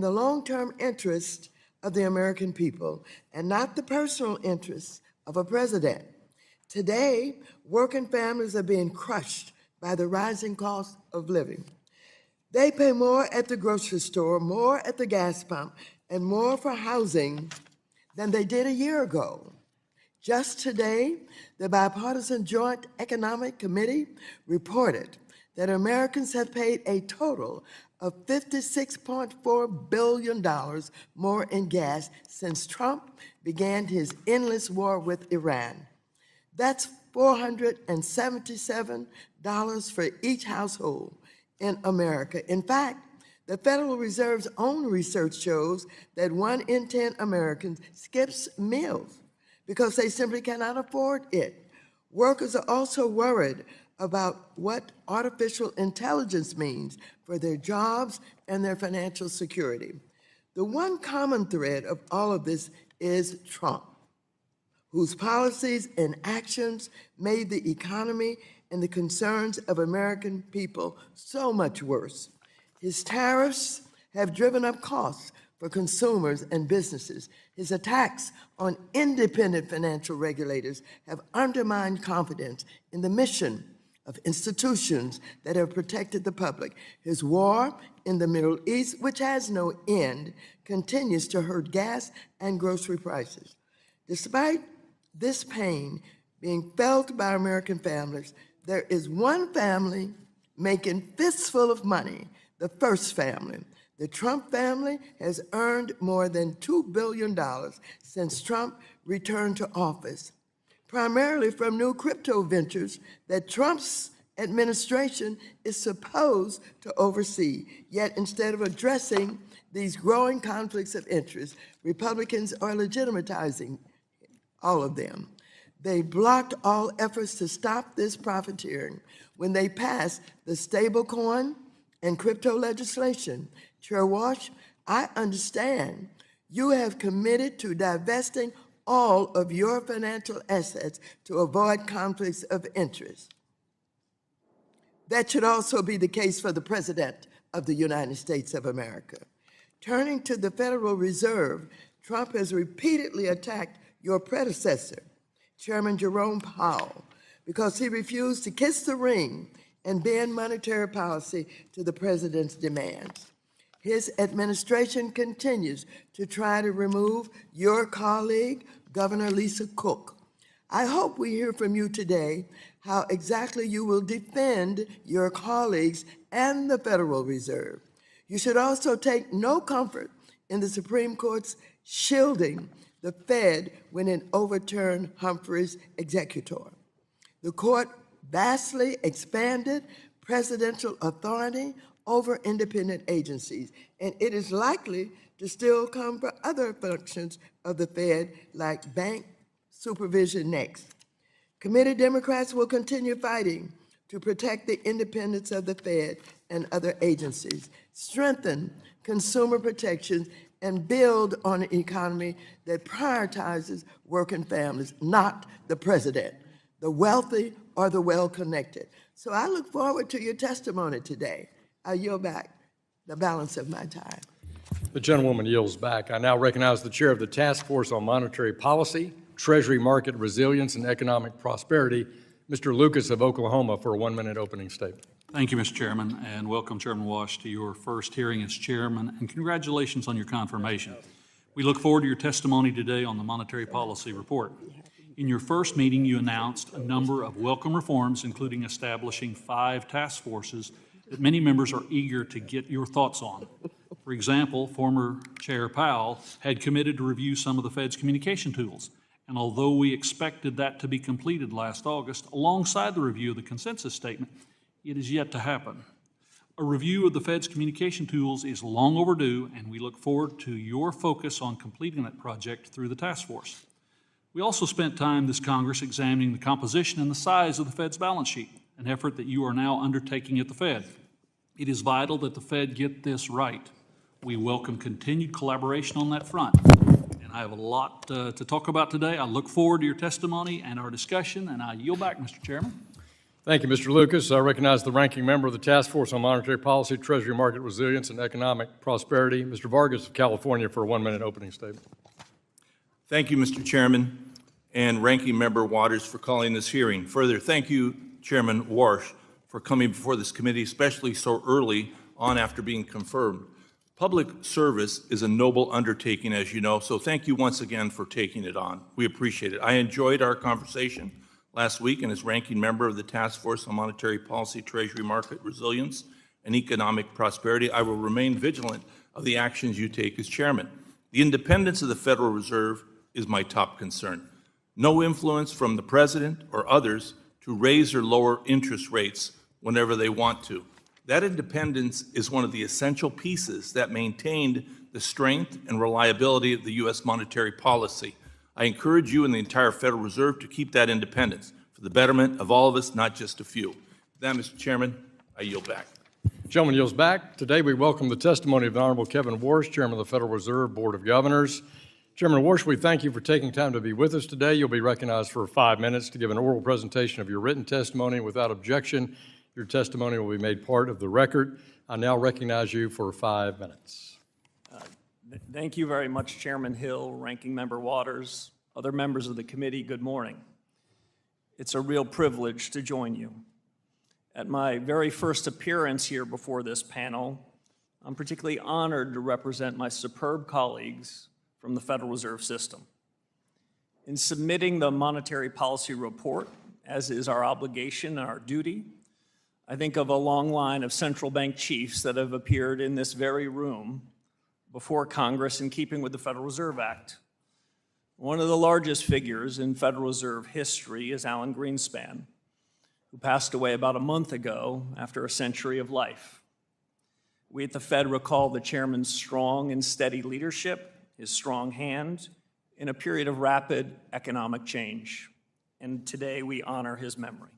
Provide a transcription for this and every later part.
the long-term interest of the American people and not the personal interests of a president. Today, working families are being crushed by the rising cost of living. They pay more at the grocery store, more at the gas pump, and more for housing than they did a year ago. Just today, the Bipartisan Joint Economic Committee reported that Americans have paid a total of $56.4 billion more in gas since Trump began his endless war with Iran. That's $477 for each household in America. In fact, the Federal Reserve's own research shows that 1 in 10 Americans skips meals because they simply cannot afford it. Workers are also worried about what artificial intelligence means for their jobs and their financial security. The one common thread of all of this is Trump, whose policies and actions made the economy and the concerns of American people so much worse. His tariffs have driven up costs for consumers and businesses. His attacks on independent financial regulators have undermined confidence in the mission of institutions that have protected the public. His war in the Middle East, which has no end, continues to hurt gas and grocery prices. Despite this pain being felt by American families, there is one family making fistful of money, the first family. The Trump family has earned more than $2 billion since Trump returned to office, primarily from new crypto ventures that Trump's administration is supposed to oversee. Yet instead of addressing these growing conflicts of interest, Republicans are legitimatizing all of them. They blocked all efforts to stop this profiteering when they passed the stablecoin and crypto legislation. Chair Warsh, I understand you have committed to divesting all of your financial assets to avoid conflicts of interest. That should also be the case for the President of the United States of America. Turning to the Federal Reserve, Trump has repeatedly attacked your predecessor, Chairman Jerome Powell, because he refused to kiss the ring and bend monetary policy to the president's demands. His administration continues to try to remove your colleague, Governor Lisa Cook. I hope we hear from you today how exactly you will defend your colleagues and the Federal Reserve. You should also take no comfort in the Supreme Court's shielding the Fed when it overturned Humphrey's executor. The court vastly expanded presidential authority over independent agencies, and it is likely to still come for other functions of the Fed, like bank supervision next. Committed Democrats will continue fighting to protect the independence of the Fed and other agencies, strengthen consumer protections, and build on an economy that prioritizes working families, not the president, the wealthy or the well-connected. So I look forward to your testimony today. I yield back the balance of my time. The gentlewoman yields back. I now recognize the chair of the Task Force on Monetary Policy, Treasury Market Resilience, and Economic Prosperity, Mr. Lucas of Oklahoma, for a 1-minute opening statement. Thank you, Mr. Chairman, and welcome, Chairman Warsh, to your first hearing as chairman, and congratulations on your confirmation. We look forward to your testimony today on the Monetary Policy Report. In your first meeting, you announced a number of welcome reforms, including establishing 5 task forces that many members are eager to get your thoughts on. For example, former Chair Powell had committed to review some of the Fed's communication tools, and although we expected that to be completed last August, alongside the review of the consensus statement, it is yet to happen. A review of the Fed's communication tools is long overdue, and we look forward to your focus on completing that project through the task force. We also spent time this Congress examining the composition and the size of the Fed's balance sheet, an effort that you are now undertaking at the Fed. It is vital that the Fed get this right. We welcome continued collaboration on that front. And I have a lot to talk about today. I look forward to your testimony and our discussion, and I yield back, Mr. Chairman. Thank you, Mr. Lucas. I recognize the ranking member of the Task Force on Monetary Policy, Treasury Market Resilience, and Economic Prosperity, Mr. Vargas of California, for a 1-minute opening statement. Thank you, Mr. Chairman, and Ranking Member Waters for calling this hearing. Further, thank you, Chairman Warsh, for coming before this committee, especially so early on after being confirmed. Public service is a noble undertaking, as you know, so thank you once again for taking it on. We appreciate it. I enjoyed our conversation last week, and as ranking member of the Task Force on Monetary Policy, Treasury Market Resilience, and Economic Prosperity, I will remain vigilant of the actions you take as chairman. The independence of the Federal Reserve is my top concern. No influence from the president or others to raise or lower interest rates whenever they want to. That independence is one of the essential pieces that maintained the strength and reliability of the U.S. monetary policy. I encourage you and the entire Federal Reserve to keep that independence for the betterment of all of us, not just a few. With that, Mr. Chairman, I yield back. Gentleman yields back. Today, we welcome the testimony of the Honorable Kevin Warsh, Chairman of the Federal Reserve Board of Governors. Chairman Warsh, we thank you for taking time to be with us today. You'll be recognized for 5 minutes to give an oral presentation of your written testimony. Without objection, your testimony will be made part of the record. I now recognize you for 5 minutes. Thank you very much, Chairman Hill, Ranking Member Waters, other members of the committee, good morning. It's a real privilege to join you. At my very first appearance here before this panel, I'm particularly honored to represent my superb colleagues from the Federal Reserve System. In submitting the monetary policy report, as is our obligation and our duty, I think of a long line of central bank chiefs that have appeared in this very room before Congress in keeping with the Federal Reserve Act. One of the largest figures in Federal Reserve history is Alan Greenspan, who passed away about a month ago after a century of life. We at the Fed recall the chairman's strong and steady leadership, his strong hand, in a period of rapid economic change. And today we honor his memory.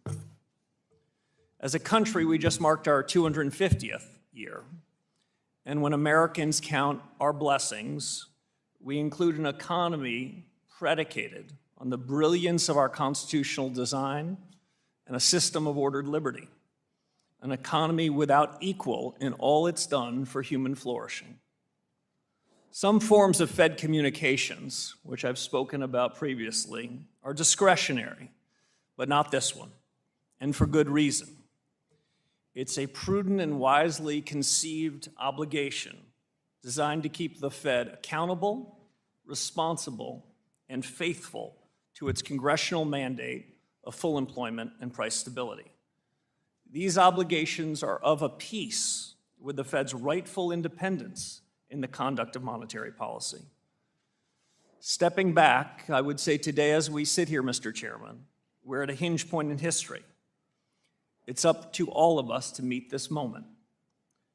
As a country, we just marked our 250th year. And when Americans count our blessings, we include an economy predicated on the brilliance of our constitutional design and a system of ordered liberty, an economy without equal in all it's done for human flourishing. Some forms of Fed communications, which I've spoken about previously, are discretionary, but not this one, and for good reason. It's a prudent and wisely conceived obligation designed to keep the Fed accountable, responsible, and faithful to its congressional mandate of full employment and price stability. These obligations are of a piece with the Fed's rightful independence in the conduct of monetary policy. Stepping back, I would say today as we sit here, Mr. Chairman, we're at a hinge point in history. It's up to all of us to meet this moment.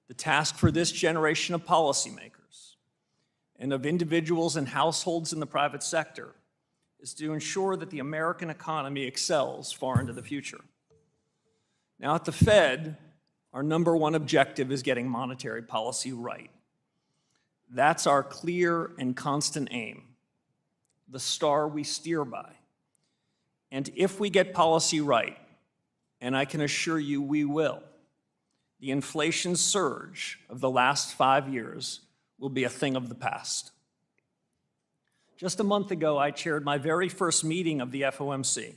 The task for this generation of policymakers and of individuals and households in the private sector is to ensure that the American economy excels far into the future. Now, at the Fed, our number one objective is getting monetary policy right. That's our clear and constant aim, the star we steer by. And if we get policy right, and I can assure you we will, the inflation surge of the last 5 years will be a thing of the past. Just a month ago, I chaired my very first meeting of the FOMC.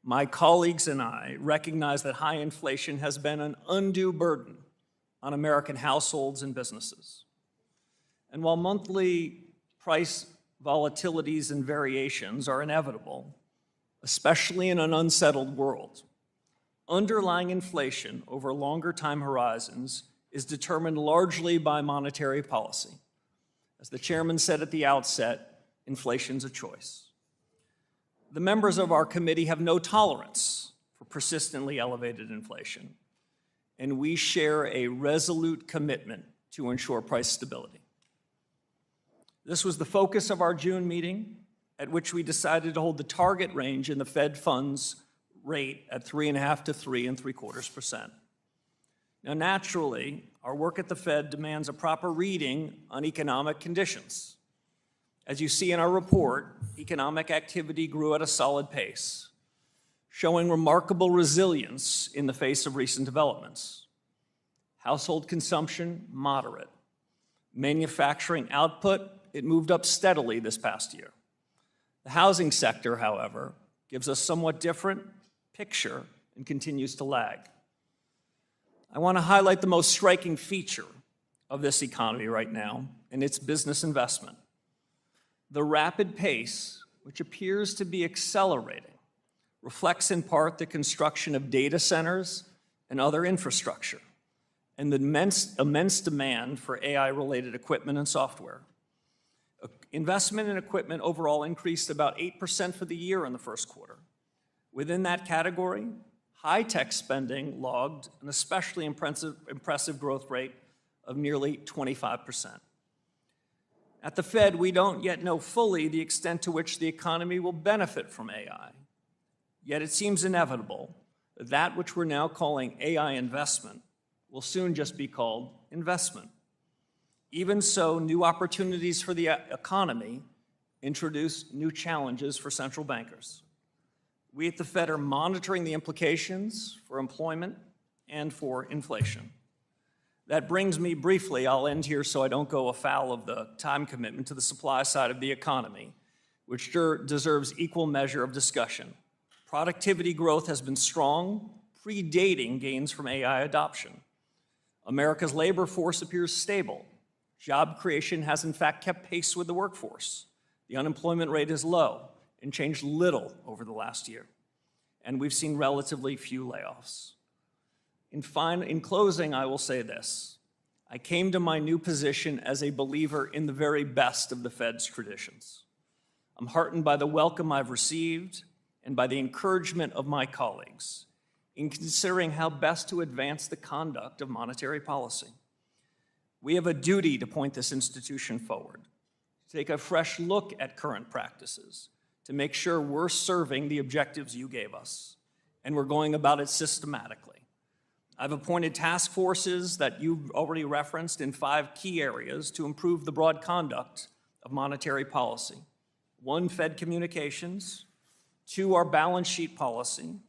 My colleagues and I recognize that high inflation has been an undue burden on American households and businesses. And while monthly price volatilities and variations are inevitable, especially in an unsettled world, underlying inflation over longer time horizons is determined largely by monetary policy. As the chairman said at the outset, inflation's a choice. The members of our committee have no tolerance for persistently elevated inflation, and we share a resolute commitment to ensure price stability. This was the focus of our June meeting, at which we decided to hold the target range in the Fed funds rate at 3.5 to 3.75%. Now, naturally, our work at the Fed demands a proper reading on economic conditions. As you see in our report, economic activity grew at a solid pace. showing remarkable resilience in the face of recent developments. Household consumption, moderate. Manufacturing output, it moved up steadily this past year. The housing sector, however, gives a somewhat different picture and continues to lag. I want to highlight the most striking feature of this economy right now, and it's business investment. The rapid pace, which appears to be accelerating, reflects in part the construction of data centers and other infrastructure, and the immense demand for AI-related equipment and software. Investment in equipment overall increased about 8% for the year in the first quarter. Within that category, high-tech spending logged an especially impressive growth rate of nearly 25%. At the Fed, we don't yet know fully the extent to which the economy will benefit from AI. Yet it seems inevitable that that which we're now calling AI investment will soon just be called investment. Even so, new opportunities for the economy introduce new challenges for central bankers. We at the Fed are monitoring the implications for employment and for inflation. That brings me briefly, I'll end here so I don't go afoul of the time commitment, to the supply side of the economy, which deserves equal measure of discussion. Productivity growth has been strong, predating gains from AI adoption. America's labor force appears stable. Job creation has in fact kept pace with the workforce. The unemployment rate is low and changed little over the last year. And we've seen relatively few layoffs. In closing, I will say this. I came to my new position as a believer in the very best of the Fed's traditions. I'm heartened by the welcome I've received and by the encouragement of my colleagues in considering how best to advance the conduct of monetary policy. We have a duty to point this institution forward, to take a fresh look at current practices, to make sure we're serving the objectives you gave us, and we're going about it systematically. I've appointed task forces that you've already referenced in 5 key areas to improve the broad conduct of monetary policy. 1, Fed communications. 2, our balance sheet policy.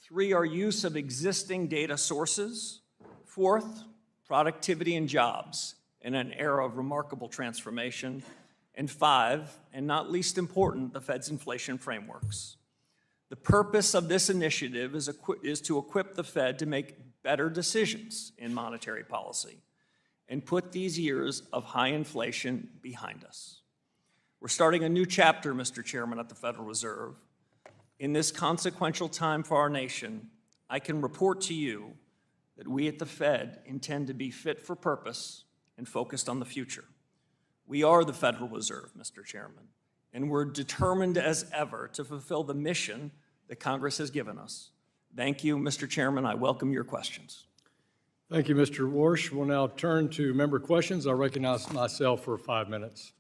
3, our use of existing data sources. 4th, productivity and jobs in an era of remarkable transformation. And 5, and not least important, the Fed's inflation frameworks. The purpose of this initiative is to equip the Fed to make better decisions in monetary policy and put these years of high inflation behind us. We're starting a new chapter, Mr. Chairman, at the Federal Reserve. In this consequential time for our nation, I can report to you that we at the Fed intend to be fit for purpose and focused on the future. We are the Federal Reserve, Mr. Chairman, and we're determined as ever to fulfill the mission that Congress has given us. Thank you, Mr. Chairman. I welcome your questions. Thank you, Mr. Warsh. We'll now turn to member questions. I recognize myself for 5 minutes.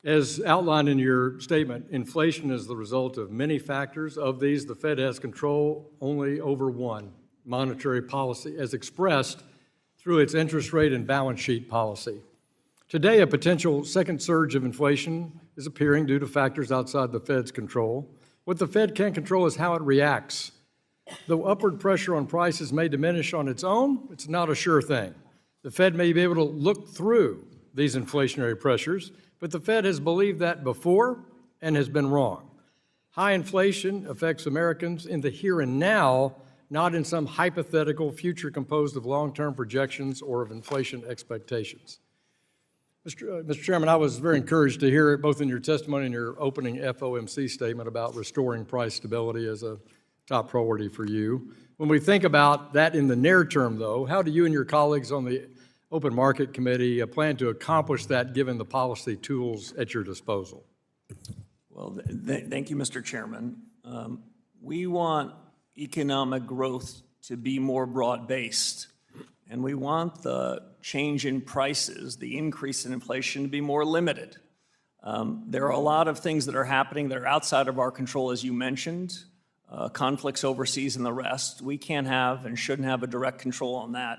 As outlined in your statement, inflation is the result of many factors. Of these, the Fed has control only over one: monetary policy, as expressed through its interest rate and balance sheet policy. Today, a potential second surge of inflation is appearing due to factors outside the Fed's control. What the Fed can control is how it reacts. Though upward pressure on prices may diminish on its own, it's not a sure thing. The Fed may be able to look through these inflationary pressures, but the Fed has believed that before and has been wrong. High inflation affects Americans in the here and now, not in some hypothetical future composed of long-term projections or of inflation expectations. Mr. Chairman, I was very encouraged to hear both in your testimony and your opening FOMC statement about restoring price stability as a top priority for you. When we think about that in the near term, though, how do you and your colleagues on the Open Market Committee plan to accomplish that given the policy tools at your disposal? Well, thank you, Mr. Chairman. We want economic growth to be more broad-based, and we want the change in prices, the increase in inflation, to be more limited. There are a lot of things that are happening that are outside of our control, as you mentioned, conflicts overseas and the rest. We can't have and shouldn't have a direct control on that.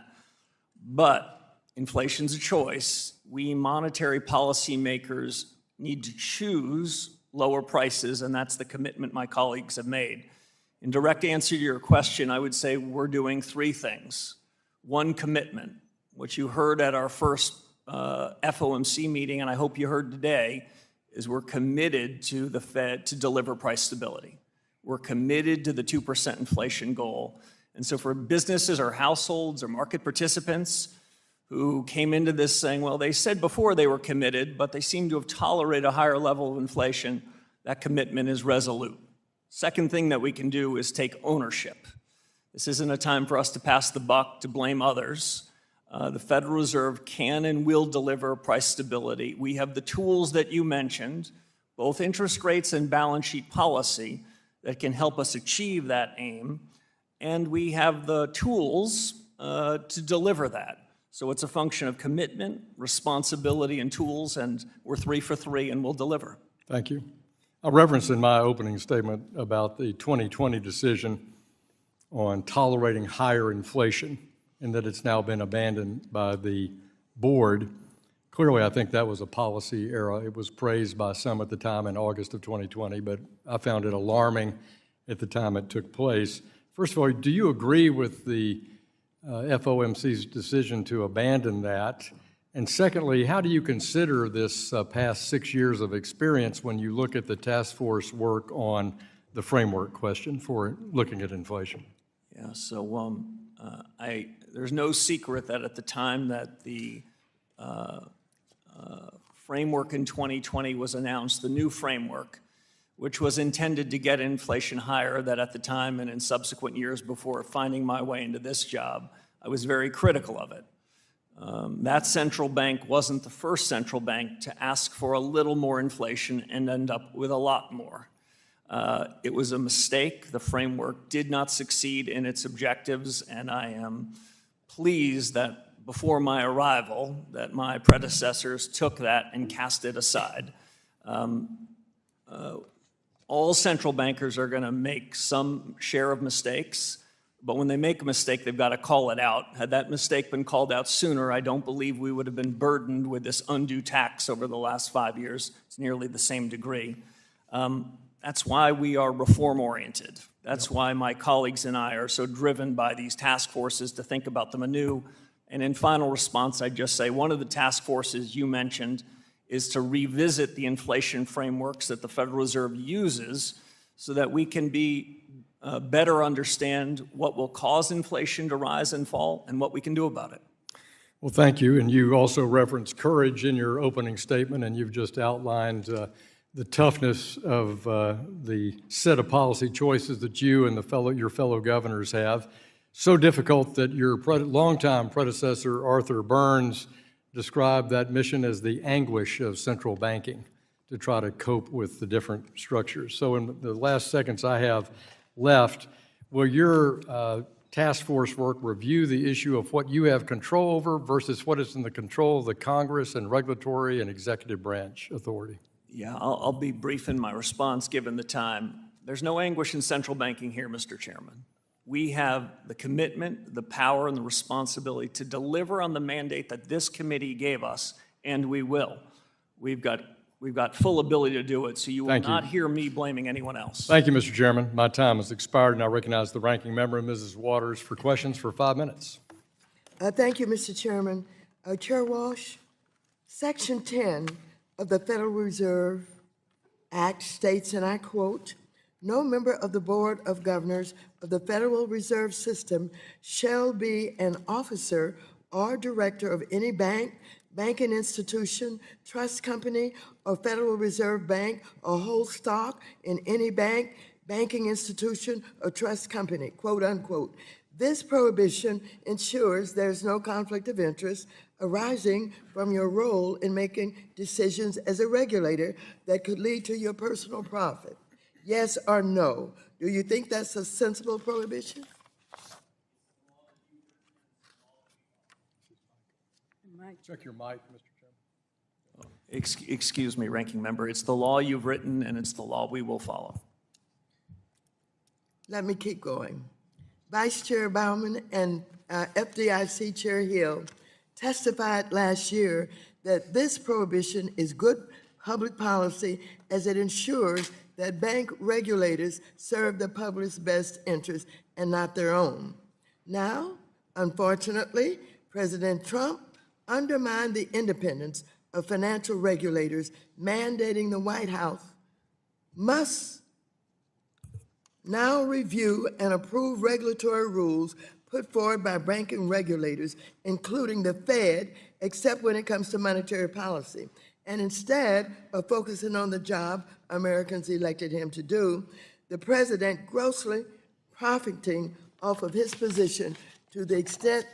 But inflation's a choice. We monetary policymakers need to choose lower prices, and that's the commitment my colleagues have made. In direct answer to your question, I would say we're doing three things. One, commitment, which you heard at our first FOMC meeting, and I hope you heard today, is we're committed to the Fed to deliver price stability. We're committed to the 2% inflation goal. And so for businesses or households or market participants who came into this saying, well, they said before they were committed, but they seem to have tolerated a higher level of inflation, that commitment is resolute. Second thing that we can do is take ownership. This isn't a time for us to pass the buck, to blame others. The Federal Reserve can and will deliver price stability. We have the tools that you mentioned, both interest rates and balance sheet policy, that can help us achieve that aim. And we have the tools to deliver that. So it's a function of commitment, responsibility, and tools, and we're 3 for 3, and we'll deliver. Thank you. I referenced in my opening statement about the 2020 decision on tolerating higher inflation and that it's now been abandoned by the board. Clearly, I think that was a policy error. It was praised by some at the time in August of 2020, but I found it alarming at the time it took place. First of all, do you agree with the FOMC's decision to abandon that? And secondly, how do you consider this past 6 years of experience when you look at the task force work on the framework question for looking at inflation? Yeah, so there's no secret that at the time that the framework in 2020 was announced, the new framework, which was intended to get inflation higher, that at the time and in subsequent years before finding my way into this job, I was very critical of it. That central bank wasn't the first central bank to ask for a little more inflation and end up with a lot more. It was a mistake. The framework did not succeed in its objectives, and I am pleased that before my arrival, that my predecessors took that and cast it aside. All central bankers are going to make some share of mistakes, but when they make a mistake, they've got to call it out. Had that mistake been called out sooner, I don't believe we would have been burdened with this undue tax over the last 5 years. It's nearly the same degree. That's why we are reform-oriented. That's why my colleagues and I are so driven by these task forces to think about them anew. And in final response, I'd just say one of the task forces you mentioned is to revisit the inflation frameworks that the Federal Reserve uses so that we can better understand what will cause inflation to rise and fall and what we can do about it. Well, thank you. And you also referenced courage in your opening statement, and you've just outlined the toughness of the set of policy choices that you and your fellow governors have. So difficult that your longtime predecessor, Arthur Burns, described that mission as the anguish of central banking to try to cope with the different structures. So in the last seconds I have left, will your task force work review the issue of what you have control over versus what is in the control of the Congress and regulatory and executive branch authority? Yeah, I'll be brief in my response given the time. There's no anguish in central banking here, Mr. Chairman. We have the commitment, the power, and the responsibility to deliver on the mandate that this committee gave us, and we will. We've got full ability to do it, so you will not hear me blaming anyone else. Thank you, Mr. Chairman. My time has expired, and I recognize the ranking member, Mrs. Waters, for questions for 5 minutes. Thank you, Mr. Chairman. Chair Walsh, Section 10 of the Federal Reserve Act states, and I quote, "No member of the Board of Governors of the Federal Reserve System shall be an officer or director of any bank, banking institution, trust company, or Federal Reserve Bank, or hold stock in any bank, banking institution, or trust company," quote unquote. This prohibition ensures there's no conflict of interest arising from your role in making decisions as a regulator that could lead to your personal profit. Yes or no? Do you think that's a sensible prohibition? Check your mic, Mr. Chairman. Excuse me, Ranking Member. It's the law you've written, and it's the law we will follow. Let me keep going. Vice Chair Baumann and FDIC Chair Hill testified last year that this prohibition is good public policy as it ensures that bank regulators serve the public's best interest and not their own. Now, unfortunately, President Trump undermined the independence of financial regulators, mandating the White House must now review and approve regulatory rules put forward by banking regulators, including the Fed, except when it comes to monetary policy. And instead of focusing on the job Americans elected him to do, the president grossly profiting off of his position to the extent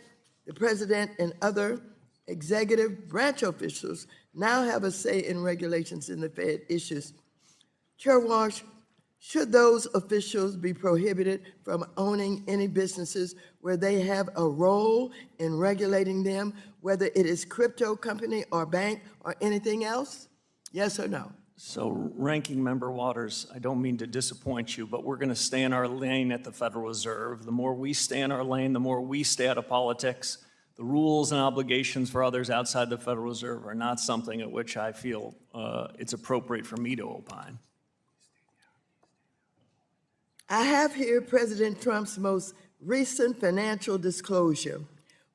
the president and other executive branch officials now have a say in regulations in the Fed issues. Chair Warsh, should those officials be prohibited from owning any businesses where they have a role in regulating them, whether it is crypto company or bank or anything else? Yes or no? So, Ranking Member Waters, I don't mean to disappoint you, but we're going to stay in our lane at the Federal Reserve. The more we stay in our lane, the more we stay out of politics. The rules and obligations for others outside the Federal Reserve are not something at which I feel it's appropriate for me to opine. I have here President Trump's most recent financial disclosure,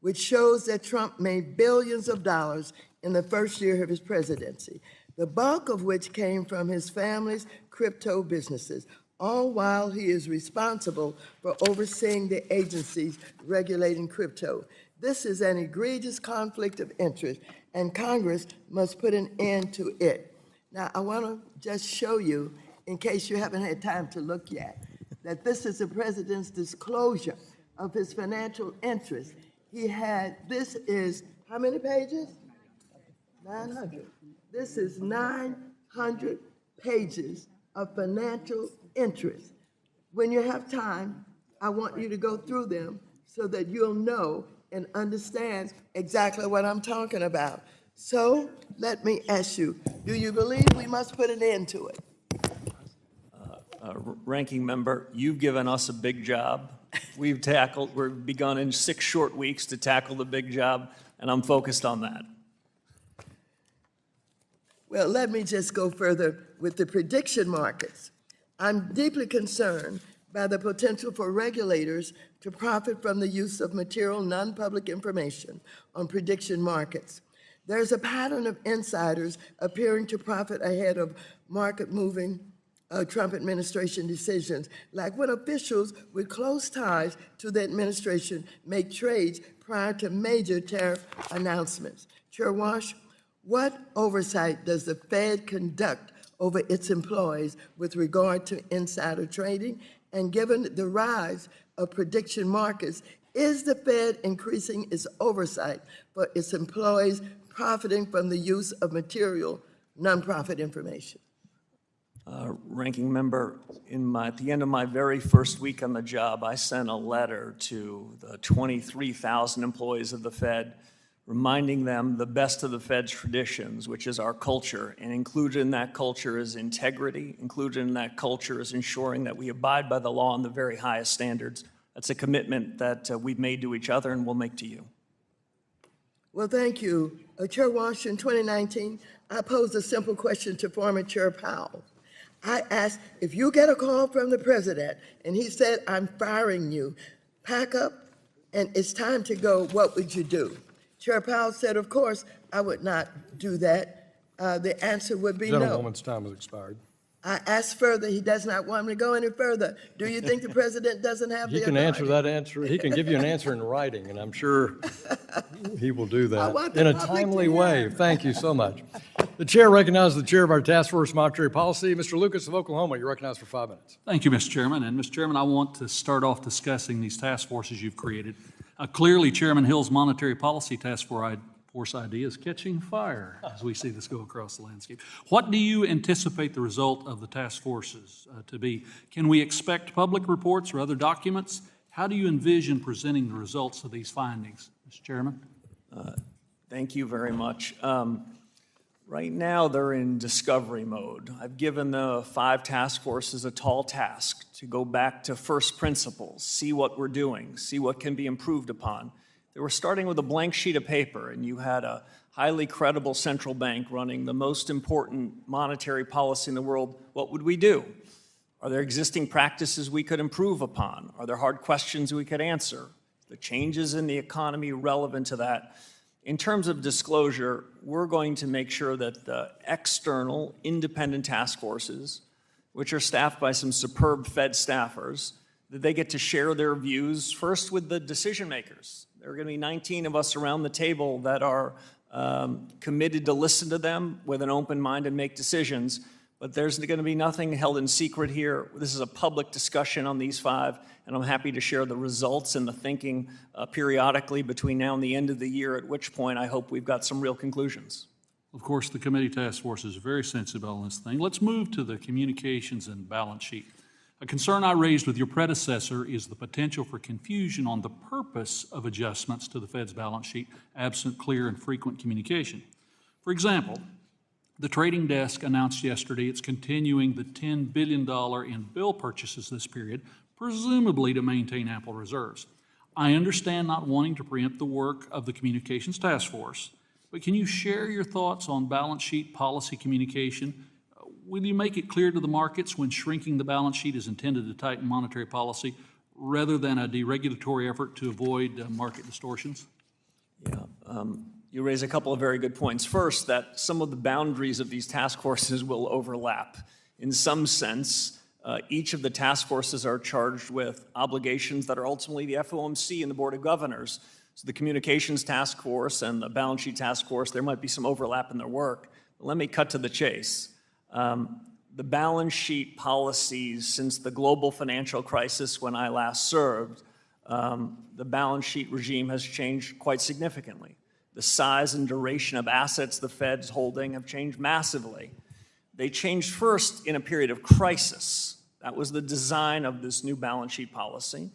which shows that Trump made billions of dollars in the first year of his presidency, the bulk of which came from his family's crypto businesses, all while he is responsible for overseeing the agencies regulating crypto. This is an egregious conflict of interest, and Congress must put an end to it. Now, I want to just show you, in case you haven't had time to look yet, that this is the president's disclosure of his financial interests. This is, how many pages? 900. This is 900 pages of financial interest. When you have time, I want you to go through them so that you'll know and understand exactly what I'm talking about. So let me ask you, do you believe we must put an end to it? Ranking Member, you've given us a big job. We've begun in 6 short weeks to tackle the big job, and I'm focused on that. Well, let me just go further with the prediction markets. I'm deeply concerned by the potential for regulators to profit from the use of material non-public information on prediction markets. There's a pattern of insiders appearing to profit ahead of market-moving Trump administration decisions, like when officials with close ties to the administration make trades prior to major tariff announcements. Chair Warsh, what oversight does the Fed conduct over its employees with regard to insider trading? And given the rise of prediction markets, is the Fed increasing its oversight for its employees profiting from the use of material nonprofit information? Ranking Member, at the end of my very first week on the job, I sent a letter to the 23,000 employees of the Fed, reminding them the best of the Fed's traditions, which is our culture. And included in that culture is integrity. Included in that culture is ensuring that we abide by the law and the very highest standards. That's a commitment that we've made to each other and will make to you. Well, thank you. Chair Warsh, in 2019, I posed a simple question to former Chair Powell. I asked, if you get a call from the president and he said, I'm firing you, pack up and it's time to go, what would you do? Chair Powell said, of course, I would not do that. The answer would be no. Gentlewoman's time has expired. I asked further, he does not want me to go any further. Do you think the president doesn't have the He can authority? answer that answer. He can give you an answer in writing, and I'm sure he will do I want that the in a public to timely hear. way. Thank you so much. The chair recognizes the chair of our task force monetary policy, Mr. Lucas of Oklahoma. You're recognized for 5 minutes. Thank you, Mr. Chairman. And Mr. Chairman, I want to start off discussing these task forces you've created. Clearly, Chairman Hill's monetary policy task force idea is catching fire as we see this go across the landscape. What do you anticipate the result of the task forces to be? Can we expect public reports or other documents? How do you envision presenting the results of these findings, Mr. Chairman? Thank you very much. Right now, they're in discovery mode. I've given the 5 task forces a tall task to go back to first principles, see what we're doing, see what can be improved upon. They were starting with a blank sheet of paper, and you had a highly credible central bank running the most important monetary policy in the world, what would we do? Are there existing practices we could improve upon? Are there hard questions we could answer? The changes in the economy relevant to that? In terms of disclosure, we're going to make sure that the external independent task forces, which are staffed by some superb Fed staffers, that they get to share their views first with the decision makers. There are going to be 19 of us around the table that are committed to listen to them with an open mind and make decisions. But there's going to be nothing held in secret here. This is a public discussion on these 5, and I'm happy to share the results and the thinking periodically between now and the end of the year, at which point I hope we've got some real conclusions. Of course, the committee task force is very sensitive on this thing. Let's move to the communications and balance sheet. A concern I raised with your predecessor is the potential for confusion on the purpose of adjustments to the Fed's balance sheet, absent clear and frequent communication. For example, the trading desk announced yesterday it's continuing the $10 billion in bill purchases this period, presumably to maintain ample reserves. I understand not wanting to preempt the work of the communications task force, but can you share your thoughts on balance sheet policy communication? Will you make it clear to the markets when shrinking the balance sheet is intended to tighten monetary policy rather than a deregulatory effort to avoid market distortions? Yeah. You raise a couple of very good points. First, that some of the boundaries of these task forces will overlap. In some sense, each of the task forces are charged with obligations that are ultimately the FOMC and the Board of Governors. So the Communications Task Force and the Balance Sheet Task Force, there might be some overlap in their work. But let me cut to the chase. The balance sheet policies since the global financial crisis when I last served, the balance sheet regime has changed quite significantly. The size and duration of assets the Fed's holding have changed massively. They changed first in a period of crisis. That was the design of this new balance sheet policy.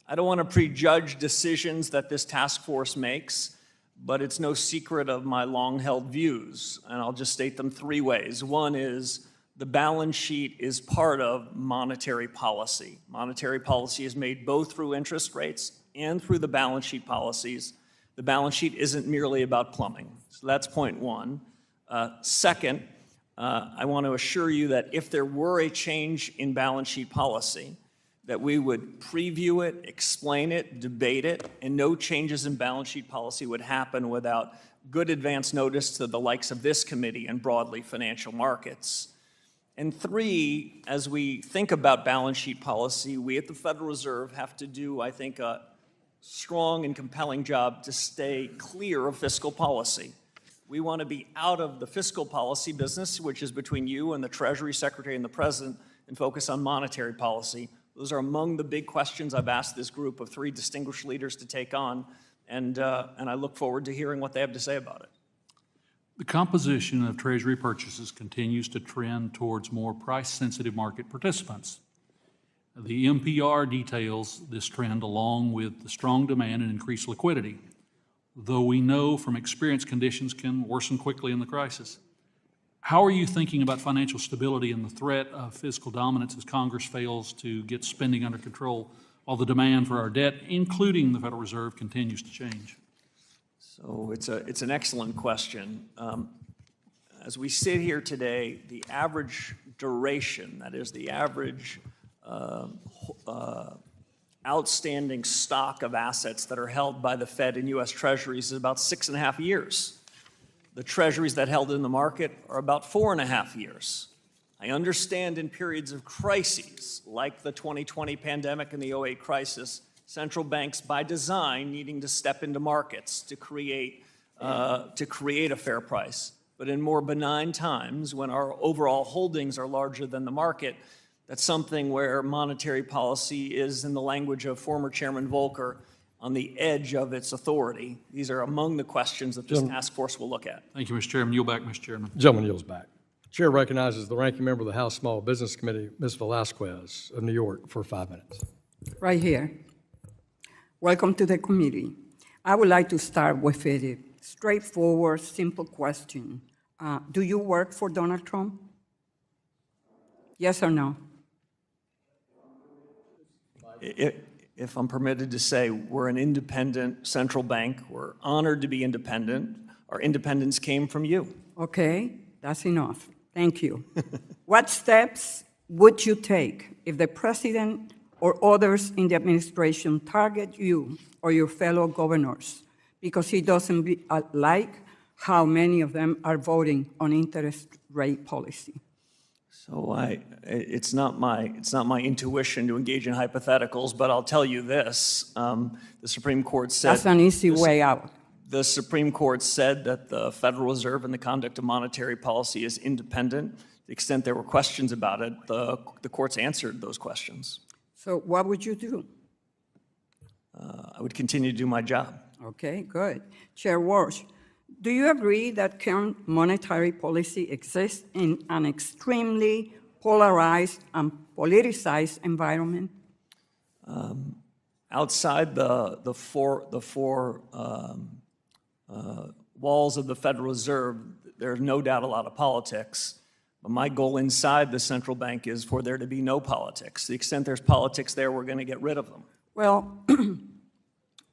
I don't want to prejudge decisions that this task force makes, but it's no secret of my long-held views, and I'll just state them 3 ways. One is the balance sheet is part of monetary policy. Monetary policy is made both through interest rates and through the balance sheet policies. The balance sheet isn't merely about plumbing. So that's point 1. Second, I want to assure you that if there were a change in balance sheet policy, that we would preview it, explain it, debate it, and no changes in balance sheet policy would happen without good advance notice to the likes of this committee and broadly financial markets. And 3, as we think about balance sheet policy, we at the Federal Reserve have to do, I think, a strong and compelling job to stay clear of fiscal policy. We want to be out of the fiscal policy business, which is between you and the Treasury Secretary and the President, and focus on monetary policy. Those are among the big questions I've asked this group of 3 distinguished leaders to take on, and I look forward to hearing what they have to say about it. The composition of Treasury purchases continues to trend towards more price-sensitive market participants. The MPR details this trend along with the strong demand and increased liquidity, though we know from experience conditions can worsen quickly in the crisis. How are you thinking about financial stability and the threat of fiscal dominance as Congress fails to get spending under control while the demand for our debt, including the Federal Reserve, continues to change? So it's an excellent question. As we sit here today, the average duration, that is the average outstanding stock of assets that are held by the Fed and U.S. Treasuries is about 6.5 years. The Treasuries that held in the market are about 4.5 years. I understand in periods of crises, like the 2020 pandemic and the 2008 crisis, central banks by design needing to step into markets to create a fair price. But in more benign times, when our overall holdings are larger than the market, that's something where monetary policy is, in the language of former Chairman Volcker, on the edge of its authority. These are among the questions that this task force will look at. Thank you, Mr. Chairman. Yield back, Mr. Chairman. Gentleman yields back. Chair recognizes the ranking member of the House Small Business Committee, Ms. Velasquez of New York, for 5 minutes. Right here. Welcome to the committee. I would like to start with a straightforward, simple question. Do you work for Donald Trump? Yes or no? If I'm permitted to say, we're an independent central bank. We're honored to be independent. Our independence came from you. Okay, that's enough. Thank you. What steps would you take if the president or others in the administration target you or your fellow governors because he doesn't like how many of them are voting on interest rate policy? So it's not my intuition to engage in hypotheticals, but I'll tell you this. The Supreme Court said... That's an easy way out. The Supreme Court said that the Federal Reserve and the conduct of monetary policy is independent. To the extent there were questions about it, the courts answered those questions. So what would you do? I would continue to do my job. Okay, good. Chair Warsh, do you agree that current monetary policy exists in an extremely polarized and politicized environment? Outside the four walls of the Federal Reserve, there's no doubt a lot of politics. But my goal inside the central bank is for there to be no politics. To the extent there's politics there, we're going to get rid of them. Well,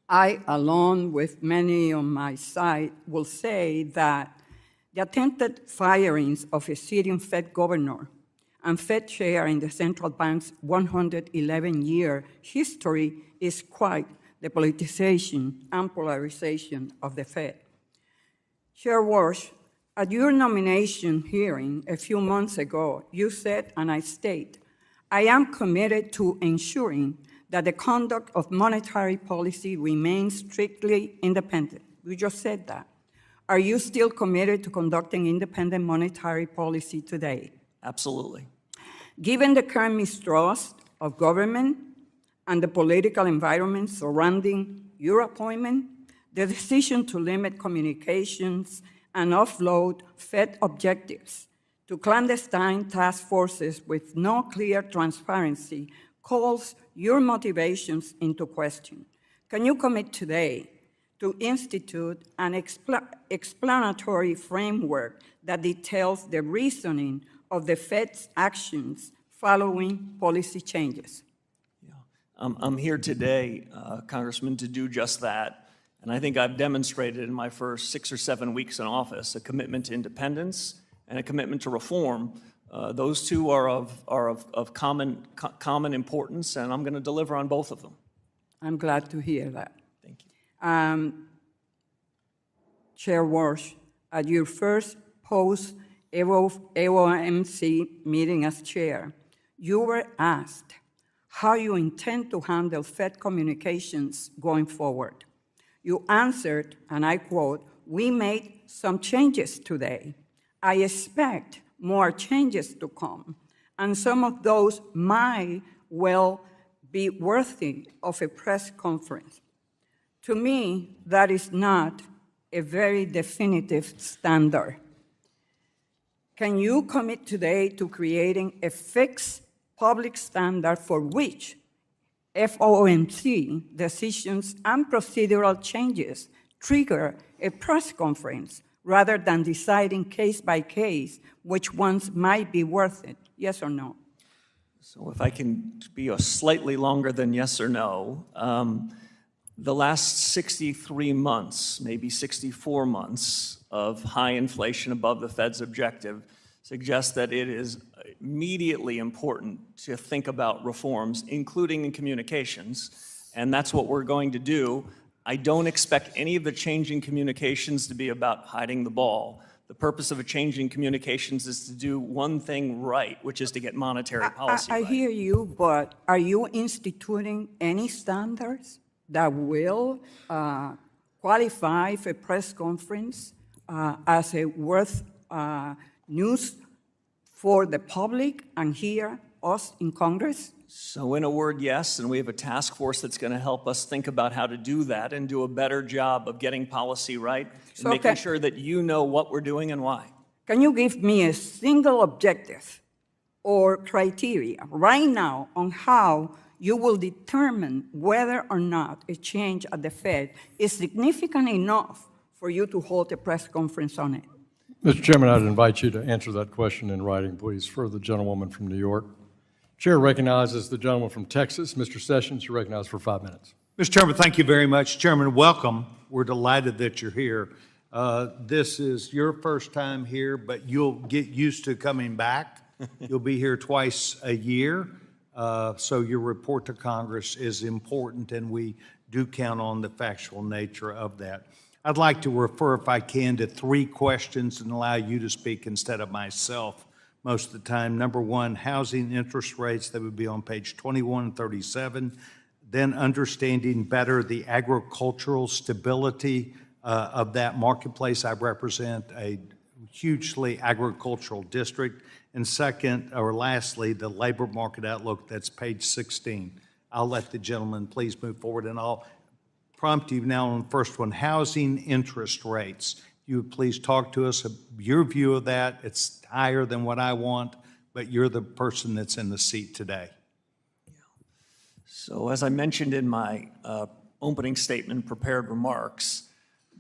I, along with many on my side, will say that the attempted firings of a sitting Fed governor and Fed chair in the central bank's 111-year history is quite the politicization and polarization of the Fed. Chair Warsh, at your nomination hearing a few months ago, you said, and I state, I am committed to ensuring that the conduct of monetary policy remains strictly independent. You just said that. Are you still committed to conducting independent monetary policy today? Absolutely. Given the current mistrust of government and the political environment surrounding your appointment, the decision to limit communications and offload Fed objectives to clandestine task forces with no clear transparency calls your motivations into question. Can you commit today to institute an explanatory framework that details the reasoning of the Fed's actions following policy changes? Yeah. I'm here today, Congressman, to do just that. And I think I've demonstrated in my first 6 or 7 weeks in office a commitment to independence and a commitment to reform. Those two are of common importance, and I'm going to deliver on both of them. I'm glad to hear that. Thank you. Chair Warsh, at your first post-AOMC meeting as chair, you were asked how you intend to handle Fed communications going forward. You answered, and I quote, "We made some changes today. I expect more changes to come, and some of those might well be worthy of a press conference." To me, that is not a very definitive standard. Can you commit today to creating a fixed public standard for which FOMC decisions and procedural changes trigger a press conference rather than deciding case by case which ones might be worth it? Yes or no? So if I can be a slightly longer than yes or no, the last 63 months, maybe 64 months of high inflation above the Fed's objective suggests that it is immediately important to think about reforms, including in communications, and that's what we're going to do. I don't expect any of the change in communications to be about hiding the ball. The purpose of a change in communications is to do one thing right, which is to get monetary policy right. I hear you, but are you instituting any standards that will qualify for a press conference as a worth news for the public and hear us in Congress? So in a word, yes, and we have a task force that's going to help us think about how to do that and do a better job of getting policy right and making sure that you know what we're doing and why. Can you give me a single objective or criteria right now on how you will determine whether or not a change at the Fed is significant enough for you to hold a press conference on it? Mr. Chairman, I'd invite you to answer that question in writing, please, for the gentlewoman from New York. Chair recognizes the gentleman from Texas. Mr. Sessions, you're recognized for 5 minutes. Mr. Chairman, thank you very much. Chairman, welcome. We're delighted that you're here. This is your first time here, but you'll get used to coming back. You'll be here twice a year, so your report to Congress is important, and we do count on the factual nature of that. I'd like to refer, if I can, to 3 questions and allow you to speak instead of myself most of the time. Number 1, housing interest rates, that would be on page 21 and 37. Then understanding better the agricultural stability of that marketplace. I represent a hugely agricultural district. And second, or lastly, the labor market outlook, that's page 16. I'll let the gentleman please move forward, and I'll prompt you now on the first one, housing interest rates. You would please talk to us, your view of that. It's higher than what I want, but you're the person that's in the seat today. So as I mentioned in my opening statement, prepared remarks,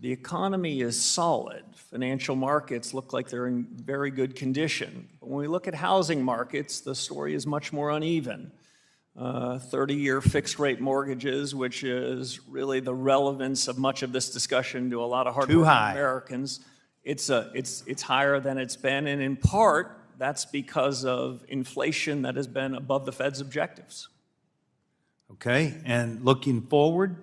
the economy is solid. Financial markets look like they're in very good condition. But when we look at housing markets, the story is much more uneven. 30-year fixed-rate mortgages, which is really the relevance of much of this discussion to a lot of hardworking Americans, it's higher than it's been, and in part, that's because of inflation that has been above the Fed's objectives. Okay, and looking forward?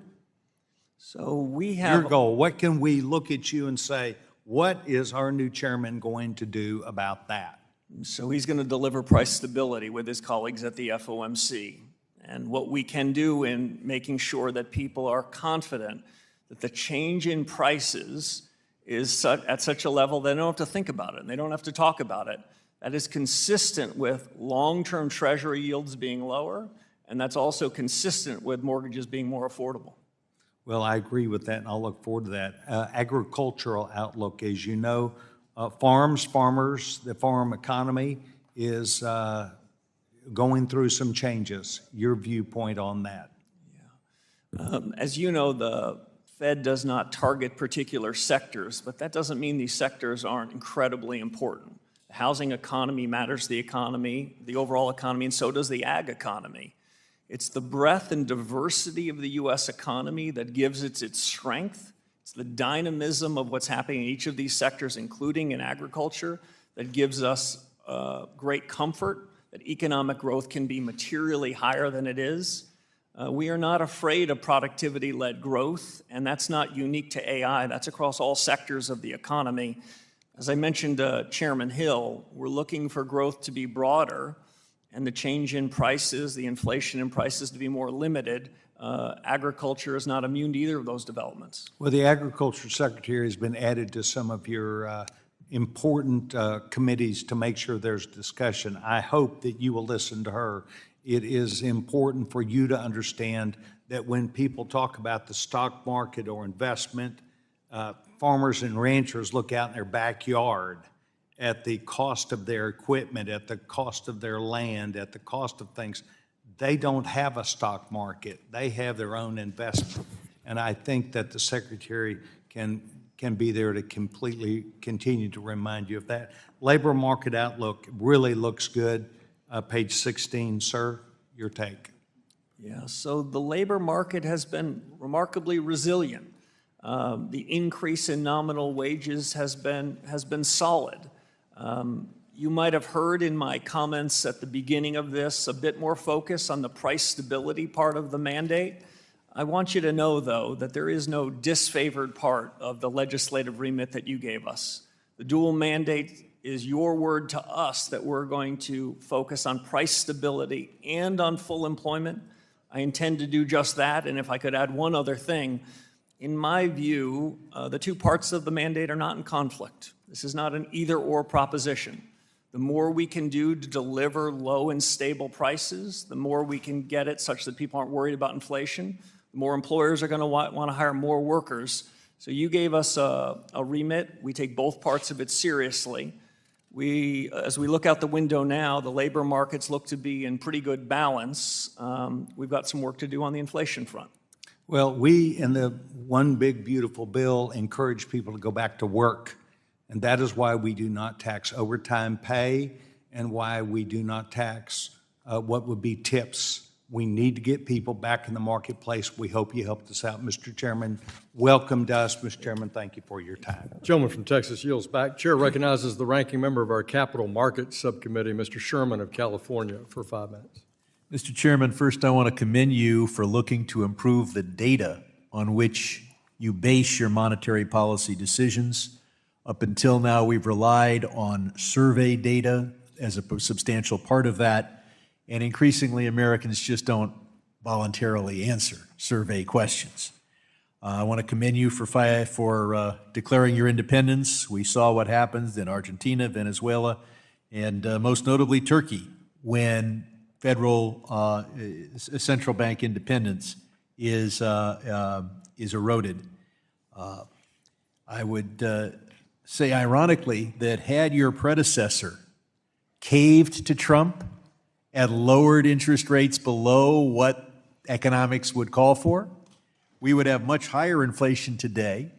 So we have... Your goal, what can we look at you and say, what is our new chairman going to do about that? So he's going to deliver price stability with his colleagues at the FOMC. And what we can do in making sure that people are confident that the change in prices is at such a level they don't have to think about it and they don't have to talk about it. That is consistent with long-term Treasury yields being lower, and that's also consistent with mortgages being more affordable. Well, I agree with that, and I'll look forward to that. Agricultural outlook, as you know, farmers, the farm economy is going through some changes. Your viewpoint on that? Yeah. As you know, the Fed does not target particular sectors, but that doesn't mean these sectors aren't incredibly important. The housing economy matters to the economy, the overall economy, and so does the ag economy. It's the breadth and diversity of the U.S. economy that gives it its strength. It's the dynamism of what's happening in each of these sectors, including in agriculture, that gives us great comfort that economic growth can be materially higher than it is. We are not afraid of productivity-led growth, and that's not unique to AI. That's across all sectors of the economy. As I mentioned to Chairman Hill, we're looking for growth to be broader, and the change in prices, the inflation in prices to be more limited. Agriculture is not immune to either of those developments. Well, the Agriculture Secretary has been added to some of your important committees to make sure there's discussion. I hope that you will listen to her. It is important for you to understand that when people talk about the stock market or investment, farmers and ranchers look out in their backyard at the cost of their equipment, at the cost of their land, at the cost of things. They don't have a stock market. They have their own investment. And I think that the Secretary can be there to completely continue to remind you of that. Labor market outlook really looks good. Page 16, sir, your take. Yeah, so the labor market has been remarkably resilient. The increase in nominal wages has been solid. You might have heard in my comments at the beginning of this a bit more focus on the price stability part of the mandate. I want you to know, though, that there is no disfavored part of the legislative remit that you gave us. The dual mandate is your word to us that we're going to focus on price stability and on full employment. I intend to do just that, and if I could add one other thing, in my view, the two parts of the mandate are not in conflict. This is not an either-or proposition. The more we can do to deliver low and stable prices, the more we can get it such that people aren't worried about inflation, the more employers are going to want to hire more workers. So you gave us a remit. We take both parts of it seriously. As we look out the window now, the labor markets look to be in pretty good balance. We've got some work to do on the inflation front. Well, we, in the One Big Beautiful Bill, encourage people to go back to work. And that is why we do not tax overtime pay and why we do not tax what would be tips We need to get people back in the marketplace. We hope you helped us out, Mr. Chairman. Welcome to us, Mr. Chairman. Thank you for your time. Gentleman from Texas yields back. Chair recognizes the ranking member of our Capital Markets Subcommittee, Mr. Sherman of California, for 5 minutes. Mr. Chairman, first I want to commend you for looking to improve the data on which you base your monetary policy decisions. Up until now, we've relied on survey data as a substantial part of that, and increasingly Americans just don't voluntarily answer survey questions. I want to commend you for declaring your independence. We saw what happens in Argentina, Venezuela, and most notably Turkey when federal central bank independence is eroded. I would say ironically that had your predecessor caved to Trump and lowered interest rates below what economics would call for, we would have much higher inflation today,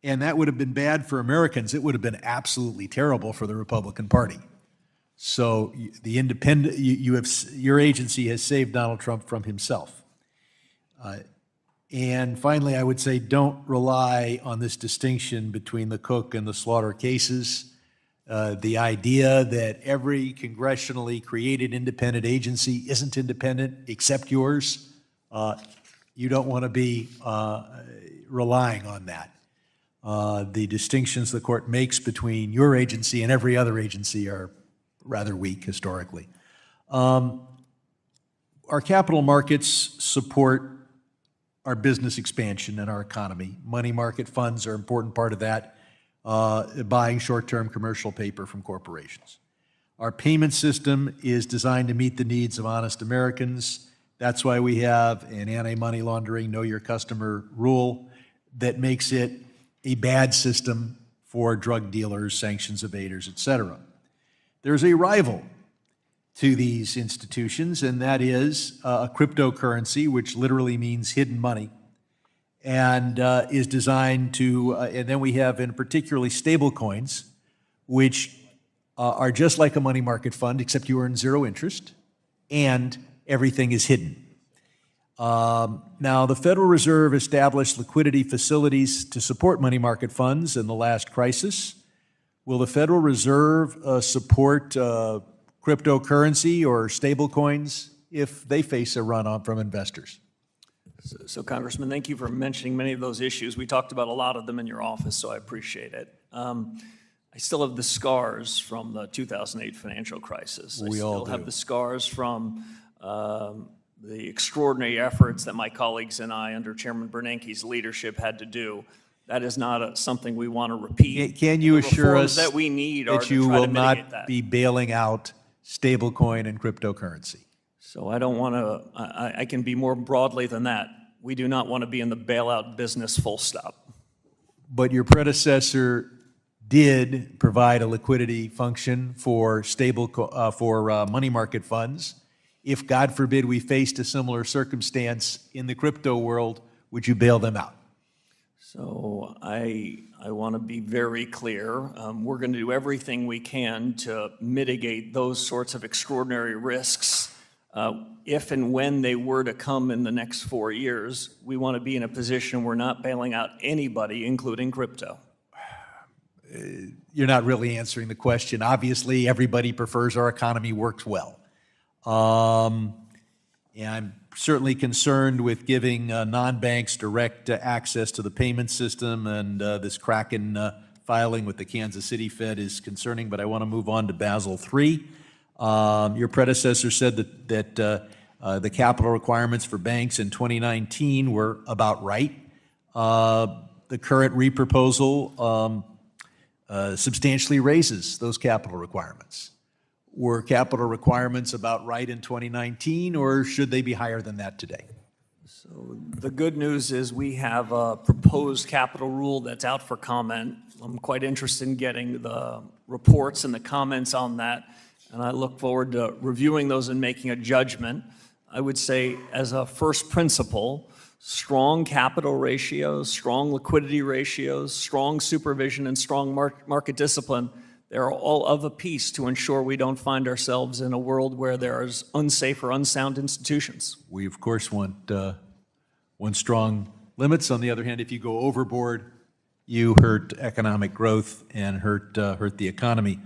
and that would have been bad for Americans. It would have been absolutely terrible for the Republican Party. So the independent, your agency has saved Donald Trump from himself. And finally, I would say don't rely on this distinction between the Cook and the Slaughter cases. The idea that every congressionally created independent agency isn't independent except yours, you don't want to be relying on that. The distinctions the court makes between your agency and every other agency are rather weak historically. Our capital markets support our business expansion and our economy. Money market funds are an important part of that. Buying short-term commercial paper from corporations. Our payment system is designed to meet the needs of honest Americans. That's why we have an anti-money laundering, know your customer rule that makes it a bad system for drug dealers, sanctions evaders, et cetera. There's a rival to these institutions, and that is a cryptocurrency, which literally means hidden money, and is designed to, and then we have in particularly stable coins, which are just like a money market fund, except you earn zero interest, and everything is hidden. Now, the Federal Reserve established liquidity facilities to support money market funds in the last crisis. Will the Federal Reserve support cryptocurrency or stable coins if they face a run-on from investors? So Congressman, thank you for mentioning many of those issues. We talked about a lot of them in your office, so I appreciate it. I still have the scars from the 2008 financial crisis. We all still do. have the scars from the extraordinary efforts that my colleagues and I, under Chairman Bernanke's leadership, had to do. That is not something we want to repeat. Can you assure us that we need are that to you try will to mitigate not that. be bailing out stablecoin and cryptocurrency? So I don't want to, I can be more broadly than that. We do not want to be in the bailout business, full stop. But your predecessor did provide a liquidity function for money market funds. If, God forbid, we faced a similar circumstance in the crypto world, would you bail them out? So I want to be very clear. We're going to do everything we can to mitigate those sorts of extraordinary risks. If and when they were to come in the next 4 years, we want to be in a position we're not bailing out anybody, including crypto. You're not really answering the question. Obviously, everybody prefers our economy works well. And I'm certainly concerned with giving non-banks direct access to the payment system, and this Kraken filing with the Kansas City Fed is concerning, but I want to move on to Basel III. Your predecessor said that the capital requirements for banks in 2019 were about right. The current reproposal substantially raises those capital requirements. Were capital requirements about right in 2019, or should they be higher than that today? So the good news is we have a proposed capital rule that's out for comment. I'm quite interested in getting the reports and the comments on that, and I look forward to reviewing those and making a judgment. I would say, as a first principle, strong capital ratios, strong liquidity ratios, strong supervision, and strong market discipline, They're all of a piece to ensure we don't find ourselves in a world where there's unsafe or unsound institutions. We, of course, want strong limits. On the other hand, if you go overboard, you hurt economic growth and hurt the economy.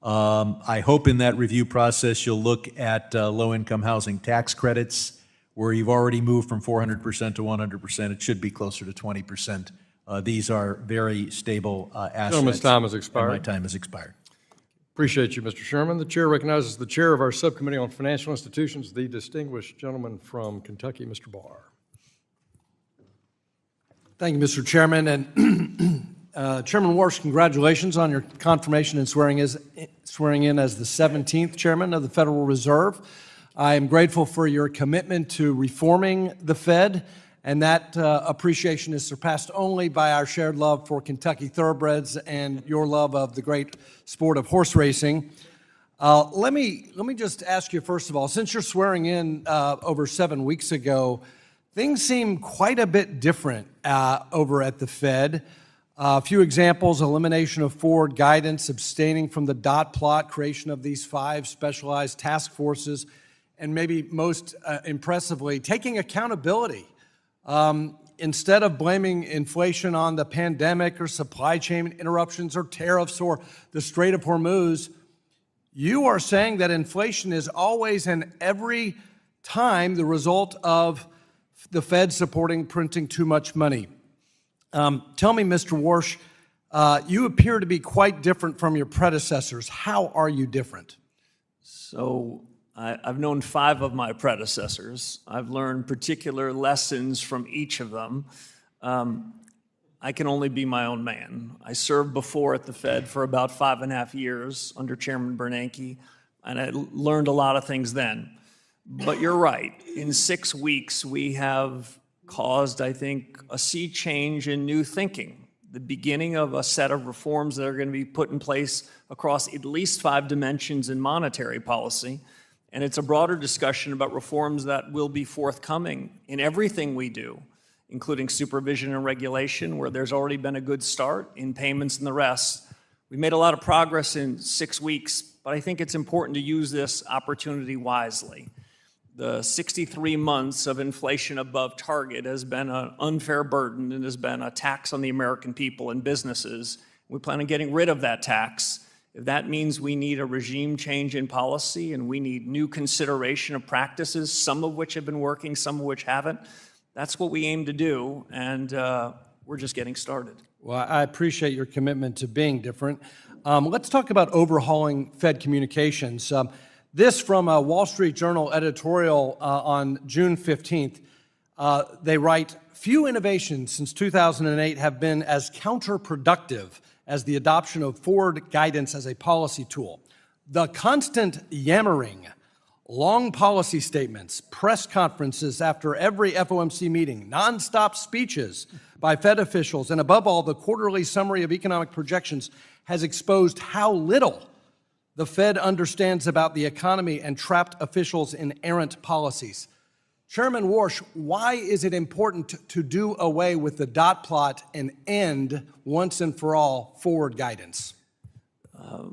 I hope in that review process you'll look at low-income housing tax credits, where you've already moved from 400% to 100%. It should be closer to 20%. These are very stable assets. Gentleman's time has expired. And my time has expired. Appreciate you, Mr. Sherman. The chair recognizes the chair of our subcommittee on financial institutions, the distinguished gentleman from Kentucky, Mr. Barr. Thank you, Mr. Chairman. And Chairman Warsh, congratulations on your confirmation and swearing in as the 17th Chairman of the Federal Reserve. I am grateful for your commitment to reforming the Fed, and that appreciation is surpassed only by our shared love for Kentucky thoroughbreds and your love of the great sport of horse racing. Let me just ask you, first of all, since you're swearing in over 7 weeks ago, things seem quite a bit different over at the Fed. A few examples: elimination of forward guidance, abstaining from the dot plot, creation of these 5 specialized task forces, and maybe most impressively, taking accountability. Instead of blaming inflation on the pandemic or supply chain interruptions or tariffs or the Strait of Hormuz, you are saying that inflation is always and every time the result of the Fed printing too much money. Tell me, Mr. Warsh, you appear to be quite different from your predecessors. How are you different? So I've known 5 of my predecessors. I've learned particular lessons from each of them. I can only be my own man. I served before at the Fed for about 5.5 years under Chairman Bernanke, and I learned a lot of things then. But you're right. In 6 weeks, we have caused, I think, a sea change in new thinking, the beginning of a set of reforms that are going to be put in place across at least 5 dimensions in monetary policy. And it's a broader discussion about reforms that will be forthcoming in everything we do, including supervision and regulation, where there's already been a good start, in payments and the rest. We made a lot of progress in 6 weeks, but I think it's important to use this opportunity wisely. The 63 months of inflation above target has been an unfair burden and has been a tax on the American people and businesses. We plan on getting rid of that tax. If that means we need a regime change in policy and we need new consideration of practices, some of which have been working, some of which haven't, that's what we aim to do, and we're just getting started. Well, I appreciate your commitment to being different. Let's talk about overhauling Fed communications. This from a Wall Street Journal editorial on June 15th. They write, "Few innovations since 2008 have been as counterproductive as the adoption of forward guidance as a policy tool. The constant yammering, long policy statements, press conferences after every FOMC meeting, nonstop speeches by Fed officials, and above all, the quarterly summary of economic projections has exposed how little the Fed understands about the economy and trapped officials in errant policies." Chairman Warsh, why is it important to do away with the dot plot and end, once and for all, forward guidance?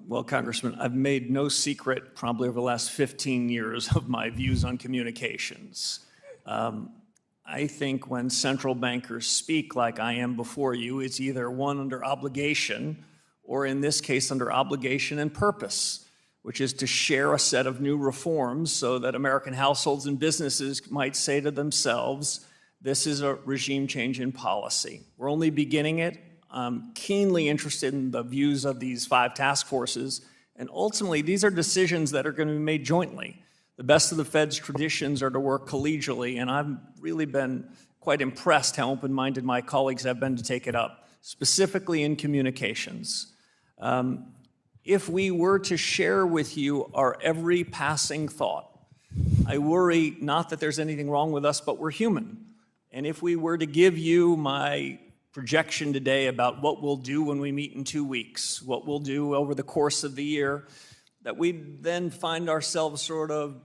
Well, Congressman, I've made no secret, probably over the last 15 years, of my views on communications. I think when central bankers speak like I am before you, it's either one under obligation, or in this case, under obligation and purpose, which is to share a set of new reforms so that American households and businesses might say to themselves, this is a regime change in policy. We're only beginning it. I'm keenly interested in the views of these 5 task forces, and ultimately, these are decisions that are going to be made jointly. The best of the Fed's traditions are to work collegially, and I've really been quite impressed how open-minded my colleagues have been to take it up, specifically in communications. If we were to share with you our every passing thought, I worry not that there's anything wrong with us, but we're human. And if we were to give you my projection today about what we'll do when we meet in 2 weeks, what we'll do over the course of the year, that we then find ourselves sort of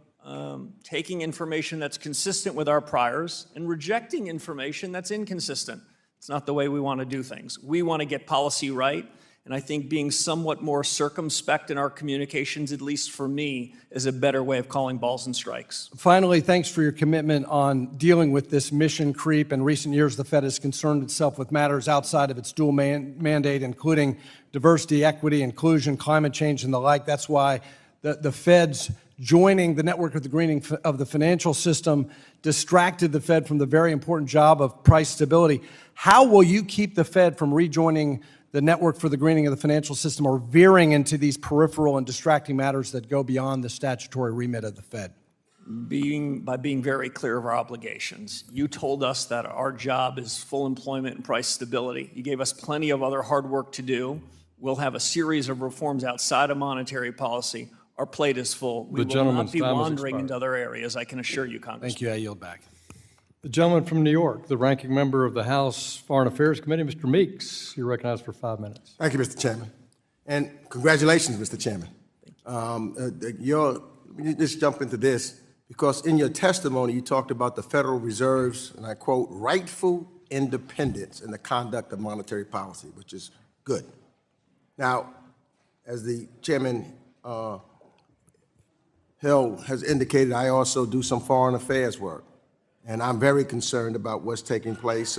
taking information that's consistent with our priors and rejecting information that's inconsistent. It's not the way we want to do things. We want to get policy right, And I think being somewhat more circumspect in our communications, at least for me, is a better way of calling balls and strikes. Finally, thanks for your commitment on dealing with this mission creep. In recent years, the Fed has concerned itself with matters outside of its dual mandate, including diversity, equity, inclusion, climate change, and the like. That's why the Fed's joining the network of the greening of the financial system distracted the Fed from the very important job of price stability. How will you keep the Fed from rejoining the network for the greening of the financial system or veering into these peripheral and distracting matters that go beyond the statutory remit of the Fed? By being very clear of our obligations. You told us that our job is full employment and price stability. You gave us plenty of other hard work to do. We'll have a series of reforms outside of monetary policy. Our plate is full. We will not be wandering into other areas, I can assure you, Congressman. Thank you. I yield back. The gentleman from New York, the ranking member of the House Foreign Affairs Committee, Mr. Meeks, you're recognized for 5 minutes. Thank you, Mr. Chairman. And congratulations, Mr. Chairman. Let me just jump into this, because in your testimony, you talked about the Federal Reserve's, and I quote, rightful independence in the conduct of monetary policy, which is good. Now, as the Chairman Hill has indicated, I also do some foreign affairs work. And I'm very concerned about what's taking place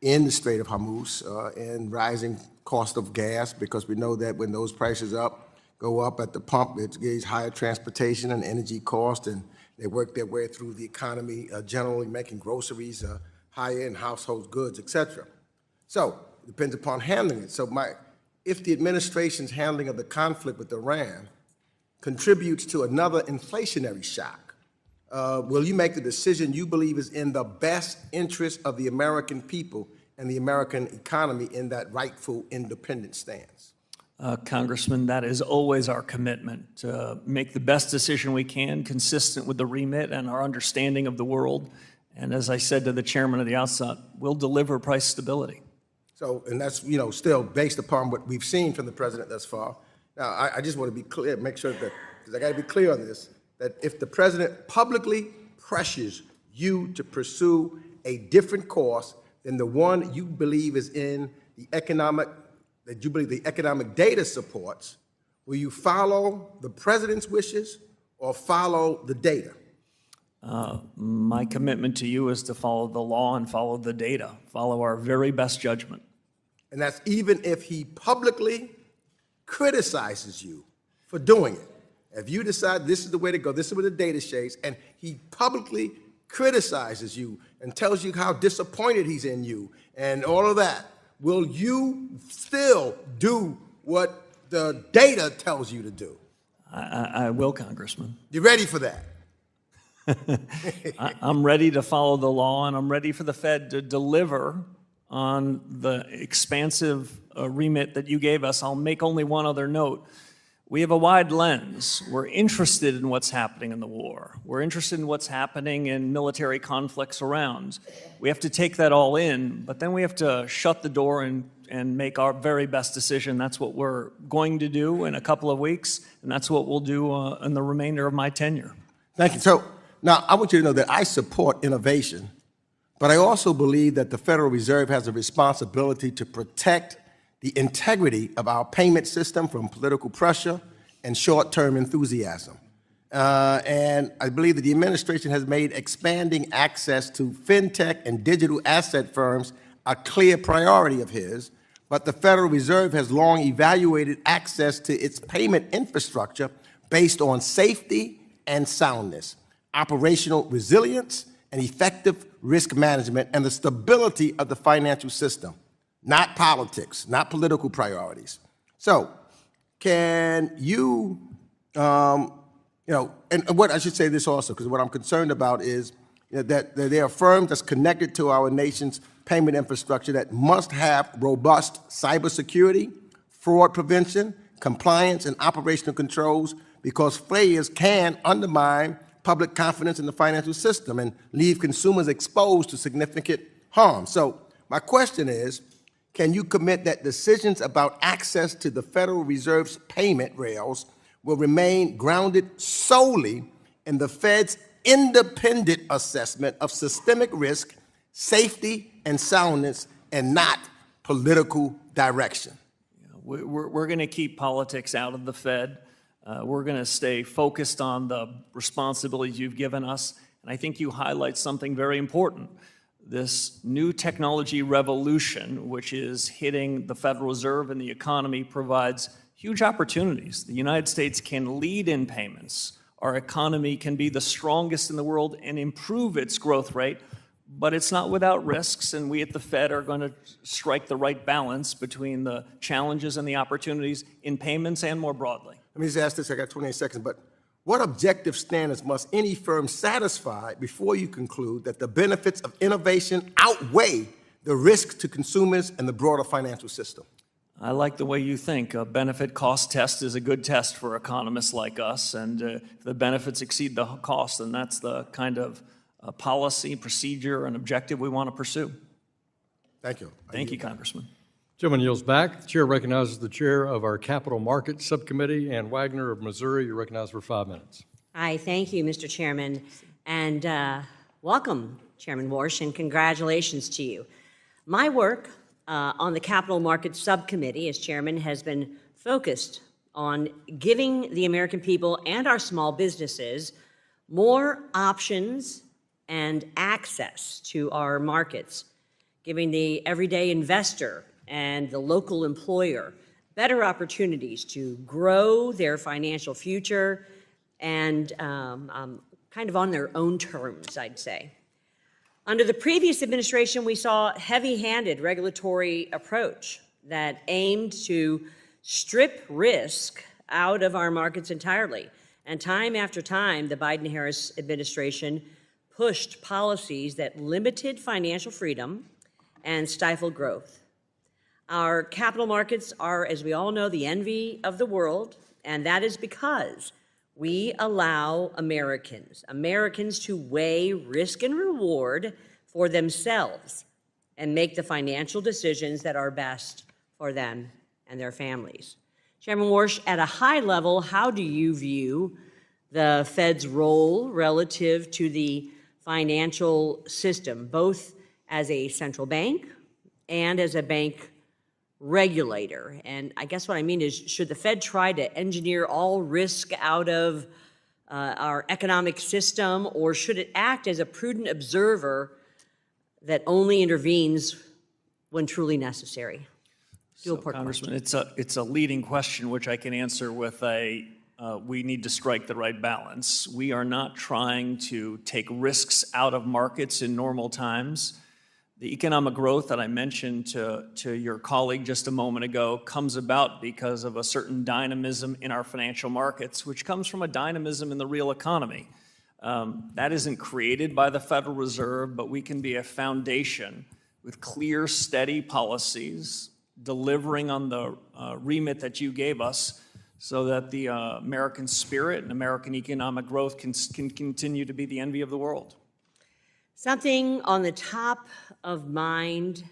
in the Strait of Hormuz and rising cost of gas, because we know that when those prices go up at the pump, it gives higher transportation and energy cost, and they work their way through the economy, generally making groceries higher and household goods, et cetera. So it depends upon handling it. So if the administration's handling of the conflict with Iran contributes to another inflationary shock, will you make the decision you believe is in the best interest of the American people and the American economy in that rightful independent stance? Congressman, that is always our commitment, to make the best decision we can, consistent with the remit and our understanding of the world. And as I said to the chairman at the outset, we'll deliver price stability. So, and that's, still based upon what we've seen from the president thus far. Now, I just want to be clear, make sure that, because I got to be clear on this, that if the president publicly pressures you to pursue a different course than the one you believe is in the economic, that you believe the economic data supports, will you follow the president's wishes or follow the data? My commitment to you is to follow the law and follow the data, follow our very best judgment. And that's even if he publicly criticizes you for doing it. If you decide this is the way to go, this is what the data shows, and he publicly criticizes you and tells you how disappointed he's in you and all of that, will you still do what the data tells you to do? I will, Congressman. You ready for that? I'm ready to follow the law, and I'm ready for the Fed to deliver on the expansive remit that you gave us. I'll make only one other note. We have a wide lens. We're interested in what's happening in the war. We're interested in what's happening in military conflicts around. We have to take that all in, but then we have to shut the door and make our very best decision. That's what we're going to do in a couple of weeks, and that's what we'll do in the remainder of my tenure. Thank you. So now I want you to know that I support innovation, but I also believe that the Federal Reserve has a responsibility to protect the integrity of our payment system from political pressure and short-term enthusiasm. And I believe that the administration has made expanding access to fintech and digital asset firms a clear priority of his, but the Federal Reserve has long evaluated access to its payment infrastructure based on safety and soundness, operational resilience, and effective risk management, and the stability of the financial system. Not politics, not political priorities. So, can you, and what I should say this also, because what I'm concerned about is that there are firms that's connected to our nation's payment infrastructure that must have robust cybersecurity, fraud prevention, compliance, and operational controls, because failures can undermine public confidence in the financial system and leave consumers exposed to significant harm. So, my question is, can you commit that decisions about access to the Federal Reserve's payment rails will remain grounded solely in the Fed's independent assessment of systemic risk, safety, and soundness, and not political direction? We're going to keep politics out of the Fed. We're going to stay focused on the responsibilities you've given us. And I think you highlight something very important. This new technology revolution, which is hitting the Federal Reserve and the economy, provides huge opportunities. The United States can lead in payments. Our economy can be the strongest in the world and improve its growth rate, but it's not without risks, and we at the Fed are going to strike the right balance between the challenges and the opportunities in payments and more broadly. Let me just ask this, I got 28 seconds, but what objective standards must any firm satisfy before you conclude that the benefits of innovation outweigh the risks to consumers and the broader financial system? I like the way you think. A benefit cost test is a good test for economists like us, and if the benefits exceed the cost, then that's the kind of policy, procedure, and objective we want to pursue. Thank you. Thank you, Congressman. Gentleman yields back. The chair recognizes the chair of our Capital Markets Subcommittee, Ann Wagner of Missouri. You're recognized for 5 minutes. Hi, thank you, Mr. Chairman, and welcome, Chairman Warsh, and congratulations to you. My work on the Capital Markets Subcommittee as chairman has been focused on giving the American people and our small businesses more options and access to our markets, giving the everyday investor and the local employer better opportunities to grow their financial future and kind of on their own terms, I'd say. Under the previous administration, we saw a heavy-handed regulatory approach that aimed to strip risk out of our markets entirely. And time after time, the Biden-Harris administration pushed policies that limited financial freedom and stifled growth. Our capital markets are, as we all know, the envy of the world, and that is because we allow Americans to weigh risk and reward for themselves and make the financial decisions that are best for them and their families. Chairman Warsh, at a high level, how do you view the Fed's role relative to the financial system, both as a central bank and as a bank regulator? And I guess what I mean is, should the Fed try to engineer all risk out of our economic system, or should it act as a prudent observer that only intervenes when truly necessary? Congressman, it's a leading question, which I can answer with we need to strike the right balance. We are not trying to take risks out of markets in normal times. The economic growth that I mentioned to your colleague just a moment ago comes about because of a certain dynamism in our financial markets, which comes from a dynamism in the real economy. That isn't created by the Federal Reserve, but we can be a foundation with clear, steady policies, delivering on the remit that you gave us, so that the American spirit and American economic growth can continue to be the envy of the world. Something on the top of mind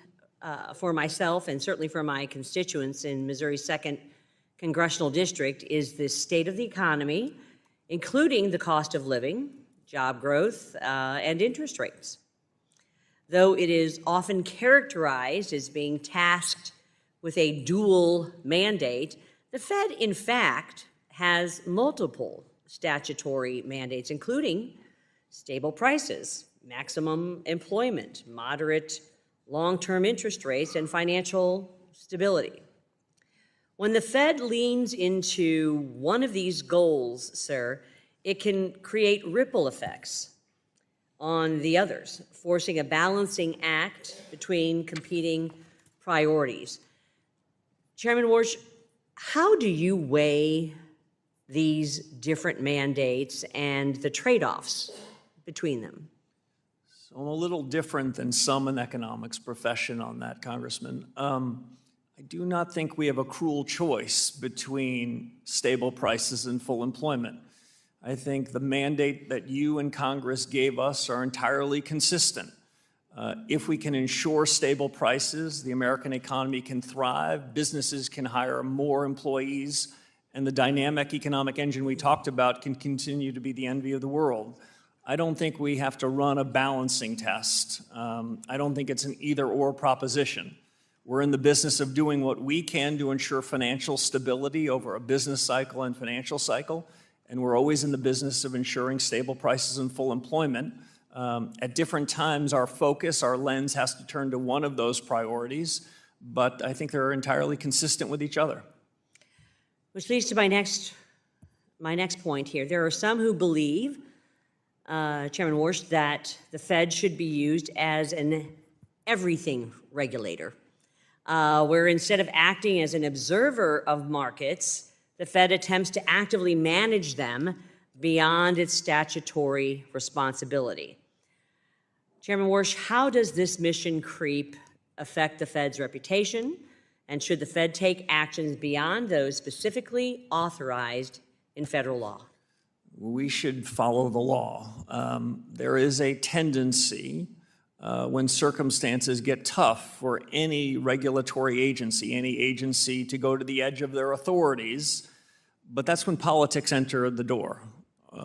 for myself and certainly for my constituents in Missouri's 2nd Congressional District is the state of the economy, including the cost of living, job growth, and interest rates. Though it is often characterized as being tasked with a dual mandate, the Fed, in fact, has multiple statutory mandates, including stable prices, maximum employment, moderate long-term interest rates, and financial stability. When the Fed leans into one of these goals, sir, it can create ripple effects on the others, forcing a balancing act between competing priorities. Chairman Warsh, how do you weigh these different mandates and the trade-offs between them? So I'm a little different than some in the economics profession on that, Congressman. I do not think we have a cruel choice between stable prices and full employment. I think the mandate that you and Congress gave us are entirely consistent. If we can ensure stable prices, the American economy can thrive, businesses can hire more employees, and the dynamic economic engine we talked about can continue to be the envy of the world. I don't think we have to run a balancing test. I don't think it's an either-or proposition. We're in the business of doing what we can to ensure financial stability over a business cycle and financial cycle, and we're always in the business of ensuring stable prices and full employment. At different times, our focus, our lens has to turn to one of those priorities, but I think they're entirely consistent with each other. Which leads to my next point here. There are some who believe, Chairman Warsh, that the Fed should be used as an everything regulator, where instead of acting as an observer of markets, the Fed attempts to actively manage them beyond its statutory responsibility. Chairman Warsh, how does this mission creep affect the Fed's reputation? And should the Fed take actions beyond those specifically authorized in federal law? We should follow the law. There is a tendency when circumstances get tough for any regulatory agency, any agency to go to the edge of their authorities, but that's when politics enter the door.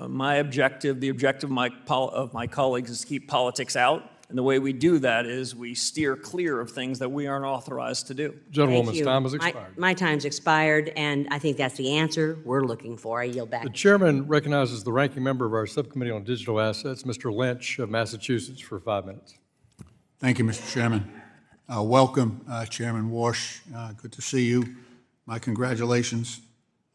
My objective, the objective of my colleagues is to keep politics out, and the way we do that is we steer clear of things that we aren't authorized to do. Thank Gentlewoman's you. time has expired. My time's expired, and I think that's the answer we're looking for. I yield back. The chairman recognizes the ranking member of our Subcommittee on Digital Assets, Mr. Lynch of Massachusetts, for 5 minutes. Thank you, Mr. Chairman. Welcome, Chairman Warsh. Good to see you. My congratulations.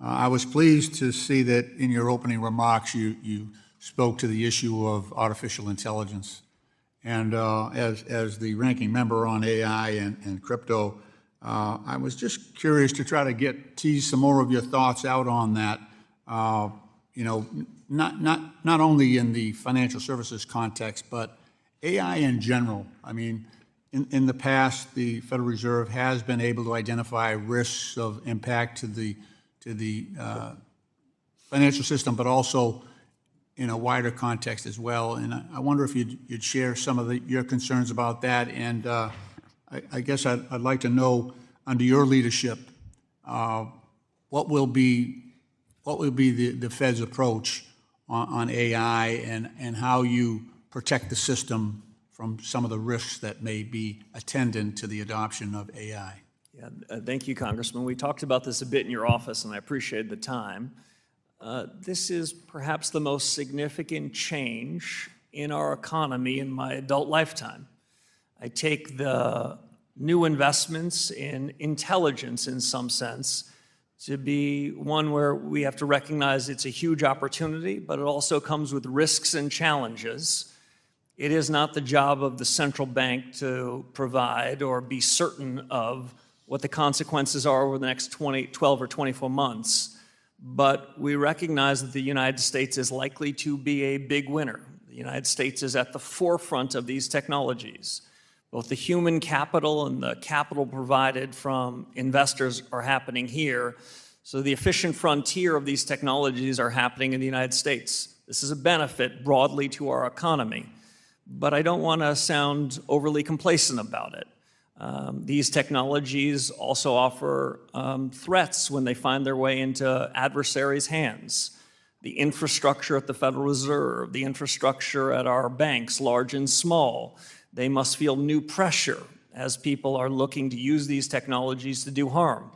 I was pleased to see that in your opening remarks you spoke to the issue of artificial intelligence. And as the ranking member on AI and crypto, I was just curious to try to tease some more of your thoughts out on that. Not only in the financial services context, but AI in general. I mean, in the past, the Federal Reserve has been able to identify risks of impact to the financial system, but also in a wider context as well. And I wonder if you'd share some of your concerns about that. And I guess I'd like to know, under your leadership, what will be the Fed's approach on AI and how you protect the system from some of the risks that may be attendant to the adoption of AI. Yeah, thank you, Congressman. We talked about this a bit in your office, and I appreciate the time. This is perhaps the most significant change in our economy in my adult lifetime. I take the new investments in intelligence, in some sense, to be one where we have to recognize it's a huge opportunity, but it also comes with risks and challenges. It is not the job of the central bank to provide or be certain of what the consequences are over the next 12 or 24 months. But we recognize that the United States is likely to be a big winner. The United States is at the forefront of these technologies. Both the human capital and the capital provided from investors are happening here. So the efficient frontier of these technologies are happening in the United States. This is a benefit broadly to our economy. But I don't want to sound overly complacent about it. These technologies also offer threats when they find their way into adversaries' hands. The infrastructure at the Federal Reserve, the infrastructure at our banks, large and small, they must feel new pressure as people are looking to use these technologies to do harm.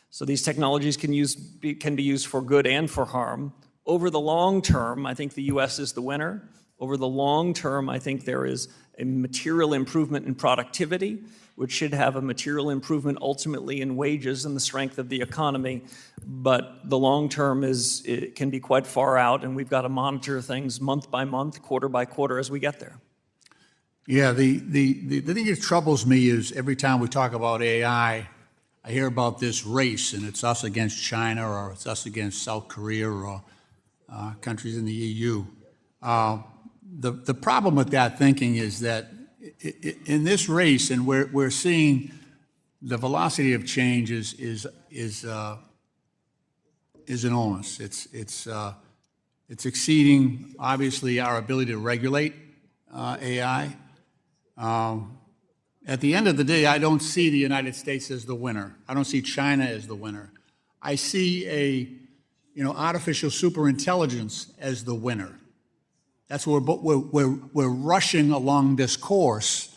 So these technologies can be used for good and for harm. Over the long term, I think the U.S. is the winner. Over the long term, I think there is a material improvement in productivity, which should have a material improvement ultimately in wages and the strength of the economy. But the long term it can be quite far out, and we've got to monitor things month by month, quarter by quarter as we get there. Yeah, the thing that troubles me is every time we talk about AI, I hear about this race, and it's us against China, or it's us against South Korea, or countries in the EU. The problem with that thinking is that in this race, and we're seeing the velocity of change is enormous. It's exceeding, obviously, our ability to regulate AI. At the end of the day, I don't see the United States as the winner. I don't see China as the winner. I see artificial superintelligence as the winner. That's where we're rushing along this course,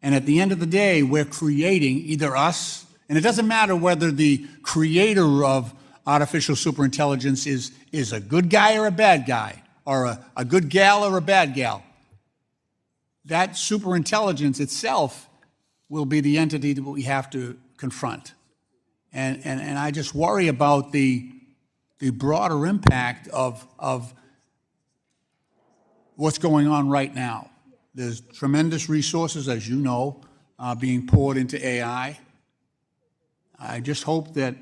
And at the end of the day, we're creating, either us, and it doesn't matter whether the creator of artificial superintelligence is a good guy or a bad guy, or a good gal or a bad gal. That superintelligence itself will be the entity that we have to confront. And I just worry about the broader impact of what's going on right now. There's tremendous resources, as you know, being poured into AI. I just hope that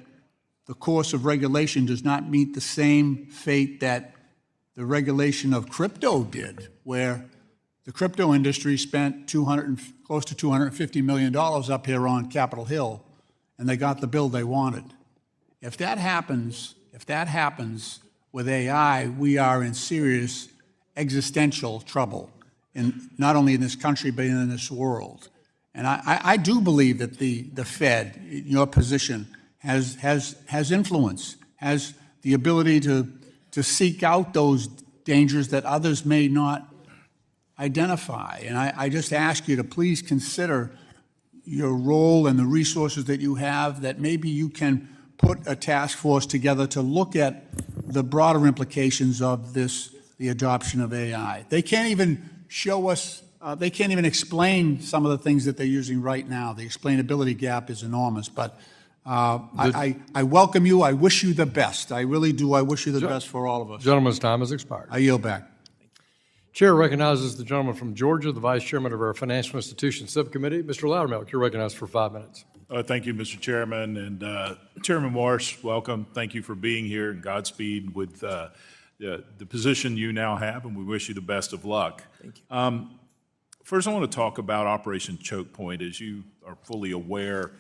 the course of regulation does not meet the same fate that the regulation of crypto did, where the crypto industry spent close to $250 million up here on Capitol Hill, and they got the bill they wanted. If that happens with AI, we are in serious existential trouble, not only in this country, but in this world. And I do believe that the Fed, in your position, has influence, has the ability to seek out those dangers that others may not identify. And I just ask you to please consider your role and the resources that you have, that maybe you can put a task force together to look at the broader implications of the adoption of AI. They can't even show us, they can't even explain some of the things that they're using right now. The explainability gap is enormous, but I welcome you. I wish you the best. I really do. I wish you the best for all of us. Gentleman's time has expired. I yield back. Chair recognizes the gentleman from Georgia, the Vice Chairman of our Financial Institutions Subcommittee. Mr. Loudermilk, you're recognized for 5 minutes. Thank you, Mr. Chairman. And Chairman Warsh, welcome. Thank you for being here, and Godspeed with the position you now have, and we wish you the best of luck. Thank you. First, I want to talk about Operation Choke Point. As you are fully aware,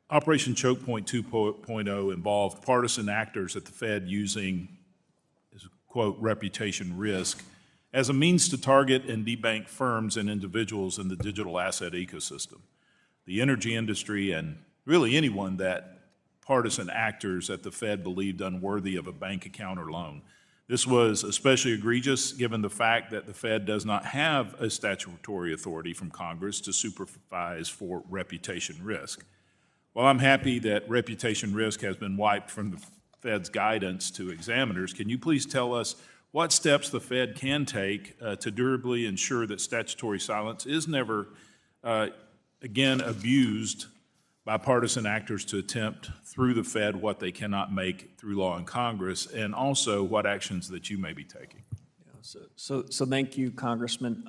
Operation Choke Point 2.0 involved partisan actors at the Fed using, quote, reputation risk as a means to target and debank firms and individuals in the digital asset ecosystem. The energy industry and really anyone that partisan actors at the Fed believed unworthy of a bank account or loan. This was especially egregious given the fact that the Fed does not have a statutory authority from Congress to supervise for reputation risk. While I'm happy that reputation risk has been wiped from the Fed's guidance to examiners, can you please tell us what steps the Fed can take to durably ensure that statutory silence is never again abused by partisan actors to attempt through the Fed what they cannot make through law in Congress, and also what actions that you may be taking? So thank you, Congressman.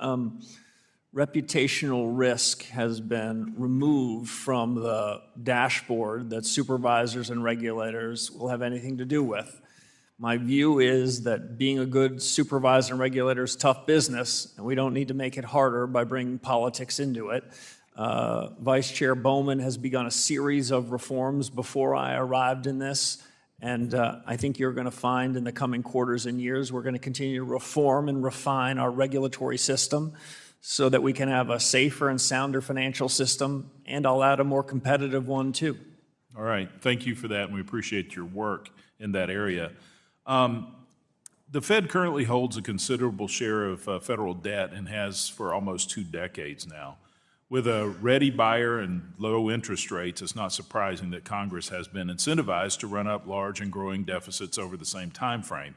Reputational risk has been removed from the dashboard that supervisors and regulators will have anything to do with. My view is that being a good supervisor and regulator is tough business, and we don't need to make it harder by bringing politics into it. Vice Chair Bowman has begun a series of reforms before I arrived in this, and I think you're going to find in the coming quarters and years we're going to continue to reform and refine our regulatory system so that we can have a safer and sounder financial system, and I'll add a more competitive one too. All right, thank you for that, and we appreciate your work in that area. The Fed currently holds a considerable share of federal debt and has for almost 2 decades now. With a ready buyer and low interest rates, it's not surprising that Congress has been incentivized to run up large and growing deficits over the same time frame.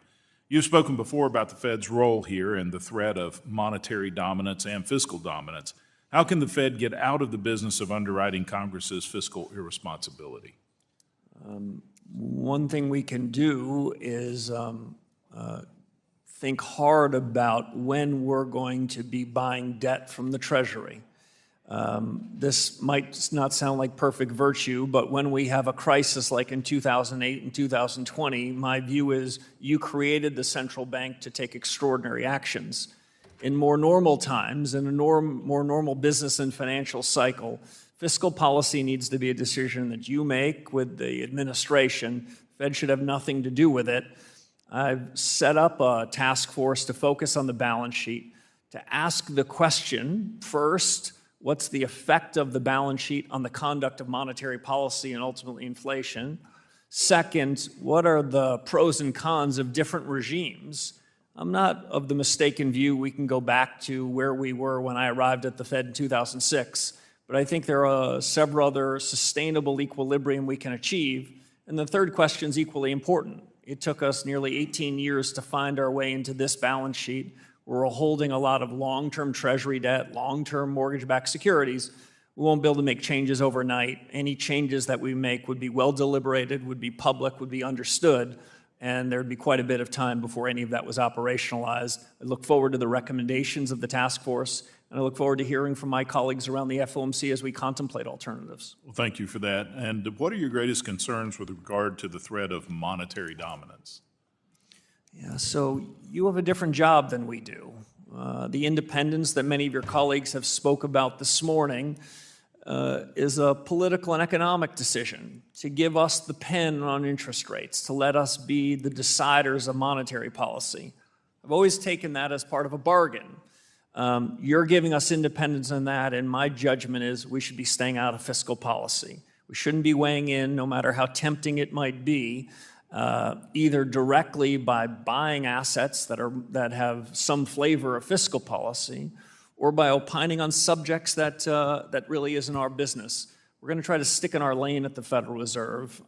You've spoken before about the Fed's role here and the threat of monetary dominance and fiscal dominance. How can the Fed get out of the business of underwriting Congress's fiscal irresponsibility? One thing we can do is think hard about when we're going to be buying debt from the Treasury. This might not sound like perfect virtue, but when we have a crisis like in 2008 and 2020, my view is you created the central bank to take extraordinary actions. In more normal times, in a more normal business and financial cycle, fiscal policy needs to be a decision that you make with the administration. Fed should have nothing to do with it. I've set up a task force to focus on the balance sheet, to ask the question, first, what's the effect of the balance sheet on the conduct of monetary policy and ultimately inflation? Second, what are the pros and cons of different regimes I'm not of the mistaken view we can go back to where we were when I arrived at the Fed in 2006, but I think there are several other sustainable equilibrium we can achieve. And the third question is equally important. It took us nearly 18 years to find our way into this balance sheet. We're holding a lot of long-term Treasury debt, long-term mortgage-backed securities. We won't be able to make changes overnight. Any changes that we make would be well deliberated, would be public, would be understood, and there'd be quite a bit of time before any of that was operationalized. I look forward to the recommendations of the task force, and I look forward to hearing from my colleagues around the FOMC as we contemplate alternatives. Well, thank you for that. And what are your greatest concerns with regard to the threat of monetary dominance? Yeah, so you have a different job than we do. The independence that many of your colleagues have spoke about this morning is a political and economic decision to give us the pen on interest rates, to let us be the deciders of monetary policy. I've always taken that as part of a bargain. You're giving us independence in that, and my judgment is we should be staying out of fiscal policy. We shouldn't be weighing in, no matter how tempting it might be, either directly by buying assets that have some flavor of fiscal policy, or by opining on subjects that really isn't our business. We're going to try to stick in our lane at the Federal Reserve.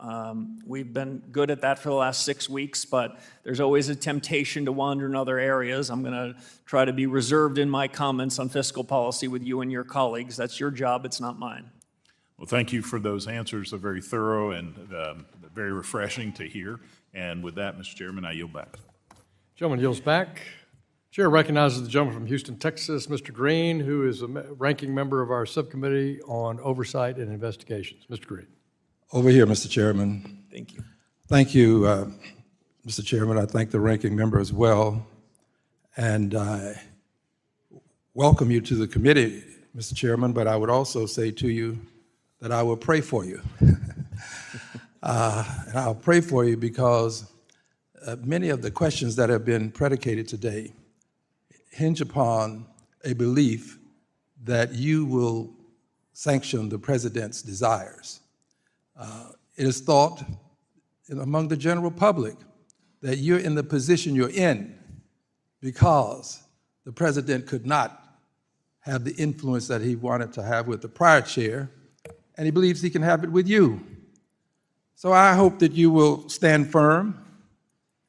We've been good at that for the last 6 weeks, but there's always a temptation to wander in other areas. I'm going to try to be reserved in my comments on fiscal policy with you and your colleagues. That's your job, it's not mine. Well, thank you for those answers. They're very thorough and very refreshing to hear. And with that, Mr. Chairman, I yield back. Gentleman yields back. Chair recognizes the gentleman from Houston, Texas, Mr. Green, who is a ranking member of our subcommittee on oversight and investigations. Mr. Green. Over here, Mr. Chairman. Thank you. Thank you, Mr. Chairman. I thank the ranking member as well. And I welcome you to the committee, Mr. Chairman, but I would also say to you that I will pray for you. And I'll pray for you because many of the questions that have been predicated today hinge upon a belief that you will sanction the president's desires. It is thought among the general public that you're in the position you're in because the president could not have the influence that he wanted to have with the prior chair, and he believes he can have it with you. So I hope that you will stand firm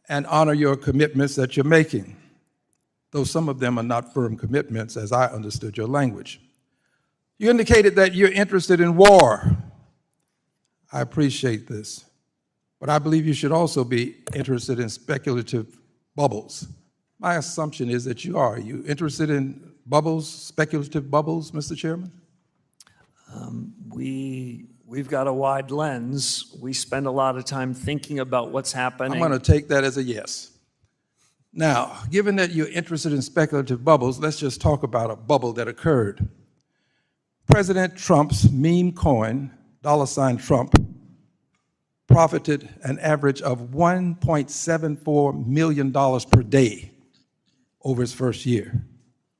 and honor your commitments that you're making, though some of them are not firm commitments, as I understood your language. You indicated that you're interested in war. I appreciate this, but I believe you should also be interested in speculative bubbles. My assumption is that you are. Are you interested in bubbles, speculative bubbles, Mr. Chairman? We've got a wide lens. We spend a lot of time thinking about what's happening. I'm going to take that as a yes. Now, given that you're interested in speculative bubbles, let's just talk about a bubble that occurred. President Trump's meme coin, $Trump, profited an average of $1.74 million per day over his first year.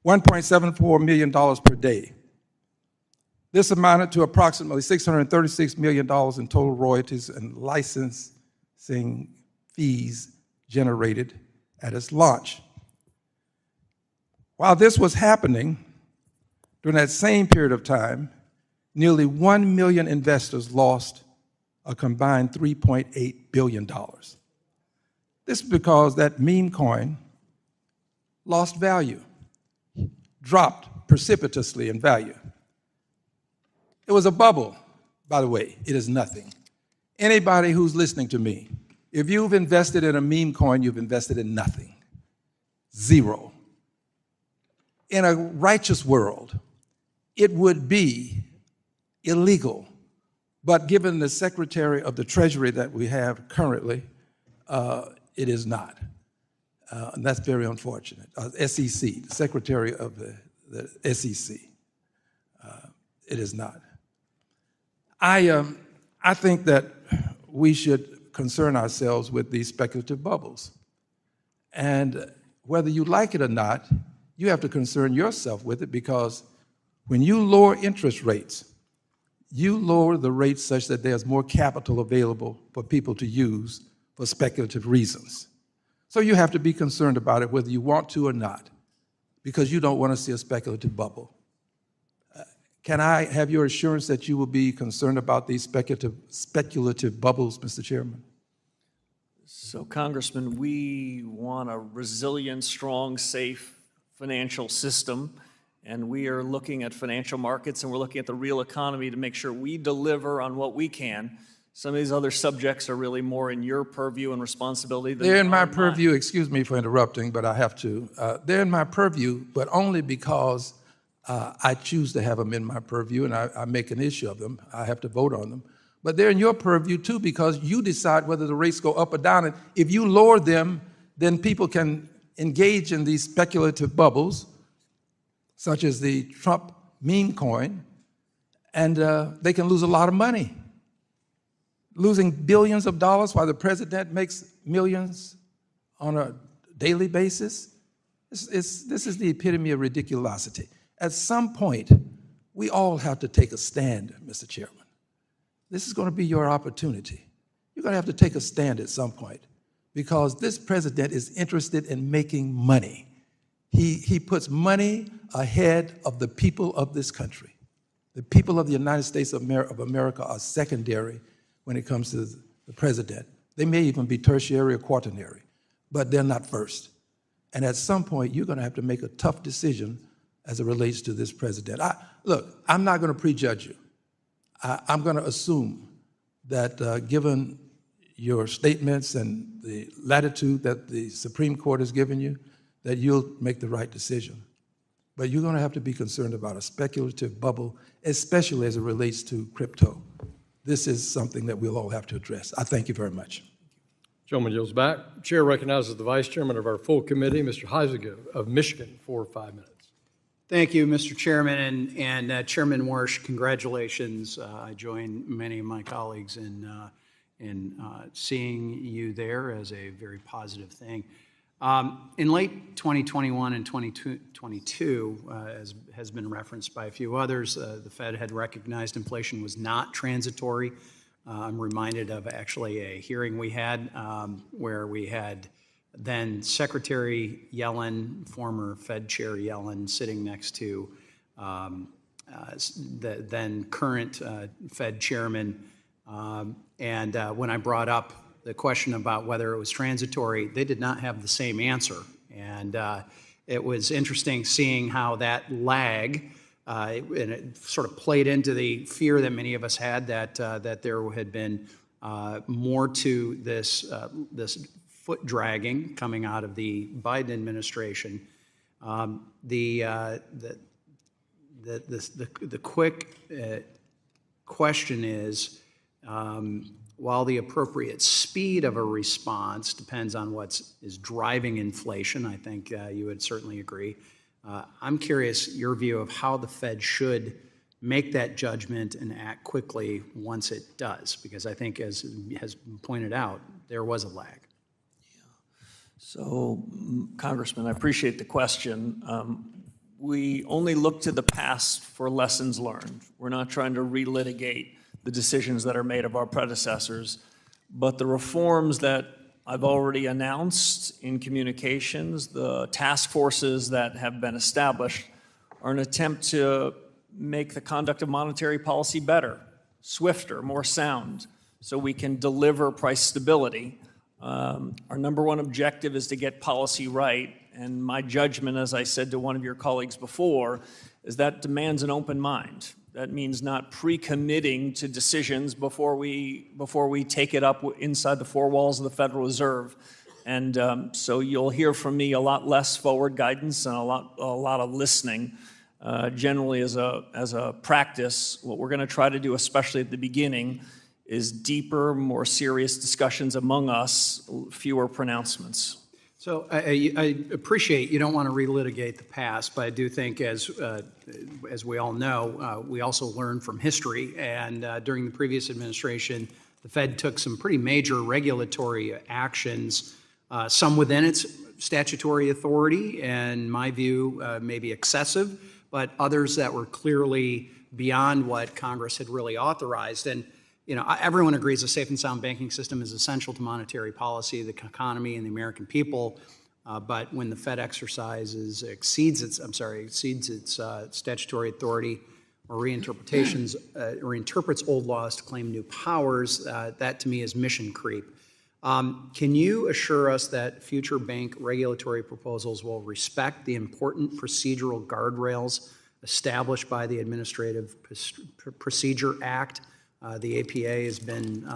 $1.74 million per day. This amounted to approximately $636 million in total royalties and licensing fees generated at its launch. While this was happening, during that same period of time, nearly 1 million investors lost a combined $3.8 billion. This is because that meme coin lost value, dropped precipitously in value. It was a bubble, by the way. It is nothing. Anybody who's listening to me, if you've invested in a meme coin, you've invested in nothing. Zero. In a righteous world, it would be illegal. But given the Secretary of the Treasury that we have currently, it is not. And that's very unfortunate. SEC, the Secretary of the SEC, it is not. I think that we should concern ourselves with these speculative bubbles. And whether you like it or not, you have to concern yourself with it, because when you lower interest rates, you lower the rates such that there's more capital available for people to use for speculative reasons. So you have to be concerned about it whether you want to or not, because you don't want to see a speculative bubble. Can I have your assurance that you will be concerned about these speculative bubbles, Mr. Chairman? So, Congressman, we want a resilient, strong, safe financial system, and we are looking at financial markets and we're looking at the real economy to make sure we deliver on what we can. Some of these other subjects are really more in your purview and responsibility than They're in my mine. purview, excuse me for interrupting, but I have to. They're in my purview, but only because I choose to have them in my purview and I make an issue of them. I have to vote on them. But they're in your purview too, because you decide whether the rates go up or down. And if you lower them, then people can engage in these speculative bubbles, such as the Trump meme coin, and they can lose a lot of money, losing billions of dollars while the president makes millions on a daily basis. This is the epitome of ridiculosity. At some point, we all have to take a stand, Mr. Chairman. This is going to be your opportunity. You're going to have to take a stand at some point, because this president is interested in making money. He puts money ahead of the people of this country. The people of the United States of America are secondary when it comes to the president. They may even be tertiary or quaternary, but they're not first. And at some point, you're going to have to make a tough decision as it relates to this president. Look, I'm not going to prejudge you. I'm going to assume that given your statements and the latitude that the Supreme Court has given you, that you'll make the right decision. But you're going to have to be concerned about a speculative bubble, especially as it relates to crypto. This is something that we'll all have to address. I thank you very much. Gentleman yields back. Chair recognizes the Vice Chairman of our full committee, Mr. Heisinger of Michigan, for 5 minutes. Thank you, Mr. Chairman, and Chairman Warsh, congratulations. I join many of my colleagues in seeing you there as a very positive thing. In late 2021 and 2022, as has been referenced by a few others, the Fed had recognized inflation was not transitory. I'm reminded of actually a hearing we had where we had then Secretary Yellen, former Fed Chair Yellen, sitting next to the then current Fed Chairman. And when I brought up the question about whether it was transitory, they did not have the same answer. And it was interesting seeing how that lag, and it sort of played into the fear that many of us had that there had been more to this foot dragging coming out of the Biden administration. The quick question is, while the appropriate speed of a response depends on what is driving inflation, I think you would certainly agree. I'm curious your view of how the Fed should make that judgment and act quickly once it does, because I think, as has been pointed out, there was a lag. So, Congressman, I appreciate the question. We only look to the past for lessons learned. We're not trying to relitigate the decisions that are made of our predecessors, but the reforms that I've already announced in communications, the task forces that have been established, are an attempt to make the conduct of monetary policy better, swifter, more sound, so we can deliver price stability. Our number one objective is to get policy right, and my judgment, as I said to one of your colleagues before, is that demands an open mind. That means not pre-committing to decisions before we take it up inside the four walls of the Federal Reserve. And so you'll hear from me a lot less forward guidance and a lot of listening. Generally, as a practice, what we're going to try to do, especially at the beginning, is deeper, more serious discussions among us, fewer pronouncements. So I appreciate you don't want to relitigate the past, but I do think, as we all know, we also learn from history. And during the previous administration, the Fed took some pretty major regulatory actions, some within its statutory authority, and in my view, maybe excessive, but others that were clearly beyond what Congress had really authorized. And everyone agrees a safe and sound banking system is essential to monetary policy, the economy, and the American people. But when the Fed exceeds its statutory authority or interprets old laws to claim new powers, that to me is mission creep. Can you assure us that future bank regulatory proposals will respect the important procedural guardrails established by the Administrative Procedure Act? The APA has been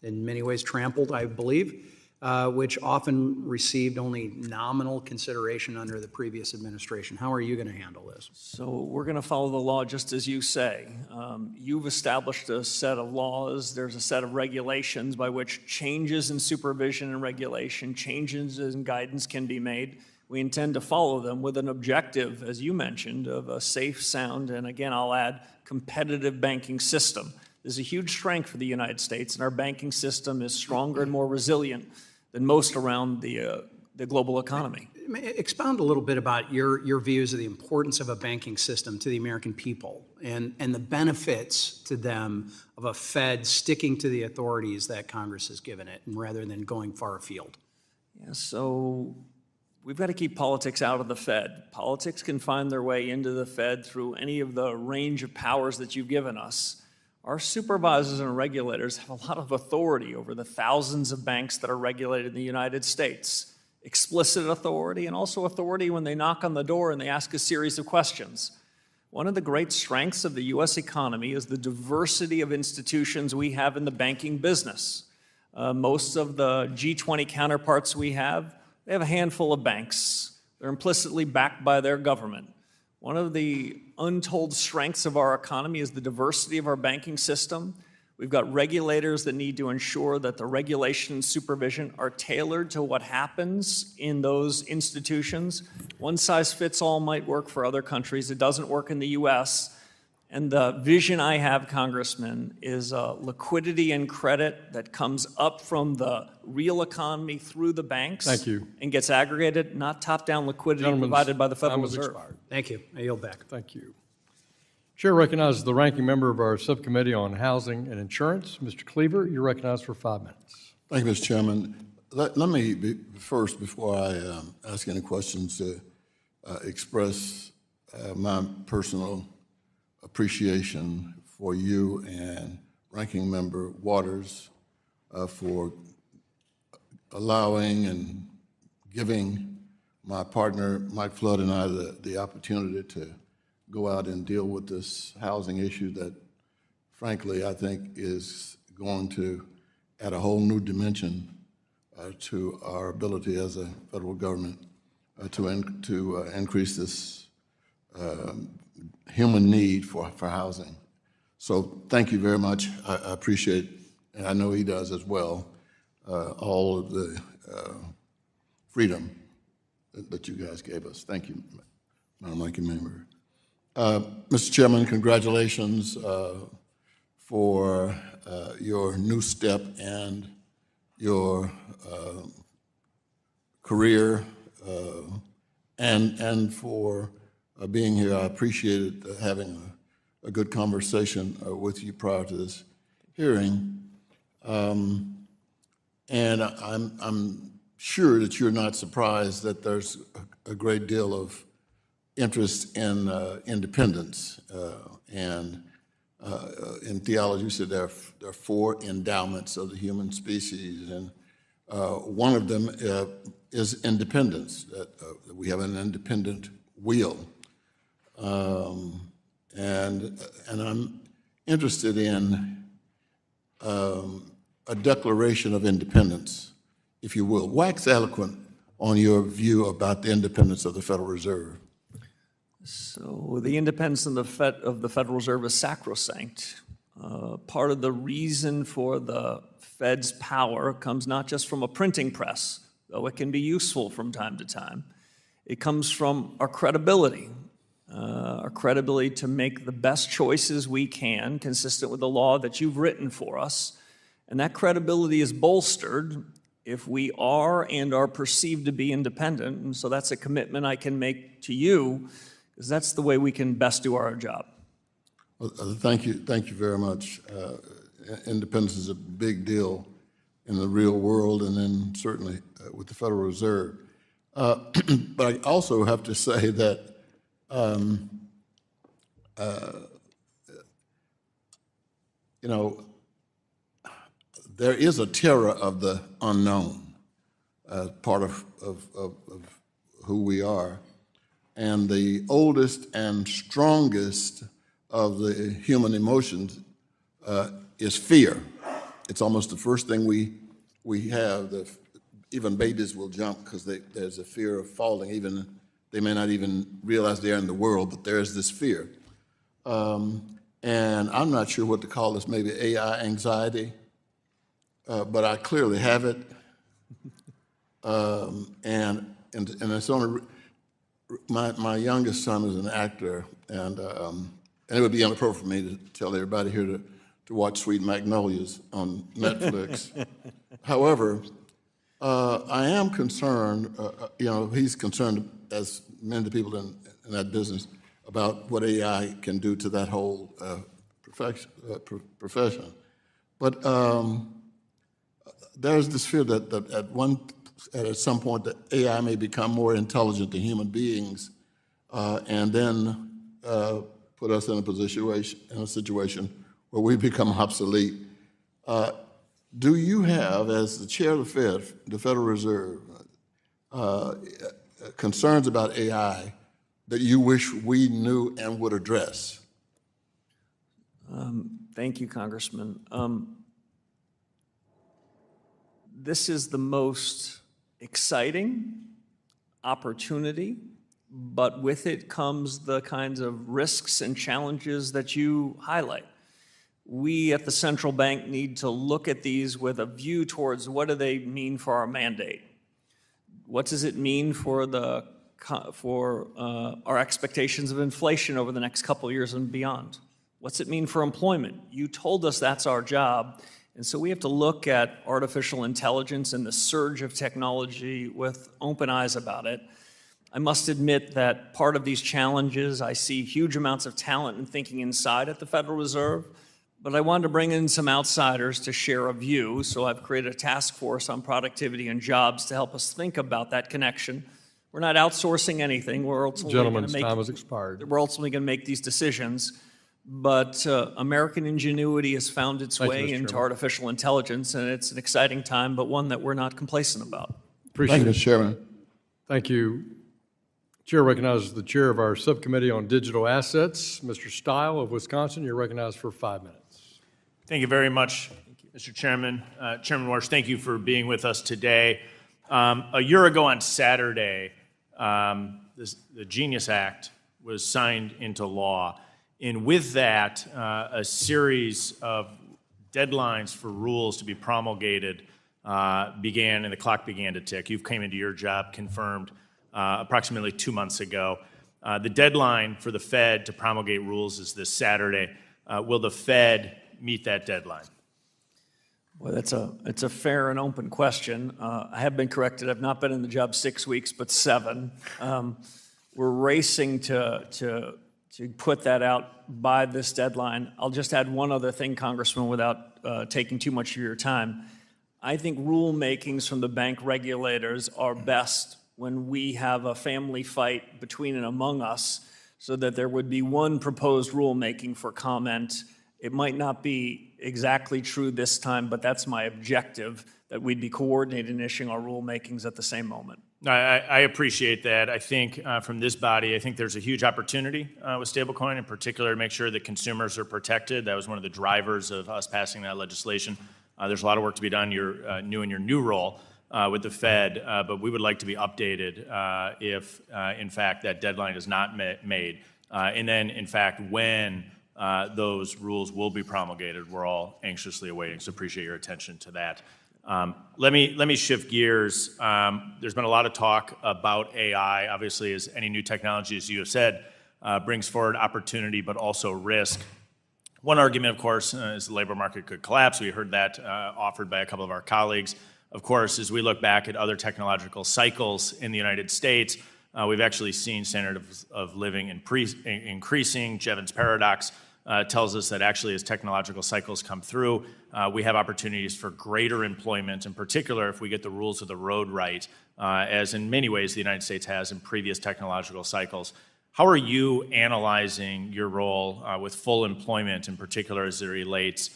in many ways trampled, I believe, which often received only nominal consideration under the previous administration. How are you going to handle this? So we're going to follow the law just as you say. You've established a set of laws. There's a set of regulations by which changes in supervision and regulation, changes in guidance can be made. We intend to follow them with an objective, as you mentioned, of a safe, sound, and again, I'll add, competitive banking system. This is a huge strength for the United States, and our banking system is stronger and more resilient than most around the global economy. Expound a little bit about your views of the importance of a banking system to the American people and the benefits to them of a Fed sticking to the authorities that Congress has given it, and rather than going far afield. Yeah, so we've got to keep politics out of the Fed. Politics can find their way into the Fed through any of the range of powers that you've given us. Our supervisors and regulators have a lot of authority over the thousands of banks that are regulated in the United States. Explicit authority and also authority when they knock on the door and they ask a series of questions. One of the great strengths of the U.S. economy is the diversity of institutions we have in the banking business. Most of the G20 counterparts we have, they have a handful of banks. They're implicitly backed by their government. One of the untold strengths of our economy is the diversity of our banking system. We've got regulators that need to ensure that the regulation and supervision are tailored to what happens in those institutions. One size fits all might work for other countries. It doesn't work in the U.S. And the vision I have, Congressman, is liquidity and credit that comes up from the real economy through the banks. Thank you. And gets aggregated, not top-down liquidity provided by the Federal Reserve. Thank you. I yield back. Thank you. Chair recognizes the ranking member of our subcommittee on housing and insurance, Mr. Cleaver. You're recognized for 5 minutes. Thank you, Mr. Chairman. Let me first, before I ask any questions, express my personal appreciation for you and Ranking Member Waters for allowing and giving my partner, Mike Flood, and I the opportunity to go out and deal with this housing issue that, frankly, I think is going to add a whole new dimension to our ability as a federal government to increase this human need for housing. So thank you very much. I appreciate, and I know he does as well, all of the freedom that you guys gave us. Thank you, Madam Ranking Member. Mr. Chairman, congratulations for your new step and your career and for being here. I appreciated having a good conversation with you prior to this hearing. And I'm sure that you're not surprised that there's a great deal of interest in independence. And in theology, you said there are 4 endowments of the human species, and one of them is independence, that we have an independent will. And I'm interested in a declaration of independence, if you will. Wax eloquent on your view about the independence of the Federal Reserve. So the independence of the Federal Reserve is sacrosanct. Part of the reason for the Fed's power comes not just from a printing press, though it can be useful from time to time. It comes from our credibility to make the best choices we can, consistent with the law that you've written for us. And that credibility is bolstered if we are and are perceived to be independent. And so that's a commitment I can make to you, because that's the way we can best do our job. Well, thank you very much. independence is a big deal in the real world, and then certainly with the Federal Reserve. But I also have to say that you know, there is a terror of the unknown, part of who we are. And the oldest and strongest of the human emotions is fear. It's almost the first thing we have. Even babies will jump because there's a fear of falling. Even they may not even realize they're in the world, but there is this fear. And I'm not sure what to call this, maybe AI anxiety, but I clearly have it. And it's only, my youngest son is an actor, and it would be inappropriate for me to tell everybody here to watch Sweet Magnolias on Netflix. However, I am concerned, he's concerned, as many of the people in that business, about what AI can do to that whole profession. But there's this fear that at some point that AI may become more intelligent than human beings, and then put us in a situation where we become obsolete. Do you have, as the chair of the Federal Reserve, concerns about AI that you wish we knew and would address? Thank you, Congressman. This is the most exciting opportunity, but with it comes the kinds of risks and challenges that you highlight. We at the central bank need to look at these with a view towards what do they mean for our mandate? What does it mean for our expectations of inflation over the next couple of years and beyond? What's it mean for employment? You told us that's our job, and so we have to look at artificial intelligence and the surge of technology with open eyes about it. I must admit that part of these challenges, I see huge amounts of talent and thinking inside at the Federal Reserve, but I wanted to bring in some outsiders to share a view, so I've created a task force on productivity and jobs to help us think about that connection. We're not outsourcing anything. We're ultimately Gentleman's time has expired. We're ultimately going to make these decisions, but American ingenuity has found its way into artificial intelligence, and it's an exciting time, but one that we're not complacent about. Appreciate Thank you, it. Mr. Chairman. Thank you. Chair recognizes the chair of our subcommittee on digital assets, Mr. Stile of Wisconsin. You're recognized for 5 minutes. Thank you very much, Mr. Chairman. Chairman Warsh, thank you for being with us today. A year ago on Saturday, the Genius Act was signed into law. And with that, a series of deadlines for rules to be promulgated began, and the clock began to tick. You came into your job confirmed approximately 2 months ago. The deadline for the Fed to promulgate rules is this Saturday. Will the Fed meet that deadline? Well, it's a fair and open question. I have been corrected. I've not been in the job 6 weeks, but 7. We're racing to put that out by this deadline. I'll just add one other thing, Congressman, without taking too much of your time. I think rulemakings from the bank regulators are best when we have a family fight between and among us, so that there would be one proposed rulemaking for comment. It might not be exactly true this time, but that's my objective, that we'd be coordinated in issuing our rulemakings at the same moment. I appreciate that. I think from this body, I think there's a huge opportunity with stablecoin in particular to make sure that consumers are protected. That was one of the drivers of us passing that legislation. There's a lot of work to be done. You're new in your new role with the Fed, but we would like to be updated if, in fact, that deadline is not made. And then, in fact, when those rules will be promulgated, we're all anxiously awaiting, so appreciate your attention to that. Let me shift gears. There's been a lot of talk about AI, obviously, as any new technology, as you have said, brings forward opportunity, but also risk. One argument, of course, is the labor market could collapse. We heard that offered by a couple of our colleagues. Of course, as we look back at other technological cycles in the United States, we've actually seen standard of living increasing. Jevons paradox tells us that actually as technological cycles come through, we have opportunities for greater employment, in particular if we get the rules of the road right, as in many ways the United States has in previous technological cycles. How are you analyzing your role with full employment, in particular as it relates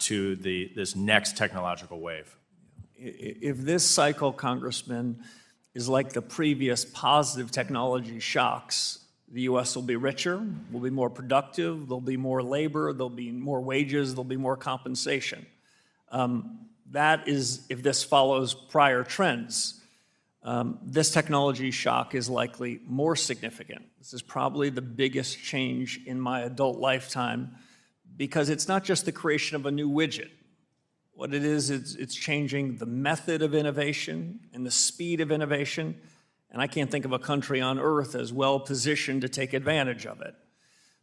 to this next technological wave? If this cycle, Congressman, is like the previous positive technology shocks, the U.S. will be richer, will be more productive, there'll be more labor, there'll be more wages, there'll be more compensation. That is if this follows prior trends. This technology shock is likely more significant. This is probably the biggest change in my adult lifetime because it's not just the creation of a new widget. What it is, it's changing the method of innovation and the speed of innovation, and I can't think of a country on earth as well positioned to take advantage of it.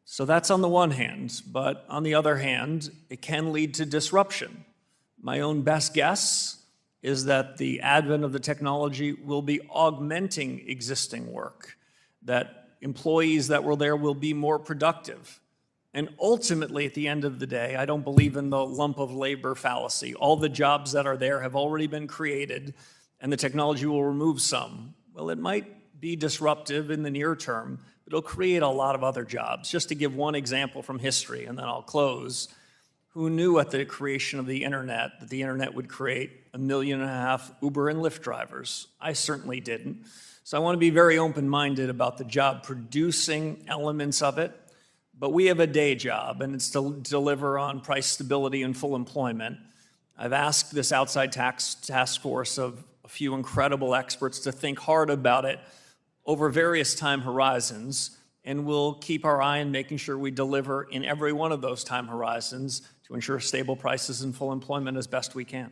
So that's on the one hand, but on the other hand, it can lead to disruption. My own best guess is that the advent of the technology will be augmenting existing work, that employees that were there will be more productive. And ultimately, at the end of the day, I don't believe in the lump of labor fallacy. All the jobs that are there have already been created, and the technology will remove some. Well, it might be disruptive in the near term, but it'll create a lot of other jobs. Just to give one example from history, and then I'll close. Who knew at the creation of the internet that the internet would create 1.5 million Uber and Lyft drivers? I certainly didn't. So I want to be very open-minded about the job-producing elements of it. But we have a day job, and it's to deliver on price stability and full employment. I've asked this outside task force of a few incredible experts to think hard about it over various time horizons, and we'll keep our eye on making sure we deliver in every one of those time horizons to ensure stable prices and full employment as best we can.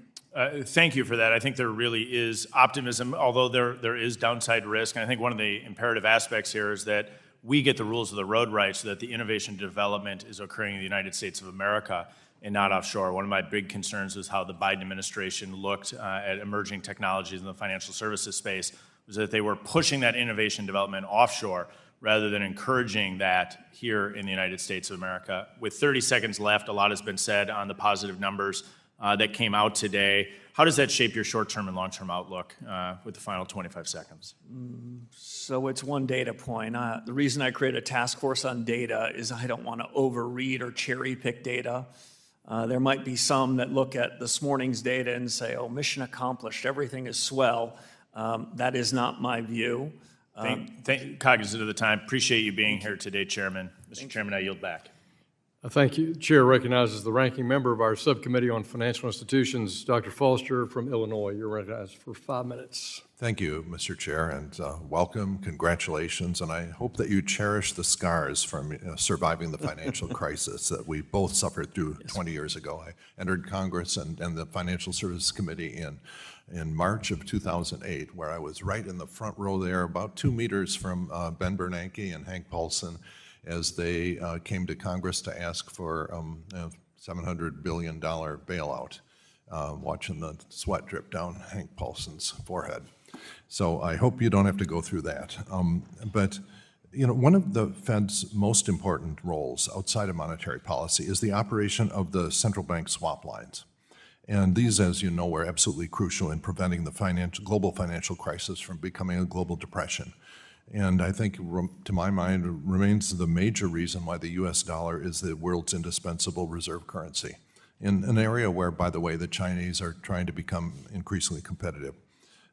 Thank you for that. I think there really is optimism, although there is downside risk. And I think one of the imperative aspects here is that we get the rules of the road right so that the innovation development is occurring in the United States of America and not offshore. One of my big concerns was how the Biden administration looked at emerging technologies in the financial services space, was that they were pushing that innovation development offshore rather than encouraging that here in the United States of America. With 30 seconds left, a lot has been said on the positive numbers that came out today. How does that shape your short-term and long-term outlook with the final 25 seconds? So it's one data point. The reason I created a task force on data is I don't want to overread or cherry-pick data. There might be some that look at this morning's data and say, oh, mission accomplished, everything is swell. That is not my view. Cognizant of the time, appreciate you being here today, Chairman. Mr. Chairman, I yield back. Thank you. The Chair recognizes the ranking member of our Subcommittee on Financial Institutions, Dr. Foster from Illinois. You're recognized for 5 minutes. Thank you, Mr. Chair, and welcome, congratulations, and I hope that you cherish the scars from surviving the financial crisis that we both suffered through 20 years ago. I entered Congress and the Financial Services Committee in March of 2008, where I was right in the front row there, about 2 meters from Ben Bernanke and Hank Paulson, as they came to Congress to ask for a $700 billion bailout, watching the sweat drip down Hank Paulson's forehead. So I hope you don't have to go through that. But you know, one of the Fed's most important roles outside of monetary policy is the operation of the central bank swap lines. And these, as you know, were absolutely crucial in preventing the global financial crisis from becoming a global depression. And I think, to my mind, remains the major reason why the U.S. dollar is the world's indispensable reserve currency, in an area where, by the way, the Chinese are trying to become increasingly competitive.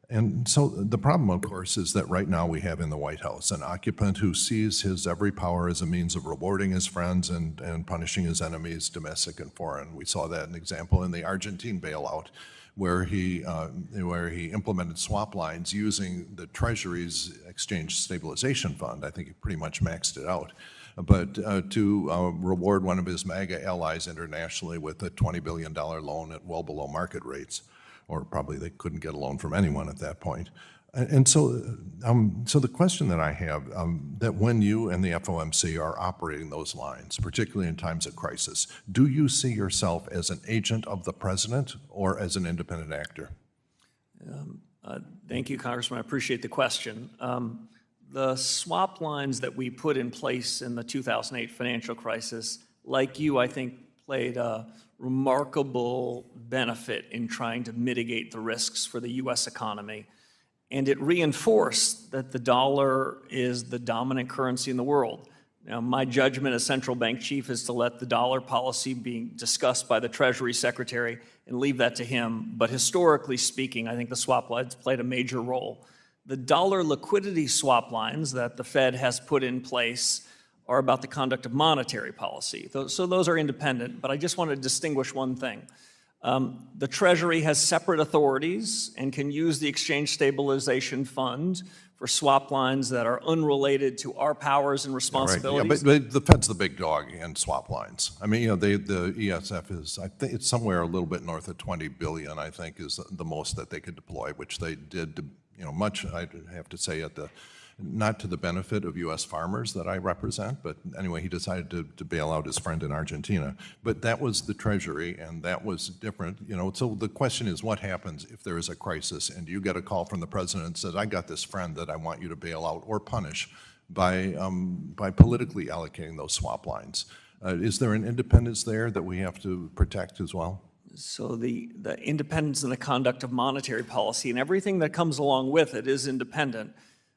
And so the problem, of course, is that right now we have in the White House an occupant who sees his every power as a means of rewarding his friends and punishing his enemies, domestic and foreign. We saw that an example in the Argentine bailout, where he implemented swap lines using the Treasury's Exchange Stabilization Fund. I think he pretty much maxed it out. But to reward one of his MAGA allies internationally with a $20 billion loan at well below market rates, or probably they couldn't get a loan from anyone at that point. And so the question that I have, that when you and the FOMC are operating those lines, particularly in times of crisis, do you see yourself as an agent of the president or as an independent actor? Thank you, Congressman. I appreciate the question. The swap lines that we put in place in the 2008 financial crisis like you, I think, played a remarkable benefit in trying to mitigate the risks for the U.S. economy. And it reinforced that the dollar is the dominant currency in the world. Now, my judgment as central bank chief is to let the dollar policy be discussed by the Treasury Secretary and leave that to him. But historically speaking, I think the swap lines played a major role. The dollar liquidity swap lines that the Fed has put in place are about the conduct of monetary policy. So those are independent, but I just want to distinguish one thing. The Treasury has separate authorities and can use the Exchange Stabilization Fund for swap lines that are unrelated to our powers and responsibilities. Right. Yeah, but the Fed's the big dog in swap lines. I mean, the ESF is, I think it's somewhere a little bit north of 20 billion, I think, is the most that they could deploy, which they did, much, I have to say, not to the benefit of U.S. farmers that I represent, but anyway, he decided to bail out his friend in Argentina. But that was the Treasury, and that was different. So the question is, what happens if there is a crisis and you get a call from the president and says, I got this friend that I want you to bail out or punish by politically allocating those swap lines? Is there an independence there that we have to protect as well? So the independence in the conduct of monetary policy and everything that comes along with it is independent.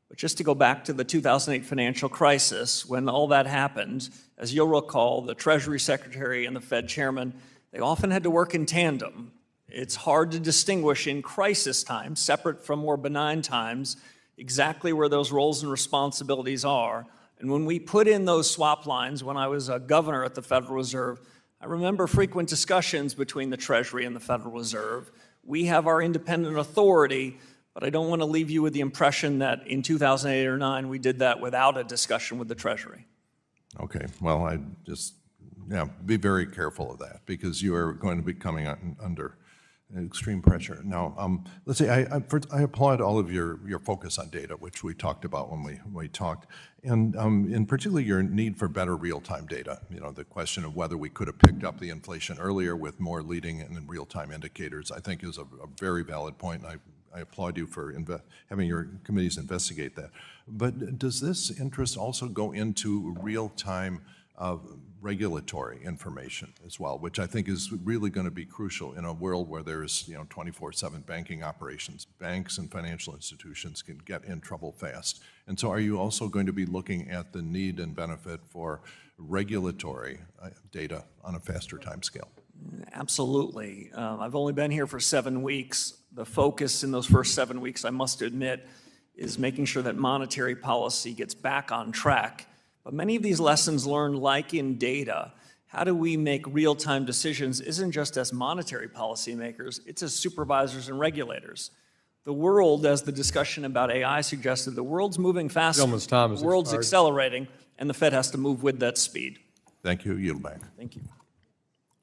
But just to go back to the 2008 financial crisis, when all that happened, as you'll recall, the Treasury Secretary and the Fed Chairman, they often had to work in tandem. It's hard to distinguish in crisis times, separate from more benign times, exactly where those roles and responsibilities are. And when we put in those swap lines, when I was a governor at the Federal Reserve, I remember frequent discussions between the Treasury and the Federal Reserve. We have our independent authority, but I don't want to leave you with the impression that in 2008 or 9 we did that without a discussion with the Treasury. Okay, well, I just, be very careful of that because you are going to be coming under extreme pressure. Now, let's say I applaud all of your focus on data, which we talked about when we talked, and in particular your need for better real-time data. The question of whether we could have picked up the inflation earlier with more leading and real-time indicators, I think is a very valid point. And I applaud you for having your committees investigate that. But does this interest also go into real-time regulatory information as well, which I think is really going to be crucial in a world where there's 24/7 banking operations? Banks and financial institutions can get in trouble fast. And so are you also going to be looking at the need and benefit for regulatory data on a faster timescale? Absolutely. I've only been here for 7 weeks. The focus in those first 7 weeks, I must admit, is making sure that monetary policy gets back on track. But many of these lessons learned, like in data, how do we make real-time decisions isn't just as monetary policymakers, it's as supervisors and regulators. The world, as the discussion about AI suggested, the world's moving faster. Gentleman's time is the world's expired. Accelerating, and the Fed has to move with that speed. Thank you. Yield back. Thank you.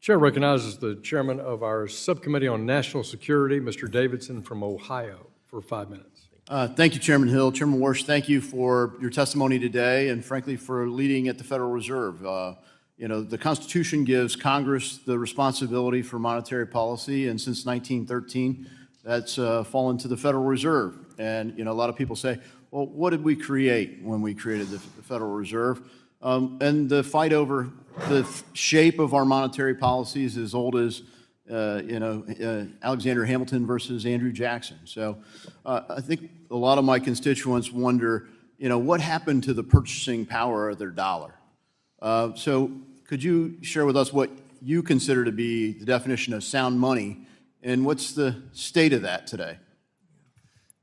Chair recognizes the chairman of our Subcommittee on National Security, Mr. Davidson from Ohio, for 5 minutes. Thank you, Chairman Hill. Chairman Warsh, thank you for your testimony today and, frankly, for leading at the Federal Reserve. The Constitution gives Congress the responsibility for monetary policy, and since 1913, that's fallen to the Federal Reserve. And, a lot of people say, well, what did we create when we created the Federal Reserve? And the fight over the shape of our monetary policy is as old as Alexander Hamilton versus Andrew Jackson. So I think a lot of my constituents wonder, what happened to the purchasing power of their dollar? So could you share with us what you consider to be the definition of sound money, and what's the state of that today?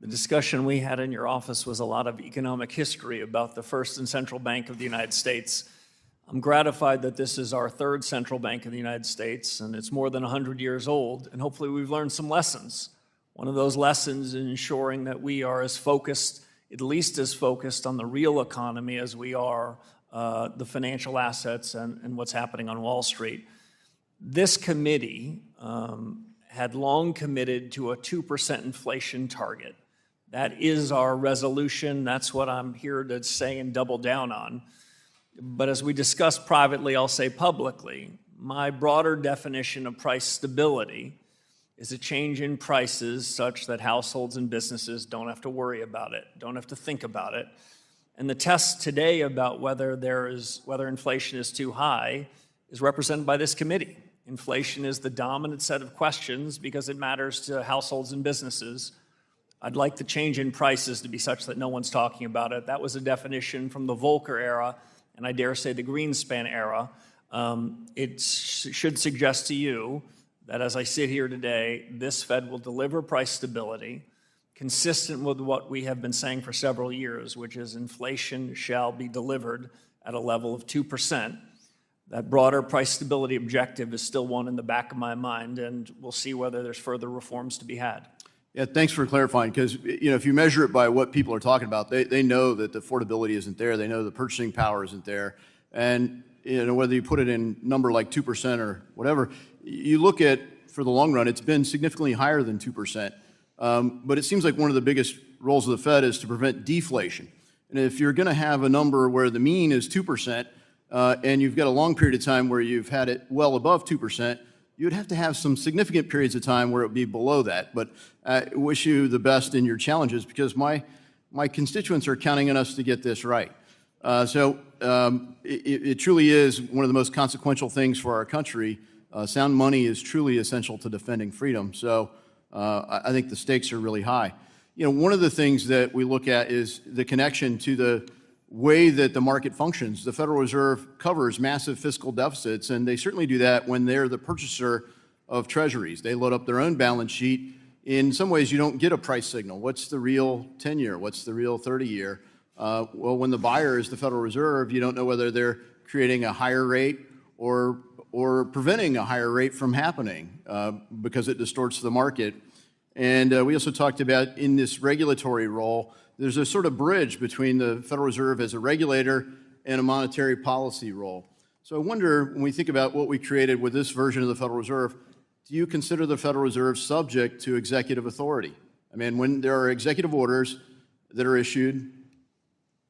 The discussion we had in your office was a lot of economic history about the first and central bank of the United States. I'm gratified that this is our third central bank of the United States, and it's more than 100 years old, and hopefully we've learned some lessons. One of those lessons is ensuring that we are as focused, at least as focused on the real economy as we are the financial assets and what's happening on Wall Street. This committee had long committed to a 2% inflation target. That is our resolution. That's what I'm here to say and double down on. But as we discussed privately, I'll say publicly, my broader definition of price stability is a change in prices such that households and businesses don't have to worry about it, don't have to think about it. And the test today about whether inflation is too high is represented by this committee. Inflation is the dominant set of questions because it matters to households and businesses. I'd like the change in prices to be such that no one's talking about it. That was a definition from the Volcker era, and I dare say the Greenspan era. It should suggest to you that as I sit here today, this Fed will deliver price stability consistent with what we have been saying for several years, which is inflation shall be delivered at a level of 2%. That broader price stability objective is still one in the back of my mind, and we'll see whether there's further reforms to be had. Yeah, thanks for clarifying, because if you measure it by what people are talking about, they know that the affordability isn't there, they know the purchasing power isn't there, and whether you put it in number like 2% or whatever, you look at, for the long run, it's been significantly higher than 2%. But it seems like one of the biggest roles of the Fed is to prevent deflation. And if you're going to have a number where the mean is 2%, and you've got a long period of time where you've had it well above 2%, you'd have to have some significant periods of time where it would be below that. But I wish you the best in your challenges, because my constituents are counting on us to get this right. It truly is one of the most consequential things for our country. Sound money is truly essential to defending freedom. So I think the stakes are really high. One of the things that we look at is the connection to the way that the market functions. The Federal Reserve covers massive fiscal deficits, and they certainly do that when they're the purchaser of treasuries. They load up their own balance sheet. In some ways, you don't get a price signal. What's the real 10-year? What's the real 30-year? Well, when the buyer is the Federal Reserve, you don't know whether they're creating a higher rate or preventing a higher rate from happening because it distorts the market. And we also talked about, in this regulatory role, there's a sort of bridge between the Federal Reserve as a regulator and a monetary policy role. So I wonder, when we think about what we created with this version of the Federal Reserve, do you consider the Federal Reserve subject to executive authority? I mean, when there are executive orders that are issued,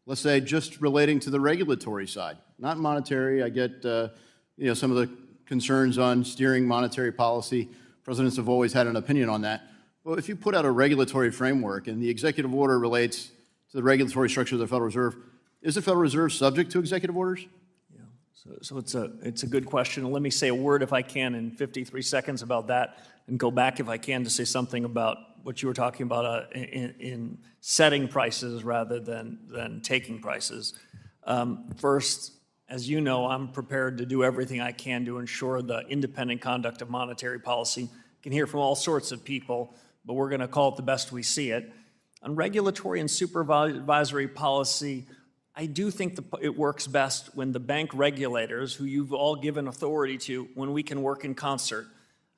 let's say just relating to the regulatory side, not monetary. I get some of the concerns on steering monetary policy. Presidents have always had an opinion on that. Well, if you put out a regulatory framework and the executive order relates to the regulatory structure of the Federal Reserve, is the Federal Reserve subject to executive orders? Yeah, so it's a good question. Let me say a word, if I can, in 53 seconds about that, and go back, if I can, to say something about what you were talking about in setting prices rather than taking prices. First, as you know, I'm prepared to do everything I can to ensure the independent conduct of monetary policy. You can hear from all sorts of people, but we're going to call it the best we see it. On regulatory and supervisory policy, I do think it works best when the bank regulators, who you've all given authority to, when we can work in concert.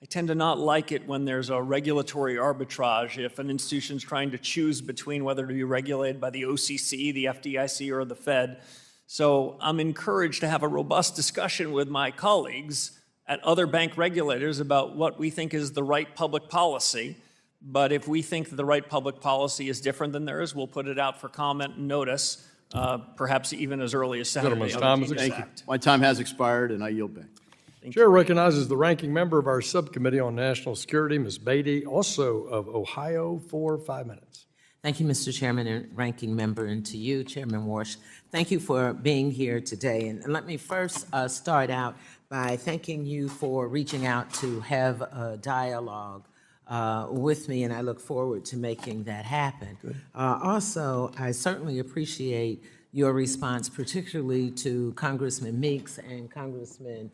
I tend to not like it when there's a regulatory arbitrage, if an institution's trying to choose between whether to be regulated by the OCC, the FDIC, or the Fed. So I'm encouraged to have a robust discussion with my colleagues at other bank regulators about what we think is the right public policy. But if we think that the right public policy is different than theirs, we'll put it out for comment and notice, perhaps even as early as Saturday. Gentleman's time has Thank you. expired. My time has expired, and I yield back. Chair recognizes the ranking member of our subcommittee on national security, Ms. Beatty, also of Ohio, for 5 minutes. Thank you, Mr. Chairman and Ranking Member, and to you, Chairman Warsh. Thank you for being here today. And let me first start out by thanking you for reaching out to have a dialogue with me, and I look forward to making that happen. Also, I certainly appreciate your response, particularly to Congressman Meeks and Congressman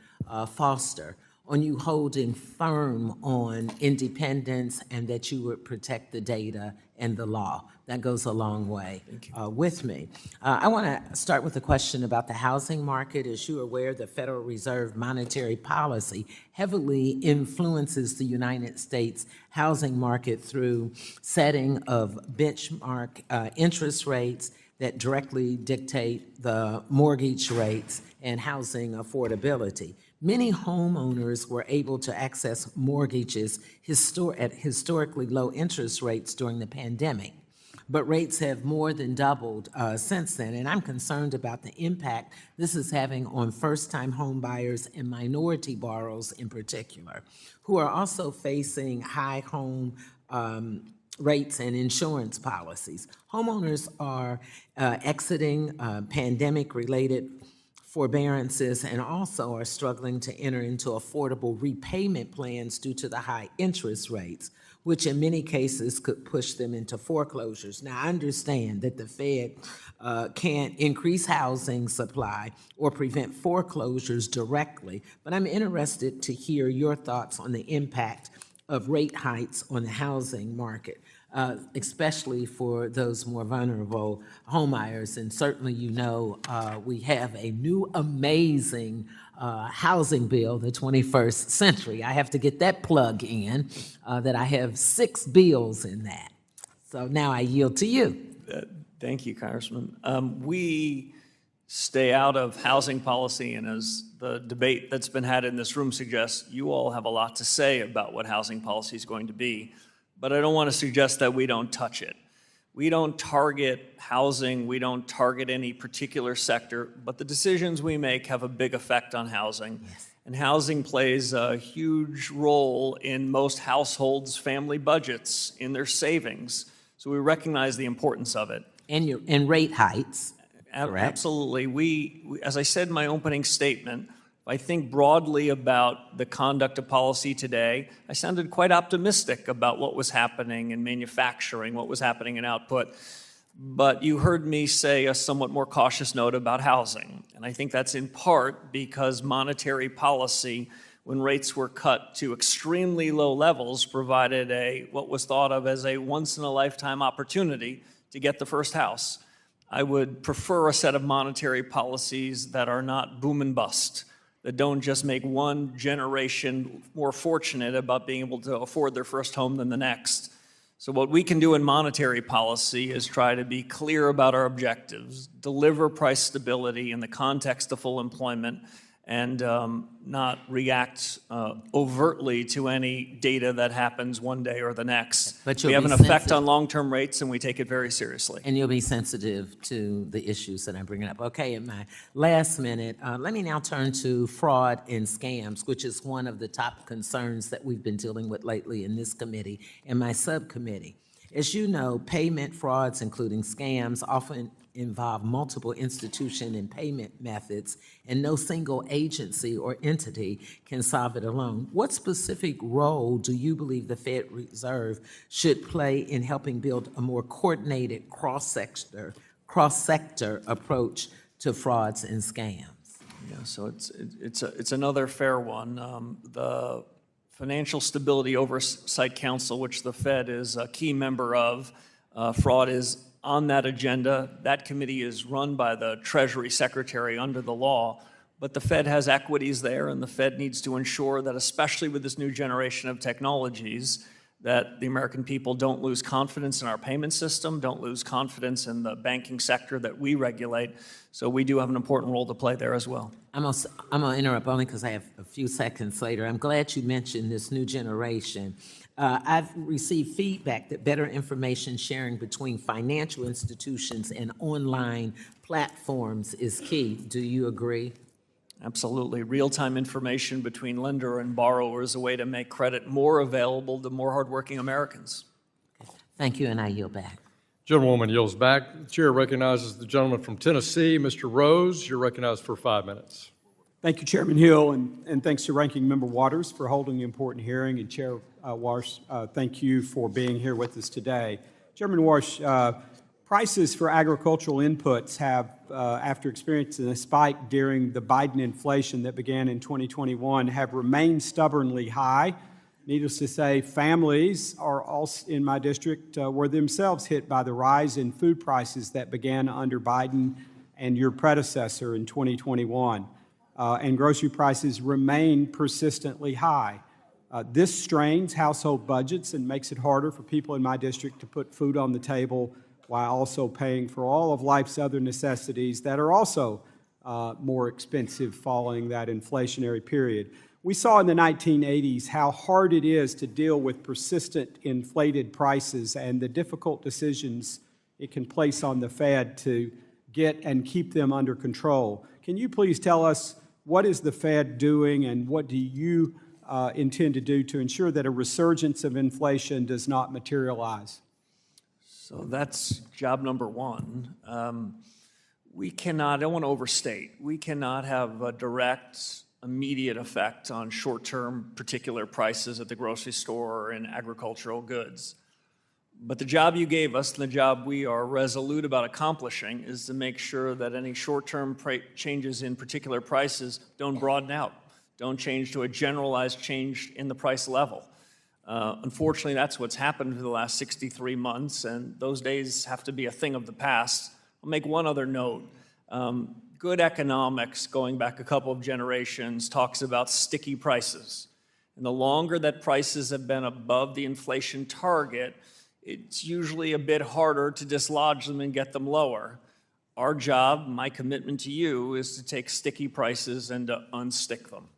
Foster, on you holding firm on independence and that you would protect the data and the law. That goes a long way with me. I want to start with a question about the housing market. As you're aware, the Federal Reserve monetary policy heavily influences the United States housing market through setting of benchmark interest rates that directly dictate the mortgage rates and housing affordability. Many homeowners were able to access mortgages at historically low interest rates during the pandemic, but rates have more than doubled since then, and I'm concerned about the impact this is having on first-time home buyers and minority borrowers in particular, who are also facing high home rates and insurance policies. Homeowners are exiting pandemic-related forbearances and also are struggling to enter into affordable repayment plans due to the high interest rates, which in many cases could push them into foreclosures. Now, I understand that the Fed can't increase housing supply or prevent foreclosures directly, but I'm interested to hear your thoughts on the impact of rate hikes on the housing market, especially for those more vulnerable homebuyers. And certainly, we have a new amazing housing bill, the 21st century. I have to get that plug in, that I have 6 bills in that. So now I yield to you. Thank you, Congressman. We stay out of housing policy, and as the debate that's been had in this room suggests, you all have a lot to say about what housing policy is going to be, but I don't want to suggest that we don't touch it. We don't target housing, we don't target any particular sector, but the decisions we make have a big effect on housing. Yes. And housing plays a huge role in most households' family budgets, in their savings. So we recognize the importance of it. And rate hikes. Correct. Absolutely. We, as I said in my opening statement, I think broadly about the conduct of policy today. I sounded quite optimistic about what was happening in manufacturing, what was happening in output. But you heard me say a somewhat more cautious note about housing. And I think that's in part because monetary policy, when rates were cut to extremely low levels, provided what was thought of as a once-in-a-lifetime opportunity to get the first house. I would prefer a set of monetary policies that are not boom and bust, that don't just make one generation more fortunate about being able to afford their first home than the next. So what we can do in monetary policy is try to be clear about our objectives, deliver price stability in the context of full employment, and not react overtly to any data that happens one day or the next. But we have an effect on long-term rates, and we take it very seriously. And you'll be sensitive to the issues that I'm bringing up. Okay, in my last minute, let me now turn to fraud and scams, which is one of the top concerns that we've been dealing with lately in this committee and my subcommittee. As you know, payment frauds, including scams, often involve multiple institution and payment methods, and no single agency or entity can solve it alone. What specific role do you believe the Fed Reserve should play in helping build a more coordinated cross-sector approach to frauds and scams? Yeah, so it's another fair one. The Financial Stability Oversight Council, which the Fed is a key member of, fraud is on that agenda. That committee is run by the Treasury Secretary under the law, but the Fed has equities there, and the Fed needs to ensure that, especially with this new generation of technologies, that the American people don't lose confidence in our payment system, don't lose confidence in the banking sector that we regulate. So we do have an important role to play there as well. I'm gonna interrupt only because I have a few seconds later. I'm glad you mentioned this new generation. I've received feedback that better information sharing between financial institutions and online platforms is key. Do you agree? Absolutely. Real-time information between lender and borrower is a way to make credit more available to more hardworking Americans. Thank you, and I yield back. Gentlewoman yields back. The chair recognizes the gentleman from Tennessee, Mr. Rose. You're recognized for 5 minutes. Thank you, Chairman Hill, and thanks to Ranking Member Waters for holding the important hearing, and Chair Warsh, thank you for being here with us today. Chairman Warsh, prices for agricultural inputs have, after experiencing a spike during the Biden inflation that began in 2021, have remained stubbornly high. Needless to say, families are also in my district were themselves hit by the rise in food prices that began under Biden and your predecessor in 2021. And grocery prices remain persistently high. This strains household budgets and makes it harder for people in my district to put food on the table while also paying for all of life's other necessities that are also more expensive following that inflationary period. We saw in the 1980s how hard it is to deal with persistent inflated prices and the difficult decisions it can place on the Fed to get and keep them under control. Can you please tell us what is the Fed doing and what do you intend to do to ensure that a resurgence of inflation does not materialize? So that's job number one. we cannot, I don't want to overstate, we cannot have a direct, immediate effect on short-term particular prices at the grocery store or in agricultural goods. But the job you gave us, and the job we are resolute about accomplishing, is to make sure that any short-term changes in particular prices don't broaden out, don't change to a generalized change in the price level. Unfortunately, that's what's happened for the last 63 months, and those days have to be a thing of the past. I'll make one other note. Good economics, going back a couple of generations, talks about sticky prices. And the longer that prices have been above the inflation target, it's usually a bit harder to dislodge them and get them lower. Our job, my commitment to you, is to take sticky prices and to unstick them.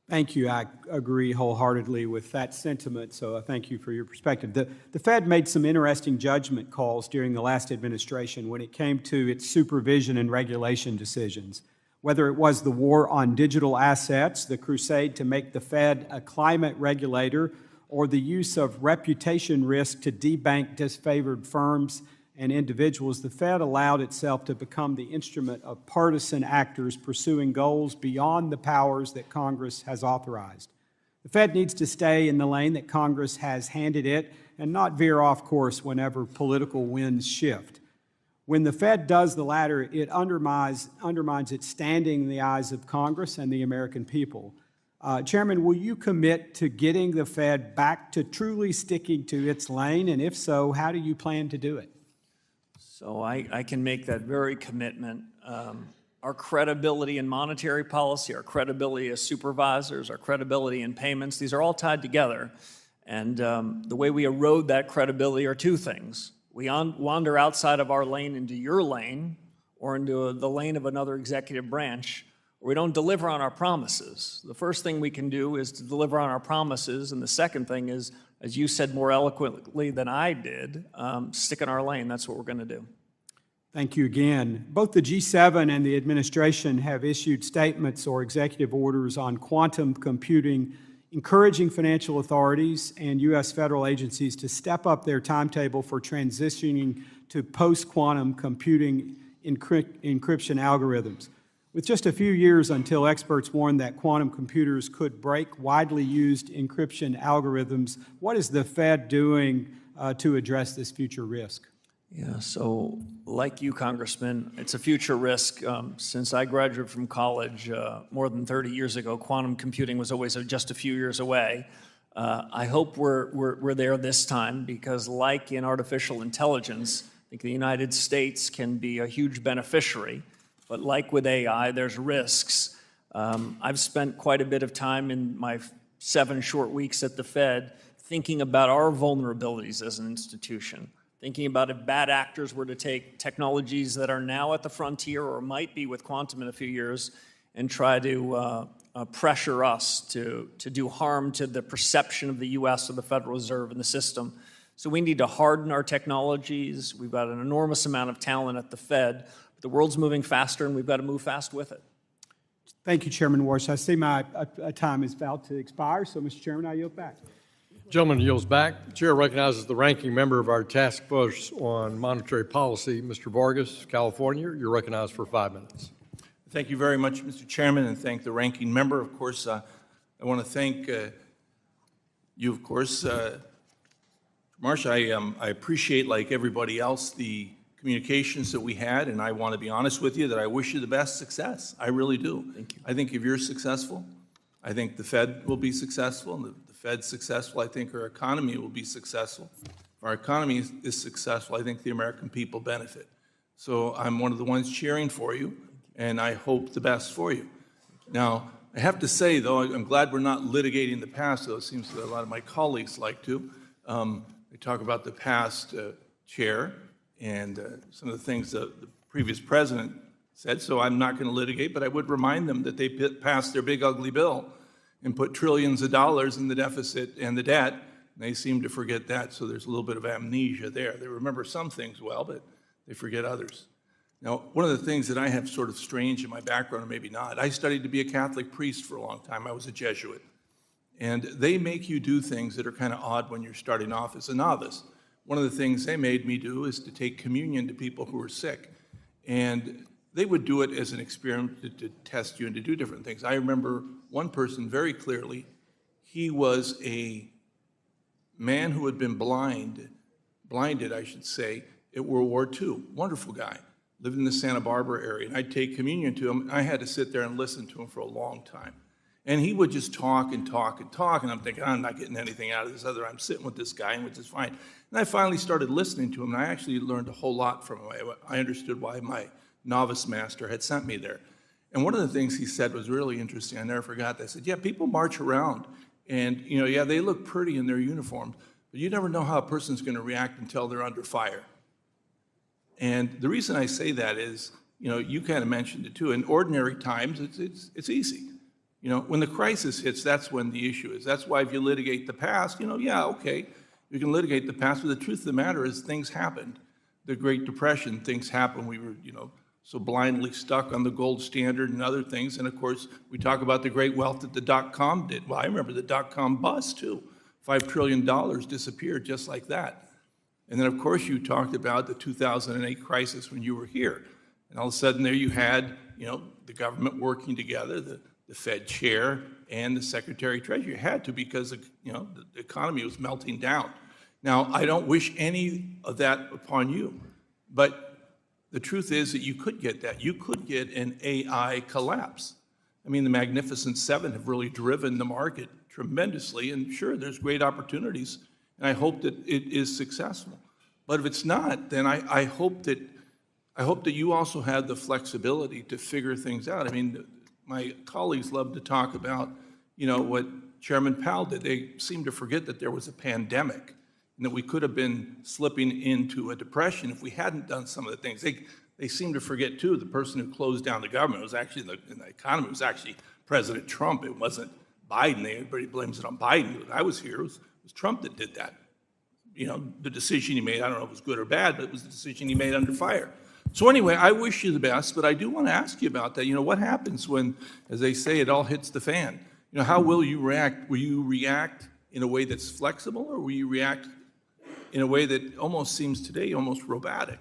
Thank you. I agree wholeheartedly with that sentiment, so I thank you for your perspective. The Fed made some interesting judgment calls during the last administration when it came to its supervision and regulation decisions. Whether it was the war on digital assets, the crusade to make the Fed a climate regulator, or the use of reputation risk to debank disfavored firms and individuals, the Fed allowed itself to become the instrument of partisan actors pursuing goals beyond the powers that Congress has authorized. The Fed needs to stay in the lane that Congress has handed it and not veer off course whenever political winds shift. When the Fed does the latter, it undermines its standing in the eyes of Congress and the American people. Chairman, will you commit to getting the Fed back to truly sticking to its lane? And if so, how do you plan to do it? So I can make that very commitment. Our credibility in monetary policy, our credibility as supervisors, our credibility in payments, these are all tied together. And the way we erode that credibility are two things. We wander outside of our lane into your lane or into the lane of another executive branch, or we don't deliver on our promises. The first thing we can do is to deliver on our promises, and the second thing is, as you said more eloquently than I did, stick in our lane. That's what we're going to do. Thank you again. Both the G7 and the administration have issued statements or executive orders on quantum computing, encouraging financial authorities and U.S. federal agencies to step up their timetable for transitioning to post-quantum computing encryption algorithms. With just a few years until experts warned that quantum computers could break widely used encryption algorithms, what is the Fed doing to address this future risk? Yeah, so like you, Congressman, it's a future risk. Since I graduated from college more than 30 years ago, quantum computing was always just a few years away. I hope we're there this time because like in artificial intelligence, I think the United States can be a huge beneficiary. But like with AI, there's risks. I've spent quite a bit of time in my 7 short weeks at the Fed thinking about our vulnerabilities as an institution, thinking about if bad actors were to take technologies that are now at the frontier or might be with quantum in a few years and try to pressure us to do harm to the perception of the U.S. or the Federal Reserve and the system. So we need to harden our technologies. We've got an enormous amount of talent at the Fed. The world's moving faster, and we've got to move fast with it. Thank you, Chairman Warsh. I see my time is about to expire, so, Mr. Chairman, I yield back. Gentleman yields back. The chair recognizes the ranking member of our task force on monetary policy, Mr. Vargas, California. You're recognized for 5 minutes. Thank you very much, Mr. Chairman, and thank the ranking member. Of course, I want to thank you, of course. Marsh, I appreciate, like everybody else, the communications that we had, and I want to be honest with you that I wish you the best success. I really do. Thank you. I think if you're successful, I think the Fed will be successful, and the Fed's successful, I think our economy will be successful. If our economy is successful, I think the American people benefit. So I'm one of the ones cheering for you, and I hope the best for you. Now, I have to say, though, I'm glad we're not litigating the past, though it seems that a lot of my colleagues like to. They talk about the past chair and some of the things that the previous president said, so I'm not going to litigate, but I would remind them that they passed their big ugly bill and put trillions of dollars in the deficit and the debt, and they seem to forget that, so there's a little bit of amnesia there. They remember some things well, but they forget others. Now, one of the things that I have sort of strange in my background, or maybe not, I studied to be a Catholic priest for a long time. I was a Jesuit. And they make you do things that are kind of odd when you're starting off as a novice. One of the things they made me do is to take communion to people who were sick. And they would do it as an experiment to test you and to do different things. I remember one person very clearly. He was a man who had been blinded, I should say, at World War II. Wonderful guy. Lived in the Santa Barbara area. And I'd take communion to him. I had to sit there and listen to him for a long time. And he would just talk and talk and talk. And I'm thinking, I'm not getting anything out of this other. I'm sitting with this guy, which is fine. And I finally started listening to him. And I actually learned a whole lot from him. I understood why my novice master had sent me there. And one of the things he said was really interesting. I never forgot that. I said, yeah, people march around. And, yeah, they look pretty in their uniforms. But you never know how a person's going to react until they're under fire. And the reason I say that is, you kind of mentioned it too. In ordinary times, it's easy. When the crisis hits, that's when the issue is. That's why if you litigate the past, yeah, okay, you can litigate the past, but the truth of the matter is things happened. The Great Depression, things happened. We were, so blindly stuck on the gold standard and other things. And of course, we talk about the great wealth that the dot-com did. Well, I remember the dot-com bust too. $5 trillion disappeared just like that. And then, of course, you talked about the 2008 crisis when you were here. And all of a sudden there you had, the government working together, the Fed chair and the Secretary of Treasury. You had to because, the economy was melting down. Now, I don't wish any of that upon you, but the truth is that you could get that. You could get an AI collapse. I mean, the Magnificent Seven have really driven the market tremendously, and sure, there's great opportunities, and I hope that it is successful. But if it's not, then I hope that you also have the flexibility to figure things out. I mean, my colleagues love to talk about, what Chairman Powell did. They seem to forget that there was a pandemic and that we could have been slipping into a depression if we hadn't done some of the things. They seem to forget, too, the person who closed down the government was actually, in the economy, was actually President Trump. It wasn't Biden. Everybody blames it on Biden. When I was here, it was Trump that did that. The decision he made, I don't know if it was good or bad, but it was the decision he made under fire. So anyway, I wish you the best, but I do want to ask you about that. What happens when, as they say, it all hits the fan? How will you react? Will you react in a way that's flexible, or will you react in a way that almost seems today almost robotic?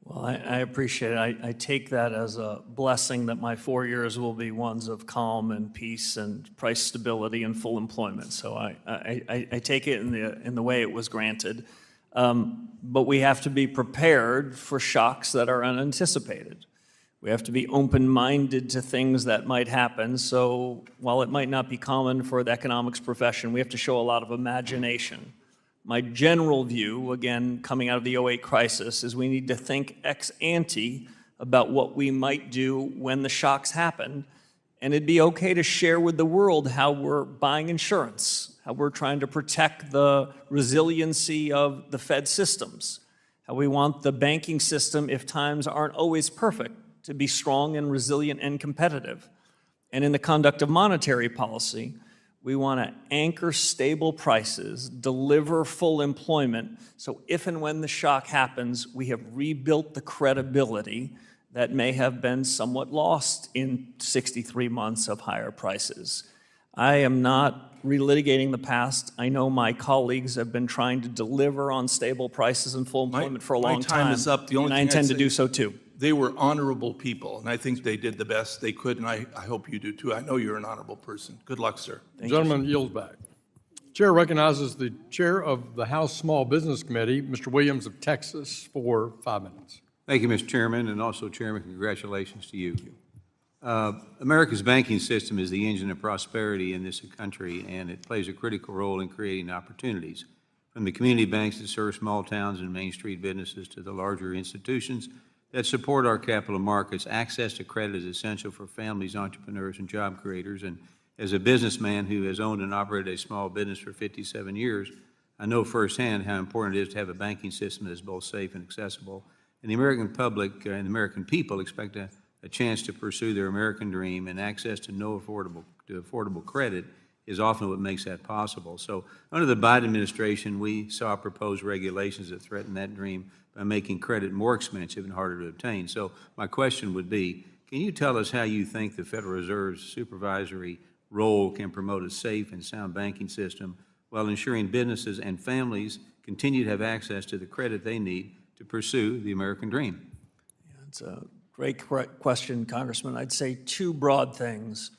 Well, I appreciate it. I take that as a blessing that my 4 years will be ones of calm and peace and price stability and full employment. So I take it in the way it was granted. But we have to be prepared for shocks that are unanticipated. We have to be open-minded to things that might happen. So while it might not be common for the economics profession, we have to show a lot of imagination. My general view, again, coming out of the 2008 crisis, is we need to think ex ante about what we might do when the shocks happen. And it'd be okay to share with the world how we're buying insurance, how we're trying to protect the resiliency of the Fed systems, how we want the banking system, if times aren't always perfect, to be strong and resilient and competitive. And in the conduct of monetary policy, we want to anchor stable prices, deliver full employment, so if and when the shock happens, we have rebuilt the credibility that may have been somewhat lost in 63 months of higher prices. I am not relitigating the past. I know my colleagues have been trying to deliver on stable prices and full employment for a long time. My time is up. The only and I thing intend I'd to say do so too. They were honorable people, and I think they did the best they could, and I hope you do too. I know you're an honorable person. Good luck, sir. The gentleman yields back. Chair recognizes the chair of the House Small Business Committee, Mr. Williams of Texas, for 5 minutes. Thank you, Mr. Chairman, and also, Chairman, congratulations to you. America's banking system is the engine of prosperity in this country, and it plays a critical role in creating opportunities. From the community banks that serve small towns and Main Street businesses to the larger institutions that support our capital markets, access to credit is essential for families, entrepreneurs, and job creators. And as a businessman who has owned and operated a small business for 57 years, I know firsthand how important it is to have a banking system that is both safe and accessible. And the American public and the American people expect a chance to pursue their American dream, and access to affordable credit is often what makes that possible. So under the Biden administration, we saw proposed regulations that threaten that dream by making credit more expensive and harder to obtain. So my question would be, can you tell us how you think the Federal Reserve's supervisory role can promote a safe and sound banking system while ensuring businesses and families continue to have access to the credit they need to pursue the American dream? It's a great question, Congressman. I'd say two broad things.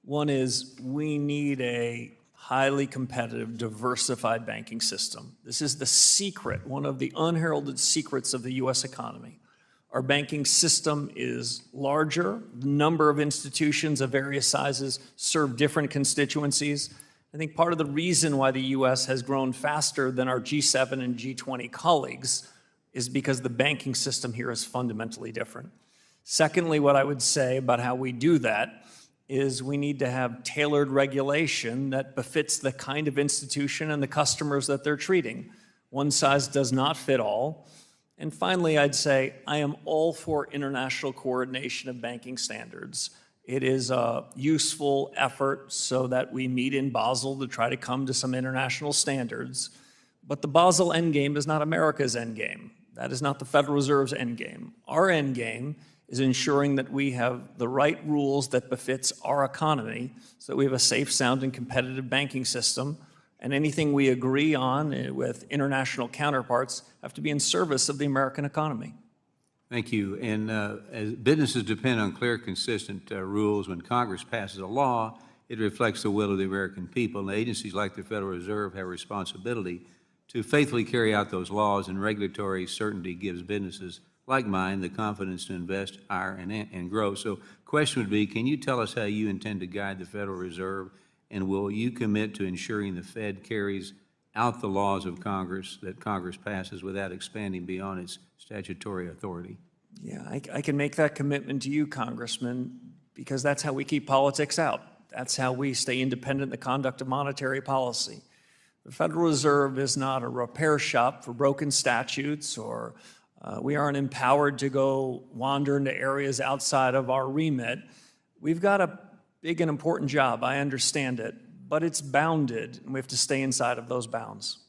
One is we need a highly competitive, diversified banking system. This is the secret, one of the unheralded secrets of the U.S. economy. Our banking system is larger. The number of institutions of various sizes serve different constituencies. I think part of the reason why the U.S. has grown faster than our G7 and G20 colleagues is because the banking system here is fundamentally different. Secondly, what I would say about how we do that is we need to have tailored regulation that befits the kind of institution and the customers that they're treating. One size does not fit all. And finally, I'd say I am all for international coordination of banking standards. It is a useful effort so that we meet in Basel to try to come to some international standards. But the Basel endgame is not America's endgame. That is not the Federal Reserve's endgame. Our endgame is ensuring that we have the right rules that befits our economy so that we have a safe, sound, and competitive banking system. And anything we agree on with international counterparts have to be in service of the American economy. Thank you. And as businesses depend on clear, consistent rules, when Congress passes a law, it reflects the will of the American people. And agencies like the Federal Reserve have a responsibility to faithfully carry out those laws, and regulatory certainty gives businesses like mine the confidence to invest, hire, and grow. So question would be, can you tell us how you intend to guide the Federal Reserve, and will you commit to ensuring the Fed carries out the laws of Congress that Congress passes without expanding beyond its statutory authority? Yeah, I can make that commitment to you, Congressman, because that's how we keep politics out. That's how we stay independent in the conduct of monetary policy. The Federal Reserve is not a repair shop for broken statutes, or we aren't empowered to go wander into areas outside of our remit. We've got a big and important job, I understand it, but it's bounded, and we have to stay inside of those bounds.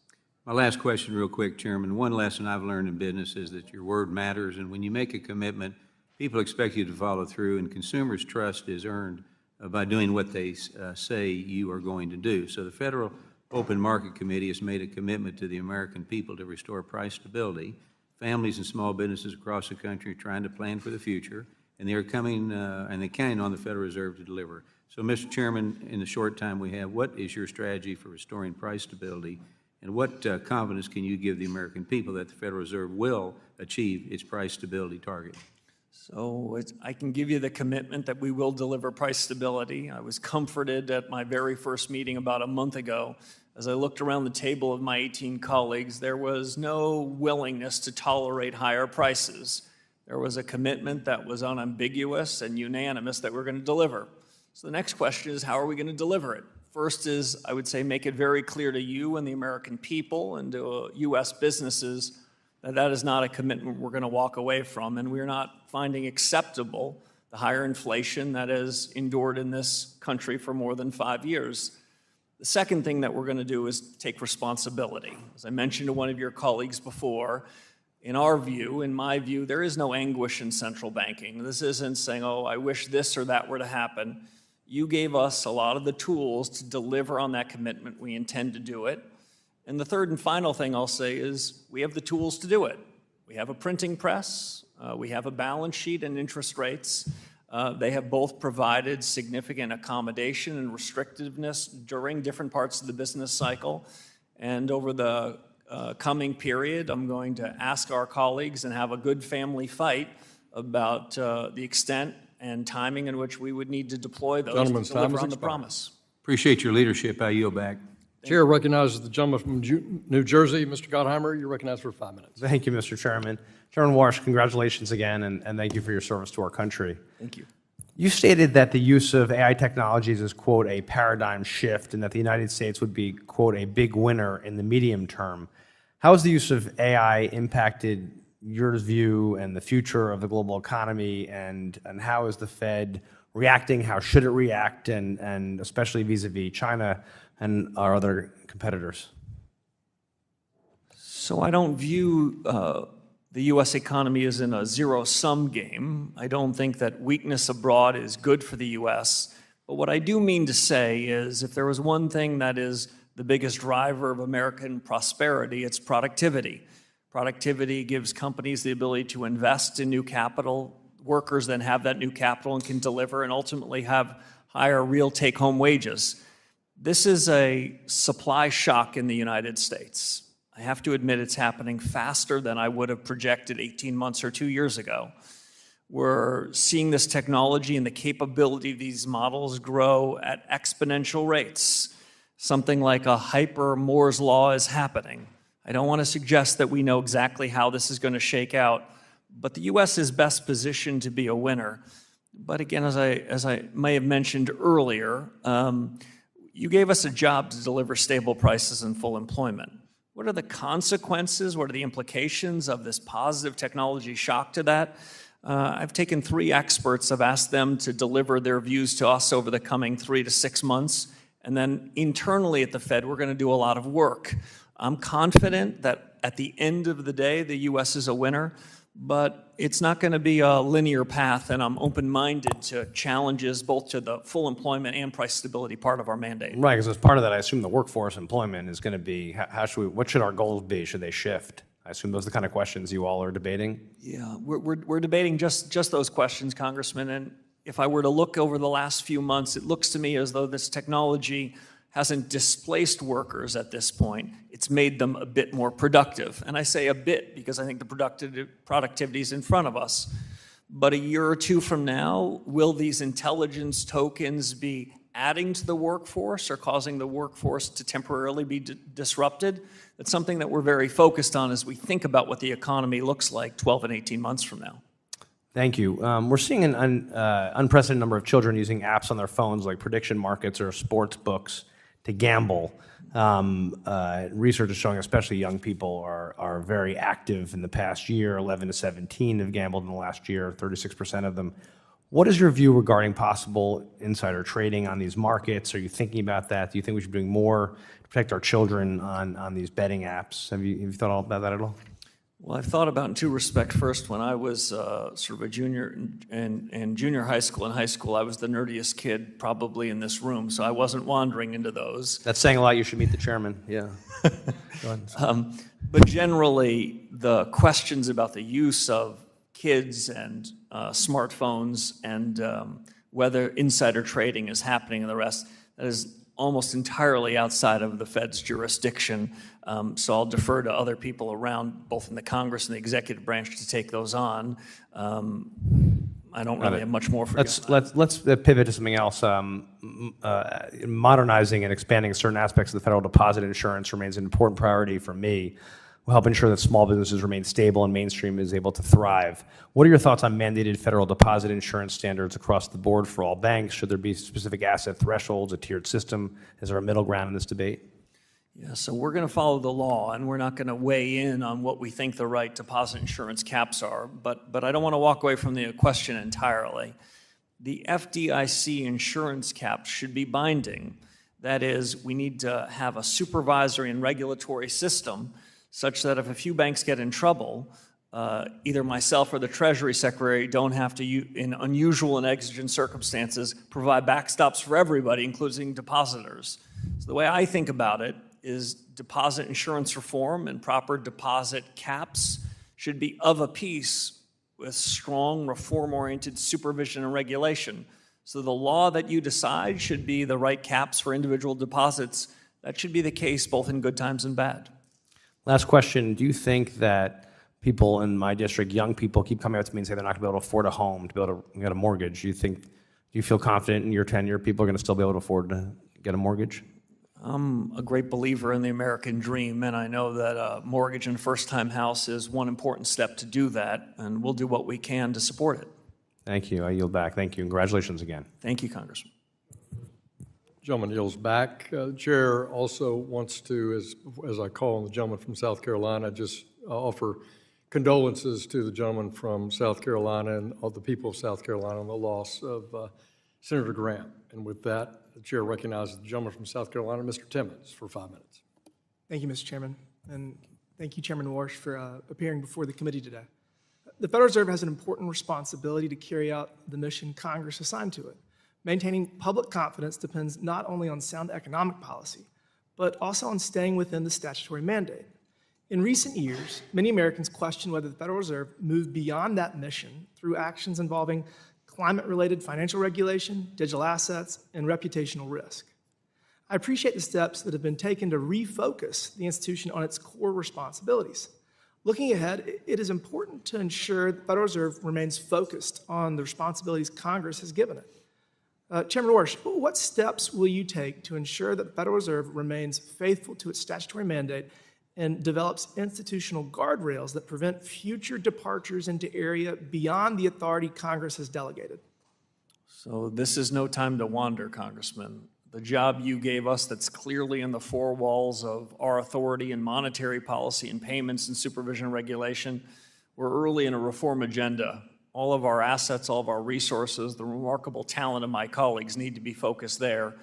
My last question real quick, Chairman. One lesson I've learned in business is that your word matters, and when you make a commitment, people expect you to follow through, and consumers' trust is earned by doing what they say you are going to do. So the Federal Open Market Committee has made a commitment to the American people to restore price stability. Families and small businesses across the country are trying to plan for the future, and they're coming and they're counting on the Federal Reserve to deliver. So, Mr. Chairman, in the short time we have, what is your strategy for restoring price stability, and what confidence can you give the American people that the Federal Reserve will achieve its price stability target? So I can give you the commitment that we will deliver price stability. I was comforted at my very first meeting about a month ago. As I looked around the table of my 18 colleagues, there was no willingness to tolerate higher prices. There was a commitment that was unambiguous and unanimous that we're going to deliver. So the next question is, how are we going to deliver it? First is, I would say, make it very clear to you and the American people and to U.S. businesses that that is not a commitment we're going to walk away from, and we're not finding acceptable the higher inflation that has endured in this country for more than 5 years. The second thing that we're going to do is take responsibility. As I mentioned to one of your colleagues before, in our view, in my view, there is no anguish in central banking. This isn't saying, oh, I wish this or that were to happen. You gave us a lot of the tools to deliver on that commitment. We intend to do it. And the third and final thing I'll say is we have the tools to do it. We have a printing press. We have a balance sheet and interest rates. They have both provided significant accommodation and restrictiveness during different parts of the business cycle. And over the coming period, I'm going to ask our colleagues and have a good family fight about the extent and timing in which we would need to deploy those to deliver on the promise. Appreciate your leadership. I yield back. Chair recognizes the gentleman from New Jersey, Mr. Gottheimer. You're recognized for 5 minutes. Thank you, Mr. Chairman. Chairman Warsh, congratulations again, and thank you for your service to our country. Thank you. You stated that the use of AI technologies is, quote, a paradigm shift, and that the United States would be, quote, a big winner in the medium term. How has the use of AI impacted your view and the future of the global economy, and how is the Fed reacting? How should it react, and especially vis-a-vis China and our other competitors? So I don't view the U.S. economy as in a zero-sum game. I don't think that weakness abroad is good for the U.S. But what I do mean to say is if there was one thing that is the biggest driver of American prosperity, it's productivity. Productivity gives companies the ability to invest in new capital. Workers then have that new capital and can deliver and ultimately have higher real take-home wages. This is a supply shock in the United States. I have to admit it's happening faster than I would have projected 18 months or 2 years ago. We're seeing this technology and the capability of these models grow at exponential rates. Something like a hyper Moore's law is happening. I don't want to suggest that we know exactly how this is going to shake out, but the U.S. is best positioned to be a winner. But again, as I may have mentioned earlier, you gave us a job to deliver stable prices and full employment. What are the consequences? What are the implications of this positive technology shock to that? I've taken 3 experts, I've asked them to deliver their views to us over the coming 3 to 6 months, and then internally at the Fed, we're going to do a lot of work. I'm confident that at the end of the day, the U.S. is a winner, but it's not going to be a linear path, and I'm open-minded to challenges both to the full employment and price stability part of our mandate. Right, because as part of that, I assume the workforce employment is going to be, what should our goals be? Should they shift? I assume those are the kind of questions you all are debating? Yeah, we're debating just those questions, Congressman, and if I were to look over the last few months, it looks to me as though this technology hasn't displaced workers at this point. It's made them a bit more productive. And I say a bit because I think the productivity is in front of us. But a year or 2 from now, will these intelligence tokens be adding to the workforce or causing the workforce to temporarily be disrupted? That's something that we're very focused on as we think about what the economy looks like 12 and 18 months from now. Thank you. We're seeing an unprecedented number of children using apps on their phones like prediction markets or sports books to gamble. Research is showing especially young people are very active in the past year. 11 to 17 have gambled in the last year, 36% of them. What is your view regarding possible insider trading on these markets? Are you thinking about that? Do you think we should be doing more to protect our children on these betting apps? Have you thought about that at all? Well, I've thought about in 2 respects. First, when I was sort of a junior in junior high school and high school, I was the nerdiest kid probably in this room, so I wasn't wandering into those. That's saying a lot. You should meet the chairman. Yeah. Go ahead. But generally, the questions about the use of kids and smartphones and whether insider trading is happening and the rest, that is almost entirely outside of the Fed's jurisdiction. So I'll defer to other people around, both in the Congress and the executive branch, to take those on. I don't really have much more for you. Let's pivot to something else. Modernizing and expanding certain aspects of the federal deposit insurance remains an important priority for me. Will help ensure that small businesses remain stable and mainstream is able to thrive. What are your thoughts on mandated federal deposit insurance standards across the board for all banks? Should there be specific asset thresholds, a tiered system? Is there a middle ground in this debate? Yeah, so we're going to follow the law, and we're not going to weigh in on what we think the right deposit insurance caps are. But I don't want to walk away from the question entirely. The FDIC insurance caps should be binding. That is, we need to have a supervisory and regulatory system such that if a few banks get in trouble, either myself or the Treasury Secretary don't have to, in unusual and exigent circumstances, provide backstops for everybody, including depositors. So the way I think about it is deposit insurance reform and proper deposit caps should be of a piece with strong reform-oriented supervision and regulation. So the law that you decide should be the right caps for individual deposits. That should be the case both in good times and bad. Last question. Do you think that people in my district, young people, keep coming up to me and say they're not going to be able to afford a home, to be able to get a mortgage? Do you feel confident in your tenure people are going to still be able to afford to get a mortgage? I'm a great believer in the American dream, and I know that a mortgage and first-time house is one important step to do that, and we'll do what we can to support it. Thank you. I yield back. Thank you. Congratulations again. Thank you, Congressman. Gentleman yields back. The chair also wants to, as I call on the gentleman from South Carolina, just offer condolences to the gentleman from South Carolina and all the people of South Carolina on the loss of Senator Grant. And with that, the chair recognizes the gentleman from South Carolina, Mr. Timmons, for 5 minutes. Thank you, Mr. Chairman, and thank you, Chairman Warsh, for appearing before the committee today. The Federal Reserve has an important responsibility to carry out the mission Congress assigned to it. Maintaining public confidence depends not only on sound economic policy, but also on staying within the statutory mandate. In recent years, many Americans question whether the Federal Reserve moved beyond that mission through actions involving climate-related financial regulation, digital assets, and reputational risk. I appreciate the steps that have been taken to refocus the institution on its core responsibilities. Looking ahead, it is important to ensure the Federal Reserve remains focused on the responsibilities Congress has given it. Chairman Warsh, what steps will you take to ensure that the Federal Reserve remains faithful to its statutory mandate and develops institutional guardrails that prevent future departures into area beyond the authority Congress has delegated? So this is no time to wander, Congressman. The job you gave us that's clearly in the four walls of our authority in monetary policy and payments and supervision and regulation, we're early in a reform agenda. All of our assets, all of our resources, the remarkable talent of my colleagues need to be focused there.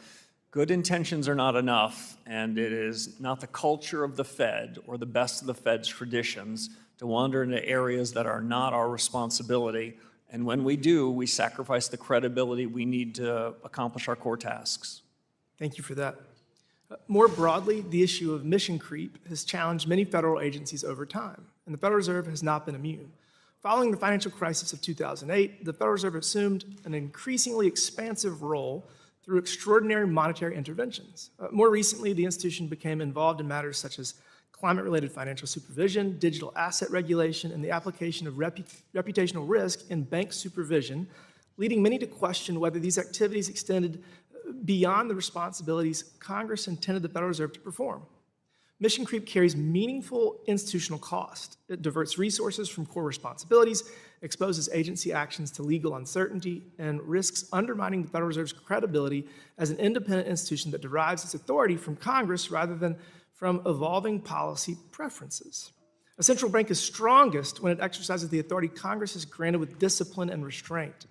Good intentions are not enough, and it is not the culture of the Fed or the best of the Fed's traditions to wander into areas that are not our responsibility. And when we do, we sacrifice the credibility we need to accomplish our core tasks. Thank you for that. More broadly, the issue of mission creep has challenged many federal agencies over time, and the Federal Reserve has not been immune. Following the financial crisis of 2008, the Federal Reserve assumed an increasingly expansive role through extraordinary monetary interventions. More recently, the institution became involved in matters such as climate-related financial supervision, digital asset regulation, and the application of reputational risk in bank supervision, leading many to question whether these activities extended beyond the responsibilities Congress intended the Federal Reserve to perform. Mission creep carries meaningful institutional cost. It diverts resources from core responsibilities, exposes agency actions to legal uncertainty, and risks undermining the Federal Reserve's credibility as an independent institution that derives its authority from Congress rather than from evolving policy preferences. A central bank is strongest when it exercises the authority Congress has granted with discipline and restraint.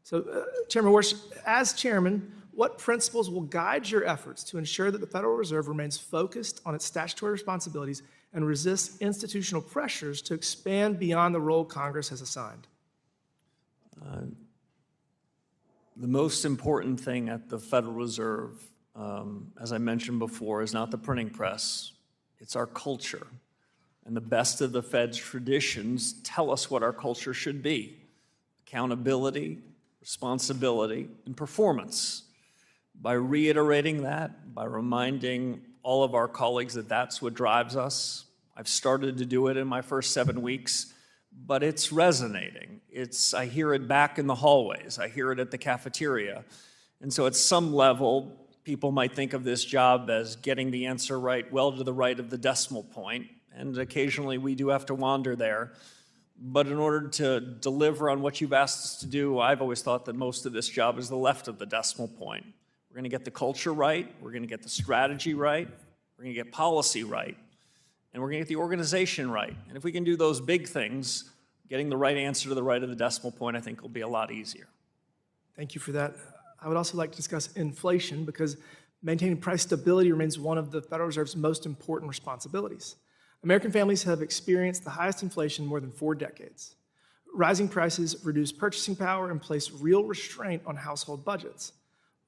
So, Chairman Warsh, as chairman, what principles will guide your efforts to ensure that the Federal Reserve remains focused on its statutory responsibilities and resists institutional pressures to expand beyond the role Congress has assigned? The most important thing at the Federal Reserve, as I mentioned before, is not the printing press. It's our culture. And the best of the Fed's traditions tell us what our culture should be: accountability, responsibility, and performance. By reiterating that, by reminding all of our colleagues that that's what drives us. I've started to do it in my first 7 weeks, but it's resonating. I hear it back in the hallways. I hear it at the cafeteria. And so at some level, people might think of this job as getting the answer right, well to the right of the decimal point, and occasionally we do have to wander there. But in order to deliver on what you've asked us to do, I've always thought that most of this job is the left of the decimal point. We're going to get the culture right, we're going to get the strategy right, we're going to get policy right, and we're going to get the organization right. And if we can do those big things, getting the right answer to the right of the decimal point, I think will be a lot easier. Thank you for that. I would also like to discuss inflation because maintaining price stability remains one of the Federal Reserve's most important responsibilities. American families have experienced the highest inflation in more than 4 decades. Rising prices reduce purchasing power and place real restraint on household budgets.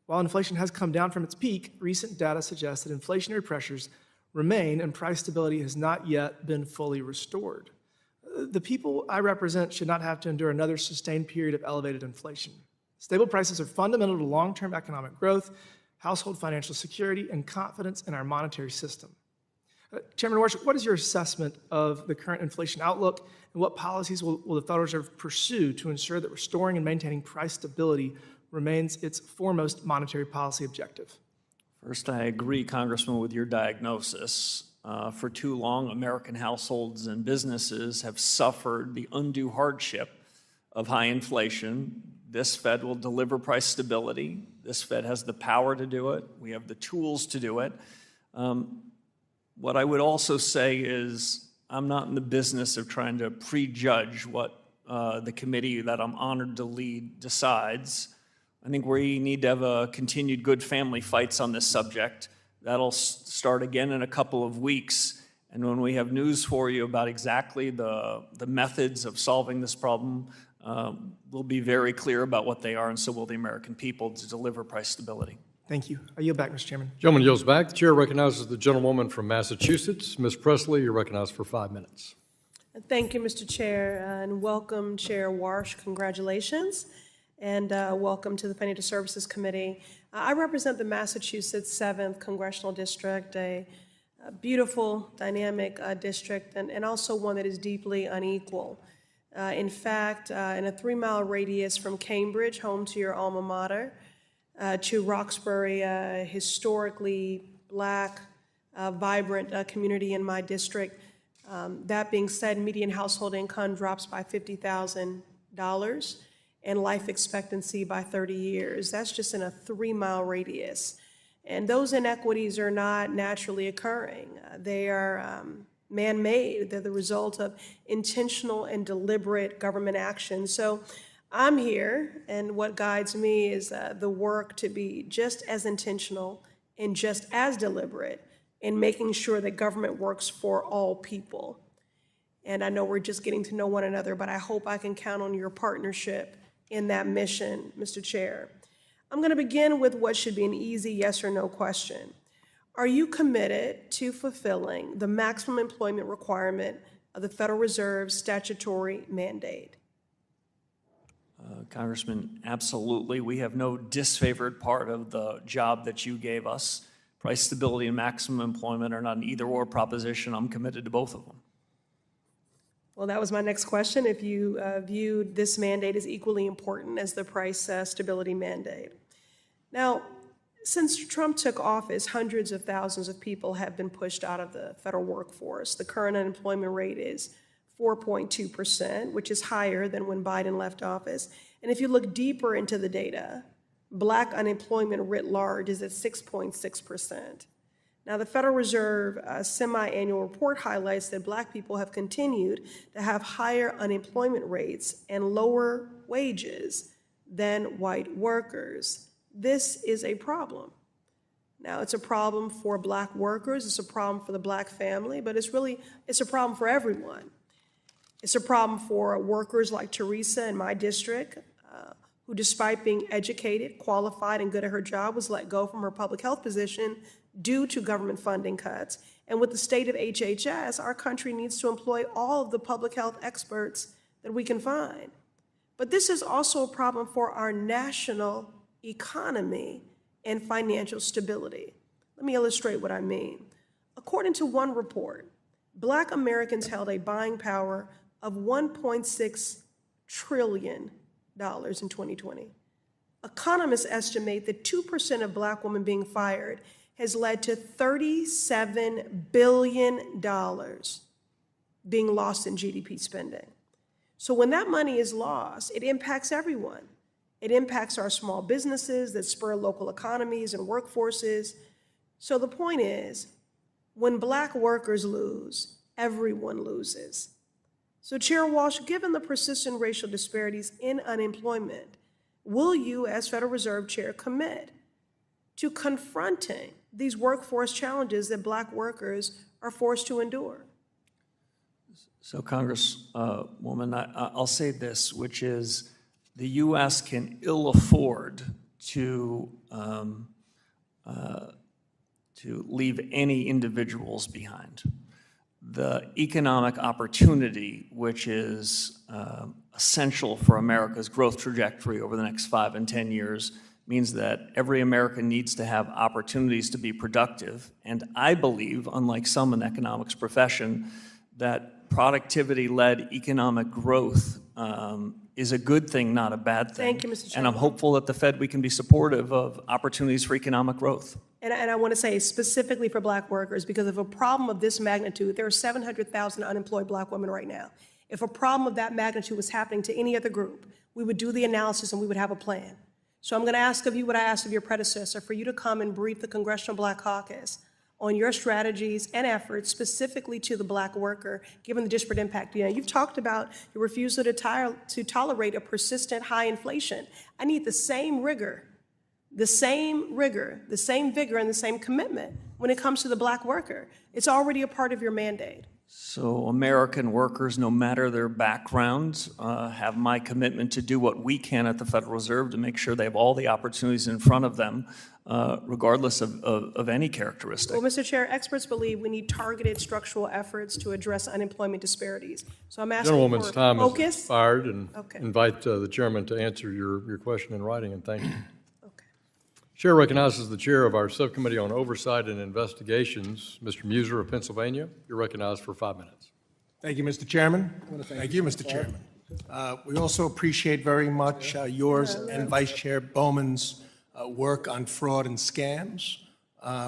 While inflation has come down from its peak, recent data suggests that inflationary pressures remain and price stability has not yet been fully restored. The people I represent should not have to endure another sustained period of elevated inflation. Stable prices are fundamental to long-term economic growth, household financial security, and confidence in our monetary system. Chairman Warsh, what is your assessment of the current inflation outlook, and what policies will the Federal Reserve pursue to ensure that restoring and maintaining price stability remains its foremost monetary policy objective? First, I agree, Congressman, with your diagnosis. For too long, American households and businesses have suffered the undue hardship of high inflation. This Fed will deliver price stability. This Fed has the power to do it. We have the tools to do it. What I would also say is I'm not in the business of trying to prejudge what the committee that I'm honored to lead decides. I think we need to have a continued good family fights on this subject. That'll start again in a couple of weeks. And when we have news for you about exactly the methods of solving this problem, we'll be very clear about what they are, and so will the American people, to deliver price stability. Thank you. I yield back, Mr. Chairman. Gentleman yields back. The chair recognizes the gentlewoman from Massachusetts. Ms. Presley, you're recognized for 5 minutes. Thank you, Mr. Chair, and welcome, Chair Warsh. Congratulations, and welcome to the Financial Services Committee. I represent the Massachusetts 7th Congressional District, a beautiful, dynamic district, and also one that is deeply unequal. In fact, in a 3-mile radius from Cambridge, home to your alma mater, to Roxbury, a historically Black, vibrant community in my district. That being said, median household income drops by $50,000 and life expectancy by 30 years. That's just in a 3-mile radius. And those inequities are not naturally occurring. They are man-made. They're the result of intentional and deliberate government action. So I'm here, and what guides me is the work to be just as intentional and just as deliberate in making sure that government works for all people. And I know we're just getting to know one another, but I hope I can count on your partnership in that mission, Mr. Chair. I'm going to begin with what should be an easy yes or no question. Are you committed to fulfilling the maximum employment requirement of the Federal Reserve's statutory mandate? Congressman, absolutely. We have no disfavored part of the job that you gave us. Price stability and maximum employment are not an either-or proposition. I'm committed to both of them. Well, that was my next question, if you viewed this mandate as equally important as the price stability mandate. Now, since Trump took office, hundreds of thousands of people have been pushed out of the federal workforce. The current unemployment rate is 4.2%, which is higher than when Biden left office. And if you look deeper into the data, Black unemployment writ large is at 6.6%. Now, the Federal Reserve semi-annual report highlights that Black people have continued to have higher unemployment rates and lower wages than white workers. This is a problem. Now, it's a problem for Black workers, it's a problem for the Black family, but it's a problem for everyone. It's a problem for workers like Teresa in my district, who despite being educated, qualified, and good at her job, was let go from her public health position due to government funding cuts. And with the state of HHS, our country needs to employ all of the public health experts that we can find. But this is also a problem for our national economy and financial stability. Let me illustrate what I mean. According to one report, Black Americans held a buying power of $1.6 trillion in 2020. Economists estimate that 2% of Black women being fired has led to $37 billion being lost in GDP spending. So when that money is lost, it impacts everyone. It impacts our small businesses that spur local economies and workforces. So the point is, when Black workers lose, everyone loses. So Chair Walsh, given the persistent racial disparities in unemployment, will you, as Federal Reserve Chair, commit to confronting these workforce challenges that Black workers are forced to endure? So, Congresswoman, I'll say this, which is the U.S. can ill afford to leave any individuals behind. The economic opportunity, which is essential for America's growth trajectory over the next 5 and 10 years, means that every American needs to have opportunities to be productive. And I believe, unlike some in the economics profession, that productivity-led economic growth is a good thing, not a bad thing. Thank you, Mr. Chairman. And I'm hopeful that the Fed, we can be supportive of opportunities for economic growth. And I want to say specifically for Black workers, because of a problem of this magnitude, there are 700,000 unemployed Black women right now. If a problem of that magnitude was happening to any other group, we would do the analysis and we would have a plan. So I'm going to ask of you what I asked of your predecessor, for you to come and brief the Congressional Black Caucus on your strategies and efforts specifically to the Black worker, given the disparate impact. You know, you've talked about your refusal to tolerate a persistent high inflation. I need the same rigor, the same vigor, and the same commitment when it comes to the Black worker. It's already a part of your mandate. So American workers, no matter their backgrounds, have my commitment to do what we can at the Federal Reserve to make sure they have all the opportunities in front of them, regardless of any characteristic. Well, Mr. Chair, experts believe we need targeted structural efforts to address unemployment disparities. So I'm asking Gentlewoman's for time has focus. expired, and Okay. invite the chairman to answer your question in writing, and thank you. Chair recognizes the chair of our Subcommittee on Oversight and Investigations, Mr. Muser of Pennsylvania. You're recognized for 5 minutes. Thank you, Mr. Chairman. Thank you, Mr. Chairman. We also appreciate very much yours and Vice Chair Bowman's work on fraud and scams.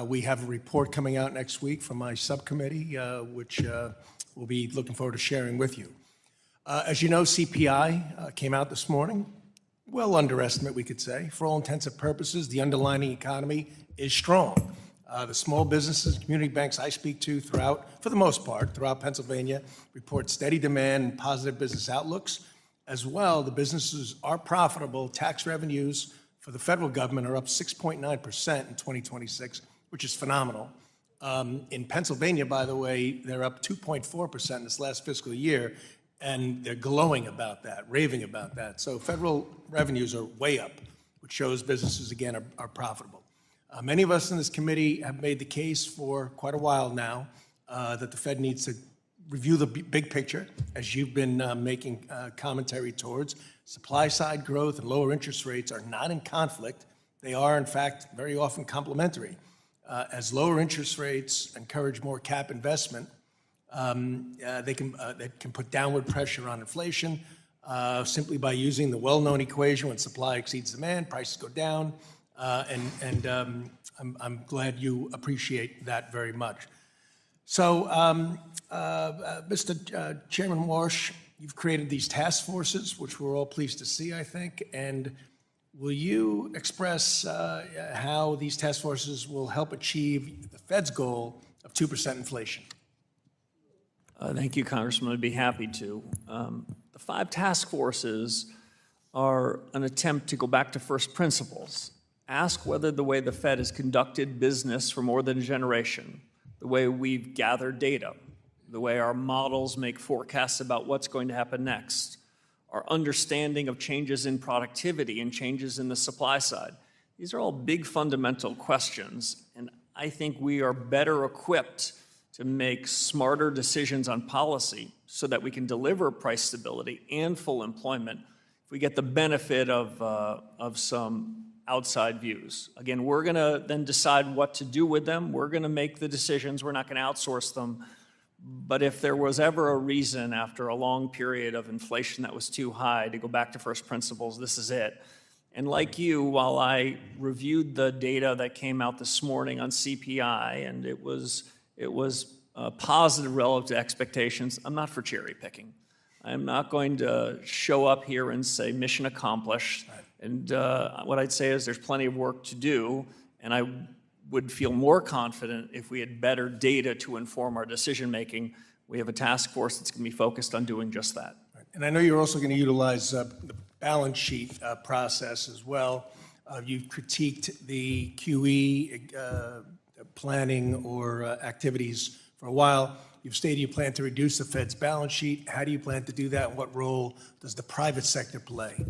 We have a report coming out next week from my subcommittee, which we'll be looking forward to sharing with you. As you know, CPI came out this morning. Well, underestimate, we could say. For all intents and purposes, the underlying economy is strong. The small businesses, community banks I speak to for the most part, throughout Pennsylvania, report steady demand and positive business outlooks. As well, the businesses are profitable. Tax revenues for the federal government are up 6.9% in 2026, which is phenomenal. In Pennsylvania, by the way, they're up 2.4% this last fiscal year, and they're glowing about that, raving about that. So federal revenues are way up, which shows businesses, again, are profitable. Many of us in this committee have made the case for quite a while now that the Fed needs to review the big picture, as you've been making commentary towards. Supply side growth and lower interest rates are not in conflict. They are, in fact, very often complementary. As lower interest rates encourage more cap investment, they can put downward pressure on inflation simply by using the well-known equation: when supply exceeds demand, prices go down. I'm glad you appreciate that very much. So, Mr. Chairman Warsh, you've created these task forces, which we're all pleased to see, I think. And will you express how these task forces will help achieve the Fed's goal of 2% inflation? Thank you, Congressman. I'd be happy to. The 5 task forces are an attempt to go back to first principles. Ask whether the way the Fed has conducted business for more than a generation, the way we've gathered data, the way our models make forecasts about what's going to happen next, our understanding of changes in productivity and changes in the supply side. These are all big fundamental questions, and I think we are better equipped to make smarter decisions on policy so that we can deliver price stability and full employment if we get the benefit of some outside views. Again, we're going to then decide what to do with them. We're going to make the decisions. We're not going to outsource them. But if there was ever a reason after a long period of inflation that was too high to go back to first principles, this is it. And like you, while I reviewed the data that came out this morning on CPI, and it was positive relative to expectations, I'm not for cherry picking. I'm not going to show up here and say mission accomplished. And what I'd say is there's plenty of work to do, and I would feel more confident if we had better data to inform our decision making. We have a task force that's going to be focused on doing just that. And I know you're also going to utilize the balance sheet process as well. You've critiqued the QE planning or activities for a while. You've stated you plan to reduce the Fed's balance sheet. How do you plan to do that, and what role does the private sector play?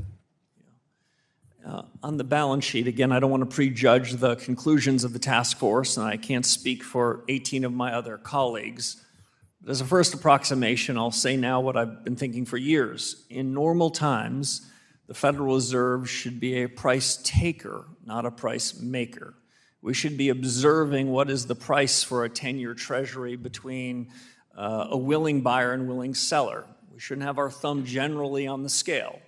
On the balance sheet, again, I don't want to prejudge the conclusions of the task force, and I can't speak for 18 of my other colleagues. But as a first approximation, I'll say now what I've been thinking for years. In normal times, the Federal Reserve should be a price taker, not a price maker. We should be observing what is the price for a 10-year treasury between a willing buyer and willing seller. We shouldn't have our thumb generally on the scale.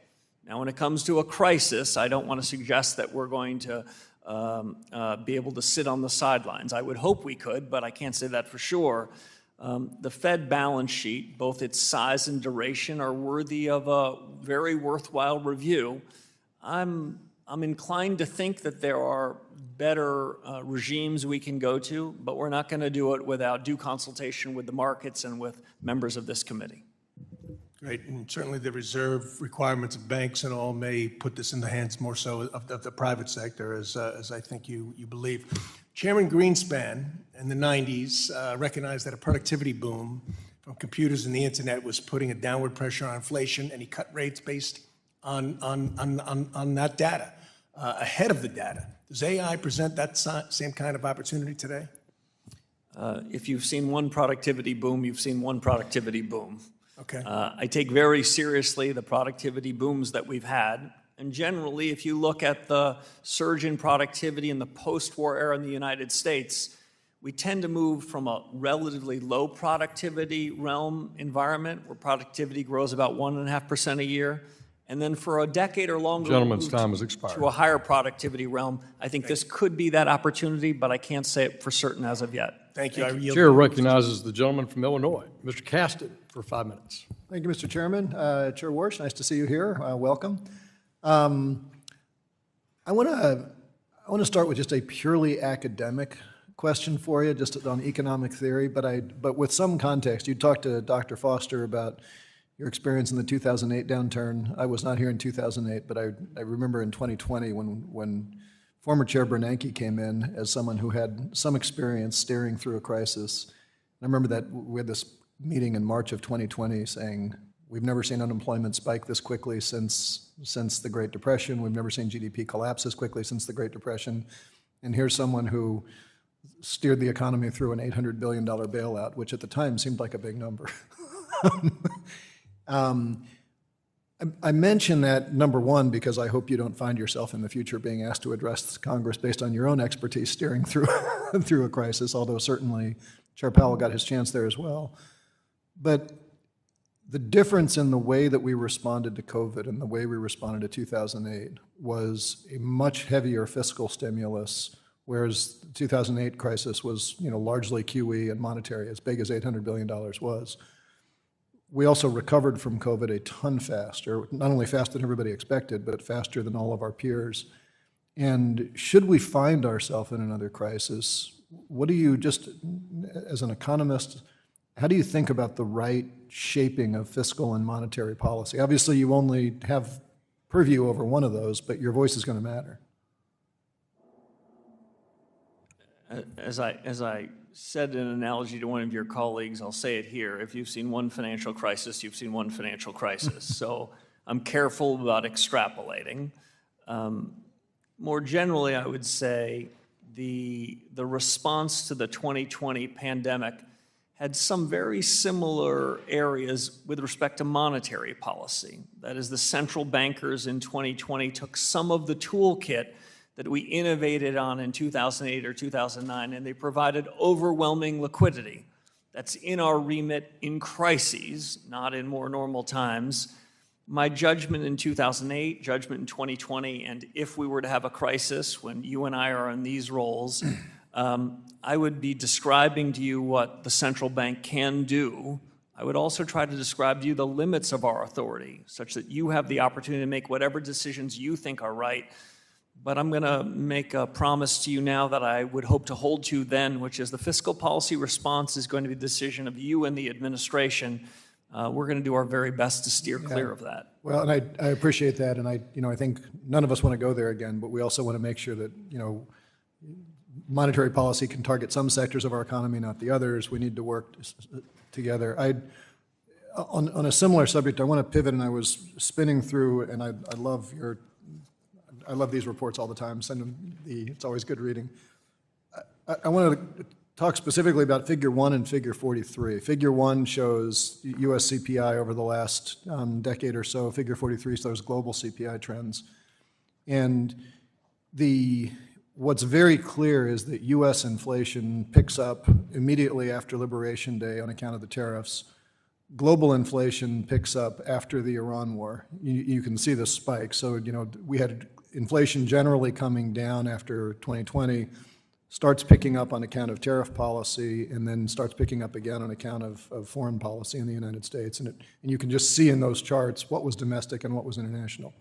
Now, when it comes to a crisis, I don't want to suggest that we're going to be able to sit on the sidelines. I would hope we could, but I can't say that for sure. The Fed balance sheet, both its size and duration, are worthy of a very worthwhile review. I'm inclined to think that there are better regimes we can go to, but we're not going to do it without due consultation with the markets and with members of this committee. Great, and certainly the reserve requirements of banks and all may put this in the hands more so of the private sector, as I think you believe. Chairman Greenspan in the 90s recognized that a productivity boom from computers and the internet was putting a downward pressure on inflation, and he cut rates based on that data, ahead of the data. Does AI present that same kind of opportunity today? If you've seen one productivity boom, you've seen one productivity boom. Okay. I take very seriously the productivity booms that we've had. And generally, if you look at the surge in productivity in the post-war era in the United States, we tend to move from a relatively low productivity realm environment where productivity grows about 1.5% a year. And then for a decade or longer, Gentleman's we'll time move has expired. to a higher productivity realm. I think this could be that opportunity, but I can't say it for certain as of yet. Thank you. I yield. Chair recognizes the gentleman from Illinois, Mr. Caston, for 5 minutes. Thank you, Mr. Chairman. Chair Warsh, nice to see you here. Welcome. I want to start with just a purely academic question for you, just on economic theory, but with some context. You talked to Dr. Foster about your experience in the 2008 downturn. I was not here in 2008, but I remember in 2020 when former Chair Bernanke came in as someone who had some experience steering through a crisis. I remember that we had this meeting in March of 2020 saying, we've never seen unemployment spike this quickly since the Great Depression. We've never seen GDP collapse this quickly since the Great Depression. And here's someone who steered the economy through an $800 billion bailout, which at the time seemed like a big number. I mention that, number one, because I hope you don't find yourself in the future being asked to address Congress based on your own expertise steering through through a crisis, although certainly Chair Powell got his chance there as well. But the difference in the way that we responded to COVID and the way we responded to 2008 was a much heavier fiscal stimulus, whereas the 2008 crisis was, largely QE and monetary, as big as $800 billion was. We also recovered from COVID a ton faster, not only faster than everybody expected, but faster than all of our peers. And should we find ourselves in another crisis, what do you, just as an economist, how do you think about the right shaping of fiscal and monetary policy? Obviously, you only have purview over one of those, but your voice is going to matter. As I said in an analogy to one of your colleagues, I'll say it here. If you've seen one financial crisis, you've seen one financial crisis. So I'm careful about extrapolating. More generally, I would say the response to the 2020 pandemic had some very similar areas with respect to monetary policy. That is, the central bankers in 2020 took some of the toolkit that we innovated on in 2008 or 2009, and they provided overwhelming liquidity. That's in our remit in crises, not in more normal times. My judgment in 2008, judgment in 2020, and if we were to have a crisis when you and I are in these roles, I would be describing to you what the central bank can do. I would also try to describe to you the limits of our authority, such that you have the opportunity to make whatever decisions you think are right. But I'm going to make a promise to you now that I would hope to hold to then, which is the fiscal policy response is going to be the decision of you and the administration. We're going to do our very best to steer clear of that. Well, and I appreciate that, and I think none of us want to go there again, but we also want to make sure that, monetary policy can target some sectors of our economy, not the others. We need to work together. On a similar subject, I want to pivot, and I was spinning through, and I love these reports all the time. Send them it's always good reading. I want to talk specifically about Figure 1 and Figure 43. Figure 1 shows U.S. CPI over the last decade or so. Figure 43 shows global CPI trends. And what's very clear is that U.S. inflation picks up immediately after Liberation Day on account of the tariffs. Global inflation picks up after the Iran war. You can see the spike. So, we had inflation generally coming down after 2020, starts picking up on account of tariff policy, and then starts picking up again on account of foreign policy in the United States. And you can just see in those charts what was domestic and what was international.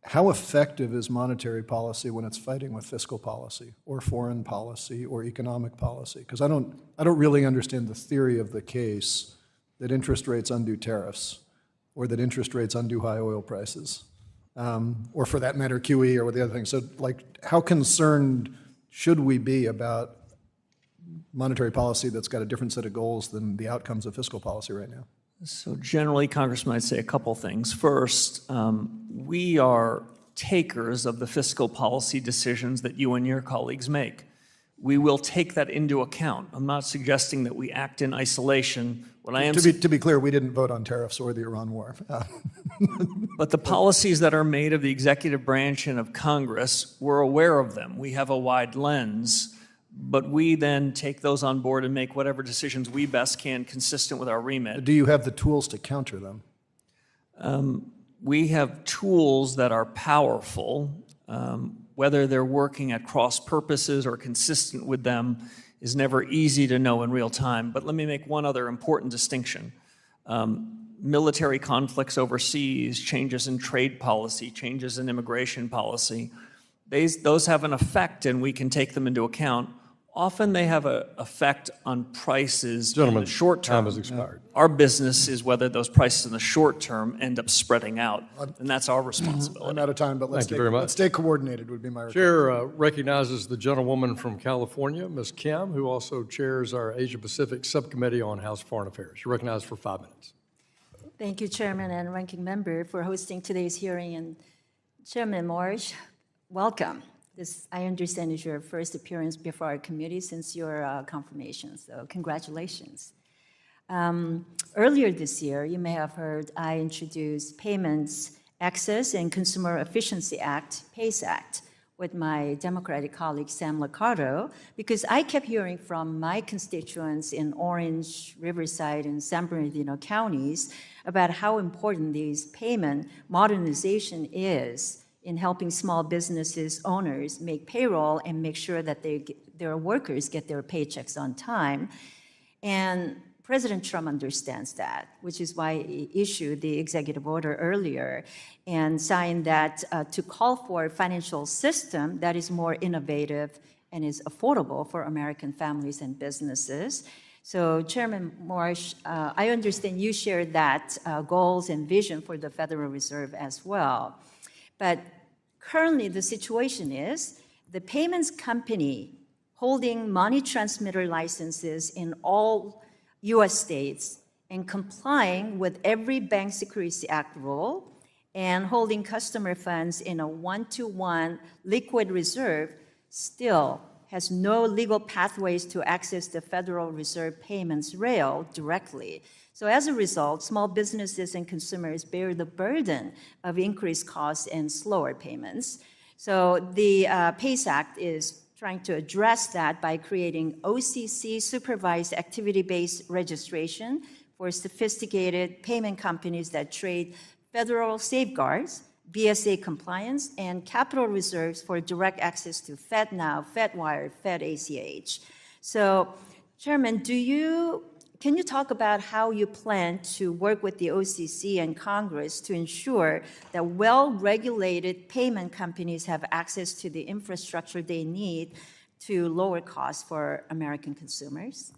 How effective is monetary policy when it's fighting with fiscal policy or foreign policy or economic policy? Because I don't really understand the theory of the case that interest rates undo tariffs, or that interest rates undo high oil prices, or for that matter, QE or the other things. So, how concerned should we be about monetary policy that's got a different set of goals than the outcomes of fiscal policy right now? So generally, Congressman, I'd say a couple things. First, we are takers of the fiscal policy decisions that you and your colleagues make. We will take that into account. I'm not suggesting that we act in isolation. What I am To be clear, we didn't vote on tariffs or the Iran war. But the policies that are made of the executive branch and of Congress, we're aware of them. We have a wide lens, but we then take those on board and make whatever decisions we best can consistent with our remit. Do you have the tools to counter them? We have tools that are powerful. Whether they're working at cross purposes or consistent with them is never easy to know in real time. But let me make one other important distinction. Military conflicts overseas, changes in trade policy, changes in immigration policy, those have an effect and we can take them into account. Often they have an effect on prices in the short term. Time has expired. Our business is whether those prices in the short term end up spreading out, and that's our responsibility. I'm out of time, but let's stay coordinated would be my request. Chair recognizes the gentlewoman from California, Ms. Kim, who also chairs our Asia Pacific Subcommittee on House Foreign Affairs. You're recognized for 5 minutes. Thank you, Chairman and Ranking Member, for hosting today's hearing. And Chairman Warsh, welcome. This, I understand, is your first appearance before our committee since your confirmation, so congratulations. Earlier this year, you may have heard I introduced Payments Access and Consumer Efficiency Act, PACE Act, with my Democratic colleague Sam Liccardo, because I kept hearing from my constituents in Orange, Riverside, and San Bernardino counties about how important these payment modernization is in helping small businesses owners make payroll and make sure that their workers get their paychecks on time. And President Trump understands that, which is why he issued the executive order earlier and signed that to call for a financial system that is more innovative and is affordable for American families and businesses. So Chairman Warsh, I understand you share that goals and vision for the Federal Reserve as well. But currently, the situation is the payments company holding money transmitter licenses in all U.S. states and complying with every Bank Secrecy Act rule and holding customer funds in a one-to-one liquid reserve still has no legal pathways to access the Federal Reserve payments rail directly. So as a result, small businesses and consumers bear the burden of increased costs and slower payments. So the PACE Act is trying to address that by creating OCC supervised activity-based registration for sophisticated payment companies that trade federal safeguards, BSA compliance, and capital reserves for direct access to FedNow, FedWire, FedACH. So, Chairman, can you talk about how you plan to work with the OCC and Congress to ensure that well-regulated payment companies have access to the infrastructure they need to lower costs for American consumers?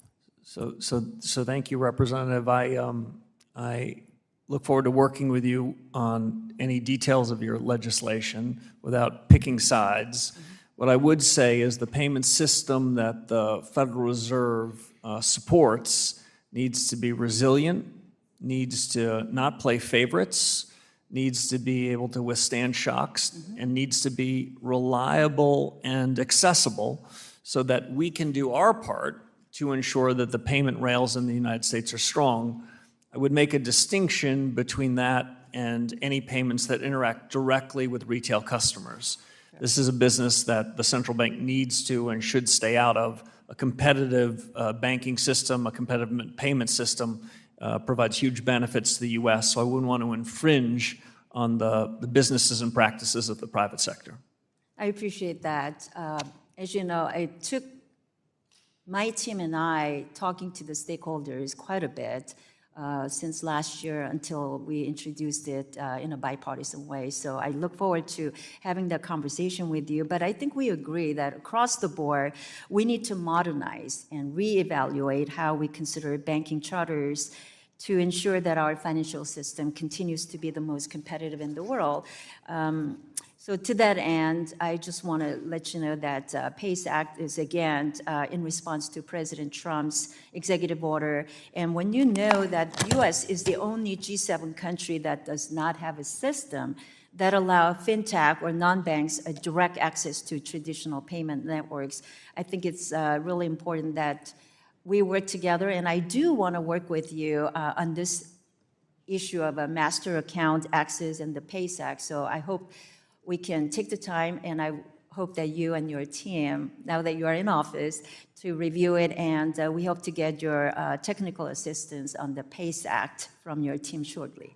So thank you, Representative. I look forward to working with you on any details of your legislation without picking sides. What I would say is the payment system that the Federal Reserve supports needs to be resilient, needs to not play favorites, needs to be able to withstand shocks, and needs to be reliable and accessible so that we can do our part to ensure that the payment rails in the United States are strong. I would make a distinction between that and any payments that interact directly with retail customers. This is a business that the central bank needs to and should stay out of. A competitive banking system, a competitive payment system provides huge benefits to the U.S., so I wouldn't want to infringe on the businesses and practices of the private sector. I appreciate that. As you know, I took my team and I talking to the stakeholders quite a bit since last year until we introduced it in a bipartisan way. So I look forward to having that conversation with you. But I think we agree that across the board, we need to modernize and reevaluate how we consider banking charters to ensure that our financial system continues to be the most competitive in the world. So to that end, I just want to let you know that PACE Act is, again, in response to President Trump's executive order. And when you know that the U.S. is the only G7 country that does not have a system that allow fintech or non-banks direct access to traditional payment networks, I think it's really important that we work together. And I do want to work with you on this issue of a master account access and the PACE Act. So I hope we can take the time, and I hope that you and your team, now that you are in office, to review it, and we hope to get your technical assistance on the PACE Act from your team shortly.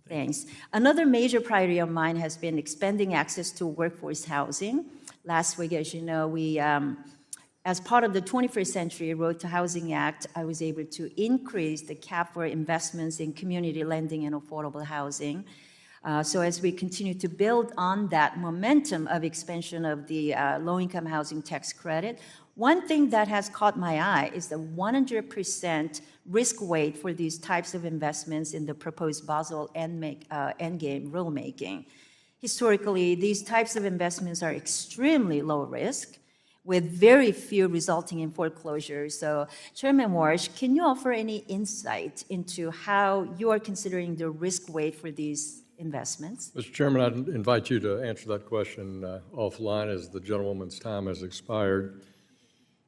Thanks. Another major priority of mine has been expanding access to workforce housing. Last week, as you know, we, as part of the 21st Century Road to Housing Act, I was able to increase the cap for investments in community lending and affordable housing. So as we continue to build on that momentum of expansion of the low-income housing tax credit, one thing that has caught my eye is the 100% risk weight for these types of investments in the proposed Basel Endgame rulemaking. Historically, these types of investments are extremely low risk, with very few resulting in foreclosures. So, Chairman Warsh, can you offer any insight into how you are considering the risk weight for these investments? Mr. Chairman, I'd invite you to answer that question offline as the gentlewoman's time has expired.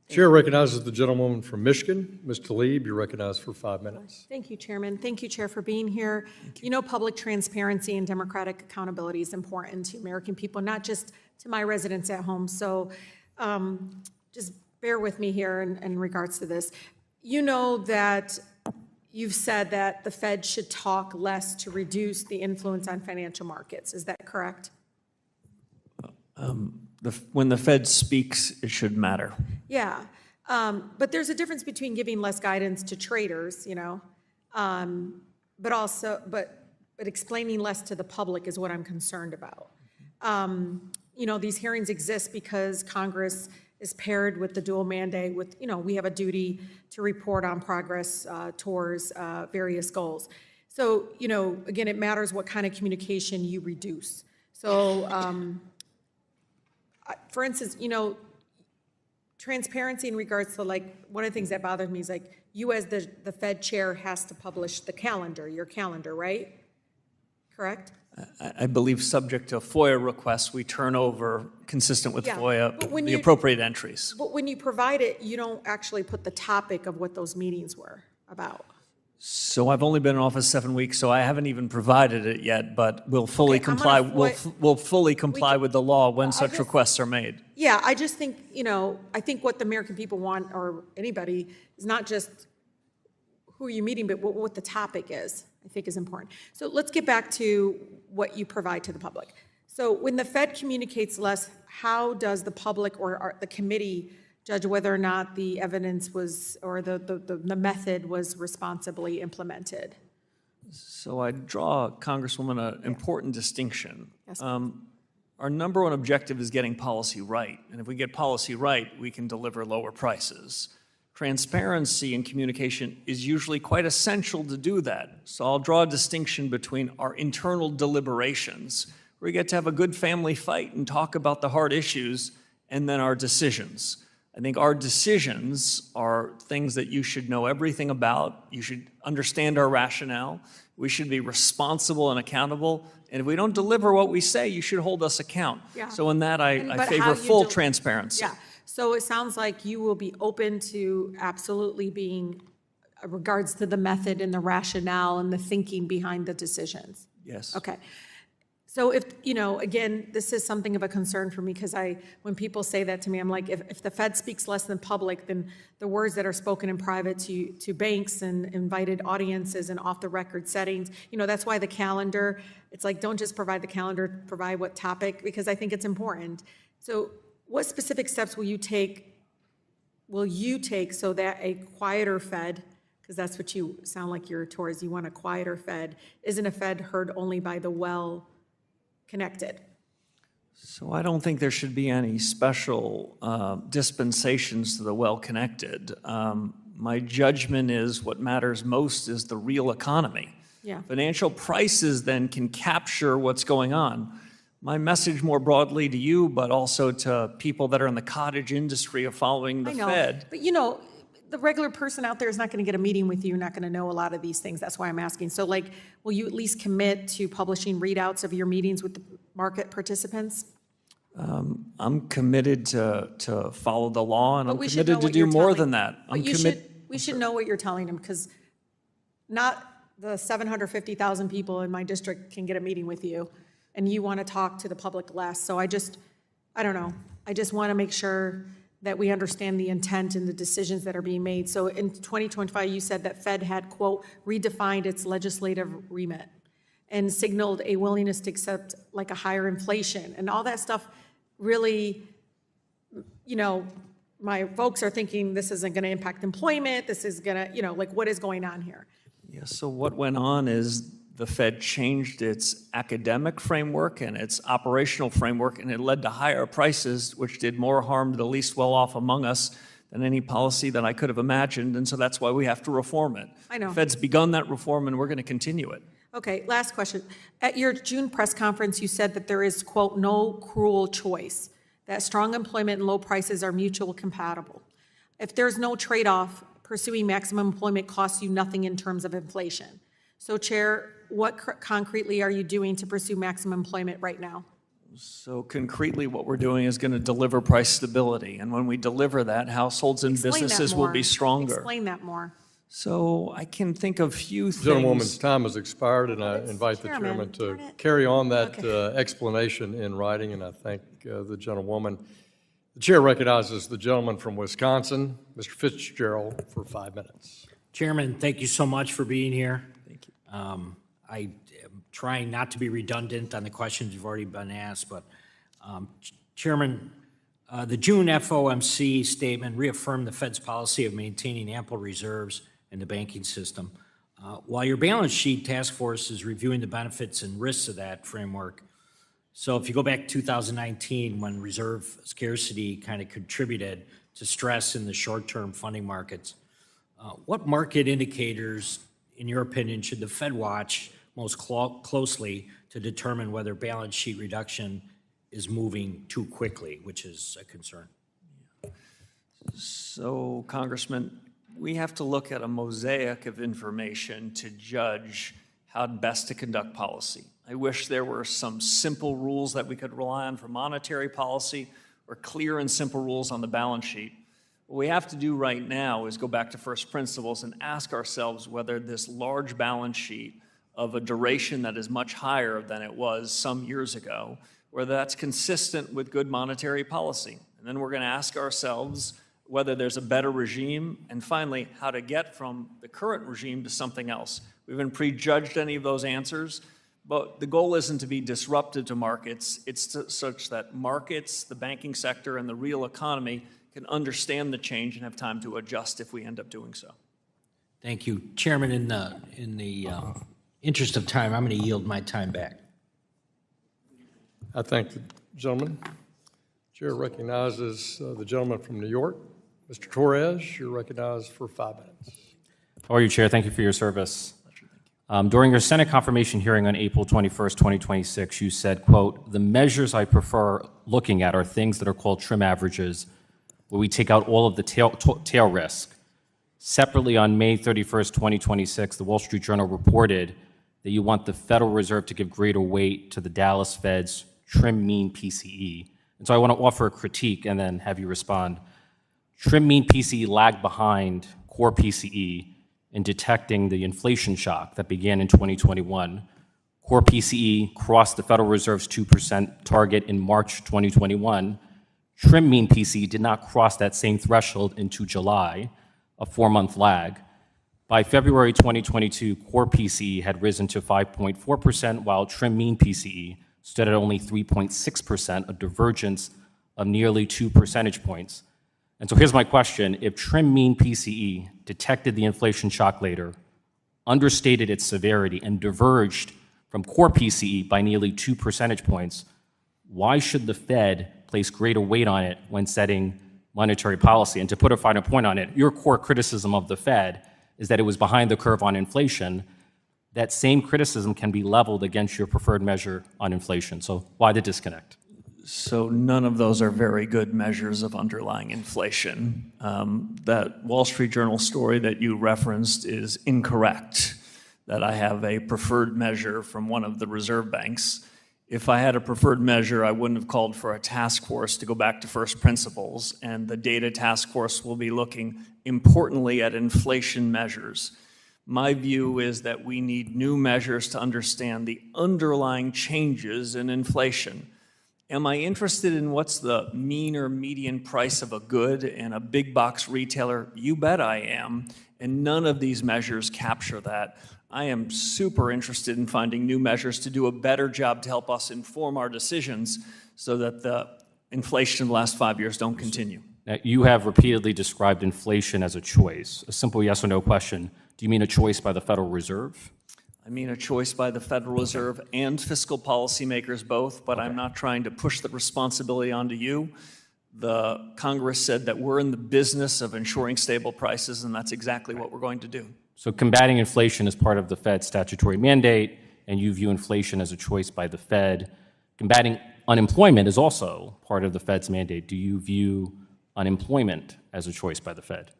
Chair recognizes the gentlewoman from Michigan. Ms. Tlaib, you're recognized for 5 minutes. Thank you, Chairman. Thank you, Chair, for being here. You know, public transparency and democratic accountability is important to American people, not just to my residents at home. So just bear with me here in regards to this. You know that you've said that the Fed should talk less to reduce the influence on financial markets. Is that correct? When the Fed speaks, it should matter. Yeah. But there's a difference between giving less guidance to traders, you know, but explaining less to the public is what I'm concerned about. You know, these hearings exist because Congress is paired with the dual mandate with, you know, we have a duty to report on progress towards various goals. So, you know, again, it matters what kind of communication you reduce. So, for instance, you know, transparency in regards to, like, one of the things that bothers me is, like, you as the Fed chair has to publish the calendar, your calendar, right? Correct? I believe subject to FOIA requests, we turn over, consistent with FOIA, the you, appropriate entries. But when you provide it, you don't actually put the topic of what those meetings were about. So I've only been in office 7 weeks, so I haven't even provided it yet, but we'll fully comply. We'll fully comply with the law when such requests are made. Yeah, I just think, you know, I think what the American people want, or anybody, is not just who are you meeting, but what the topic is, I think is important. So let's get back to what you provide to the public. So when the Fed communicates less, how does the public or the committee judge whether or not the evidence was, or the method was responsibly implemented? So I draw, Congresswoman, an important distinction. Yes. Our number one objective is getting policy right. And if we get policy right, we can deliver lower prices. Transparency in communication is usually quite essential to do that. So I'll draw a distinction between our internal deliberations, where we get to have a good family fight and talk about the hard issues, and then our decisions. I think our decisions are things that you should know everything about. You should understand our rationale. We should be responsible and accountable. And if we don't deliver what we say, you should hold us account. Yeah. So in that, I favor full transparency. Yeah. So it sounds like you will be open to absolutely being, regards to the method and the rationale and the thinking behind the decisions. Yes. Okay. So if, you know, again, this is something of a concern for me, because when people say that to me, I'm like, if the Fed speaks less than public, then the words that are spoken in private to banks and invited audiences and off-the-record settings, you know, that's why the calendar, it's like, don't just provide the calendar, provide what topic, because I think it's important. So what specific steps will you take so that a quieter Fed, because that's what you sound like you're towards, you want a quieter Fed, isn't a Fed heard only by the well-connected? So I don't think there should be any special dispensations to the well-connected. My judgment is what matters most is the real economy. Yeah. Financial prices then can capture what's going on. My message more broadly to you, but also to people that are in the cottage industry of following the I know, Fed. but the regular person out there is not going to get a meeting with you, not going to know a lot of these things. That's why I'm asking. So like, will you at least commit to publishing readouts of your meetings with the market participants? I'm committed to follow the law, and But I'm we should committed know to what do you're more telling- than that. But we should know what you're telling them, because not the 750,000 people in my district can get a meeting with you, and you want to talk to the public less. So I don't know. I just want to make sure that we understand the intent and the decisions that are being made. So in 2025, you said that Fed had, quote, redefined its legislative remit and signaled a willingness to accept like a higher inflation, and all that stuff really, my folks are thinking this isn't going to impact employment, this is going to, like, what is going on here? Yeah, so what went on is the Fed changed its academic framework and its operational framework, and it led to higher prices, which did more harm to the least well-off among us than any policy that I could have imagined, and so that's why we have to reform it. I know. The Fed's begun that reform, and we're going to continue it. Okay, last question. At your June press conference, you said that there is, quote, no cruel choice, that strong employment and low prices are mutually compatible. If there's no trade-off, pursuing maximum employment costs you nothing in terms of inflation. So, Chair, what concretely are you doing to pursue maximum employment right now? So concretely, what we're doing is going to deliver price stability, and when we deliver that, households and Explain that businesses will more. be stronger. Explain that more. So I can think of few things. Gentlewoman's time has expired, and I invite the Chairman, chairman to darn it. carry on that explanation in writing, and I thank the gentlewoman. The chair recognizes the gentleman from Wisconsin, Mr. Fitzgerald, for 5 minutes. Chairman, thank you so much for being here. Thank you. I am trying not to be redundant on the questions you've already been asked, but Chairman, the June FOMC statement reaffirmed the Fed's policy of maintaining ample reserves in the banking system. While your balance sheet task force is reviewing the benefits and risks of that framework, so if you go back to 2019, when reserve scarcity kind of contributed to stress in the short-term funding markets, what market indicators, in your opinion, should the Fed watch most closely to determine whether balance sheet reduction is moving too quickly, which is a concern? So, Congressman, we have to look at a mosaic of information to judge how best to conduct policy. I wish there were some simple rules that we could rely on for monetary policy, or clear and simple rules on the balance sheet. What we have to do right now is go back to first principles and ask ourselves whether this large balance sheet of a duration that is much higher than it was some years ago, whether that's consistent with good monetary policy. And then we're going to ask ourselves whether there's a better regime, and finally, how to get from the current regime to something else. We haven't prejudged any of those answers, but the goal isn't to be disruptive to markets. It's such that markets, the banking sector, and the real economy can understand the change and have time to adjust if we end up doing so. Thank you. Chairman, in the interest of time, I'm going to yield my time back. I thank the gentleman. Chair recognizes the gentleman from New York. Mr. Torres, you're recognized for 5 minutes. How are you, Chair? Thank you for your service. During your Senate confirmation hearing on April 21st, 2026, you said, quote, "The measures I prefer looking at are things that are called trim averages, where we take out all of the tail risk." Separately, on May 31st, 2026, the Wall Street Journal reported that you want the Federal Reserve to give greater weight to the Dallas Fed's trim mean PCE. And so I want to offer a critique and then have you respond. Trim mean PCE lagged behind core PCE in detecting the inflation shock that began in 2021. Core PCE crossed the Federal Reserve's 2% target in March 2021. Trim mean PCE did not cross that same threshold into July, a 4-month lag. By February 2022, core PCE had risen to 5.4%, while trim mean PCE stood at only 3.6%, a divergence of nearly 2 percentage points. And so here's my question. If trim mean PCE detected the inflation shock later, understated its severity, and diverged from core PCE by nearly 2 percentage points, why should the Fed place greater weight on it when setting monetary policy? And to put a finer point on it, your core criticism of the Fed is that it was behind the curve on inflation. that same criticism can be leveled against your preferred measure on inflation. So why the disconnect? So none of those are very good measures of underlying inflation. That Wall Street Journal story that you referenced is incorrect, that I have a preferred measure from one of the reserve banks. If I had a preferred measure, I wouldn't have called for a task force to go back to first principles, and the data task force will be looking importantly at inflation measures. My view is that we need new measures to understand the underlying changes in inflation. Am I interested in what's the mean or median price of a good in a big box retailer? You bet I am, and none of these measures capture that. I am super interested in finding new measures to do a better job to help us inform our decisions so that the inflation of the last 5 years don't continue. Now, you have repeatedly described inflation as a choice. A simple yes or no question. Do you mean a choice by the Federal Reserve? I mean a choice by the Federal Reserve and fiscal policymakers both, but I'm not trying to push the responsibility onto you. The Congress said that we're in the business of ensuring stable prices, and that's exactly what we're going to do. So combating inflation is part of the Fed's statutory mandate, and you view inflation as a choice by the Fed. Combating unemployment is also part of the Fed's mandate. Do you view unemployment as a choice by the Fed?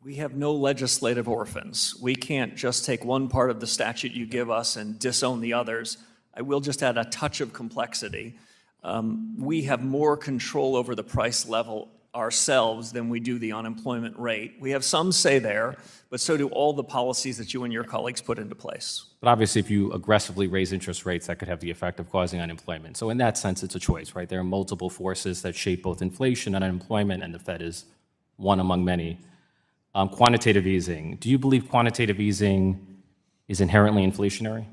We have no legislative orphans. We can't just take one part of the statute you give us and disown the others. I will just add a touch of complexity. We have more control over the price level ourselves than we do the unemployment rate. We have some say there, but so do all the policies that you and your colleagues put into place. But obviously, if you aggressively raise interest rates, that could have the effect of causing unemployment. So in that sense, it's a choice, right? There are multiple forces that shape both inflation and unemployment, and the Fed is one among many. Quantitative easing. Do you believe quantitative easing is inherently inflationary?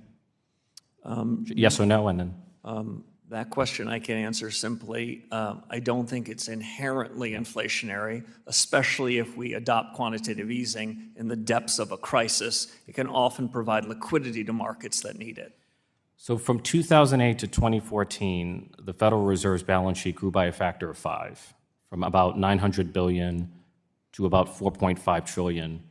Yes or no, and then? That question I can answer simply. I don't think it's inherently inflationary, especially if we adopt quantitative easing in the depths of a crisis. It can often provide liquidity to markets that need it. So from 2008 to 2014, the Federal Reserve's balance sheet grew by a factor of 5, from about $900 billion to about $4.5 trillion.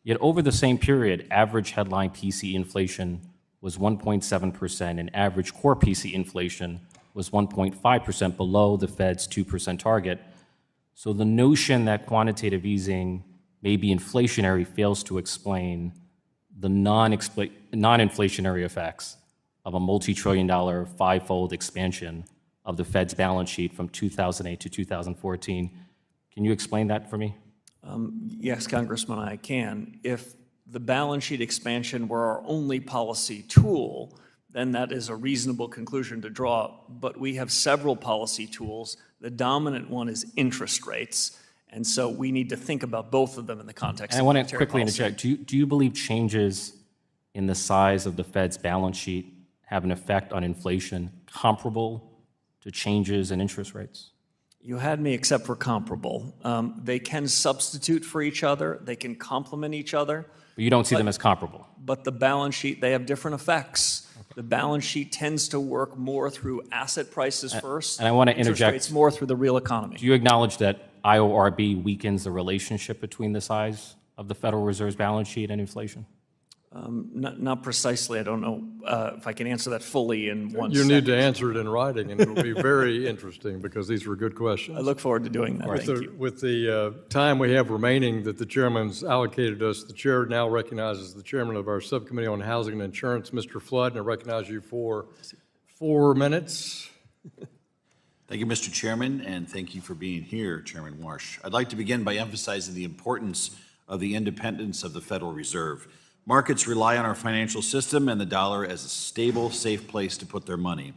Yet over the same period, average headline PCE inflation was 1.7%, and average core PCE inflation was 1.5% below the Fed's 2% target. So the notion that quantitative easing may be inflationary fails to explain the non-inflationary effects of a multi-trillion-dollar five-fold expansion of the Fed's balance sheet from 2008 to 2014. Can you explain that for me? Yes, Congressman, I can. If the balance sheet expansion were our only policy tool, then that is a reasonable conclusion to draw. But we have several policy tools. The dominant one is interest rates. And so we need to think about both of them in the context of monetary policy. I want to quickly interject. Do you believe changes in the size of the Fed's balance sheet have an effect on inflation comparable to changes in interest rates? You had me except for comparable. They can substitute for each other. They can complement each other. But you don't see them as comparable? But the balance sheet, they have different effects. Okay. The balance sheet tends to work more through asset prices first. And I want to interest interject. rates more through the real economy. Do you acknowledge that IORB weakens the relationship between the size of the Federal Reserve's balance sheet and inflation? Not precisely. I don't know if I can answer that fully in one You second. need to answer it in writing, and it'll be very interesting because these were good questions. I look forward to doing that. Thank you. With the time we have remaining that the chairman's allocated us, the chair now recognizes the chairman of our subcommittee on housing and insurance, Mr. Flood, and I recognize you for 4 minutes. Thank you, Mr. Chairman, and thank you for being here, Chairman Warsh. I'd like to begin by emphasizing the importance of the independence of the Federal Reserve. Markets rely on our financial system and the dollar as a stable, safe place to put their money.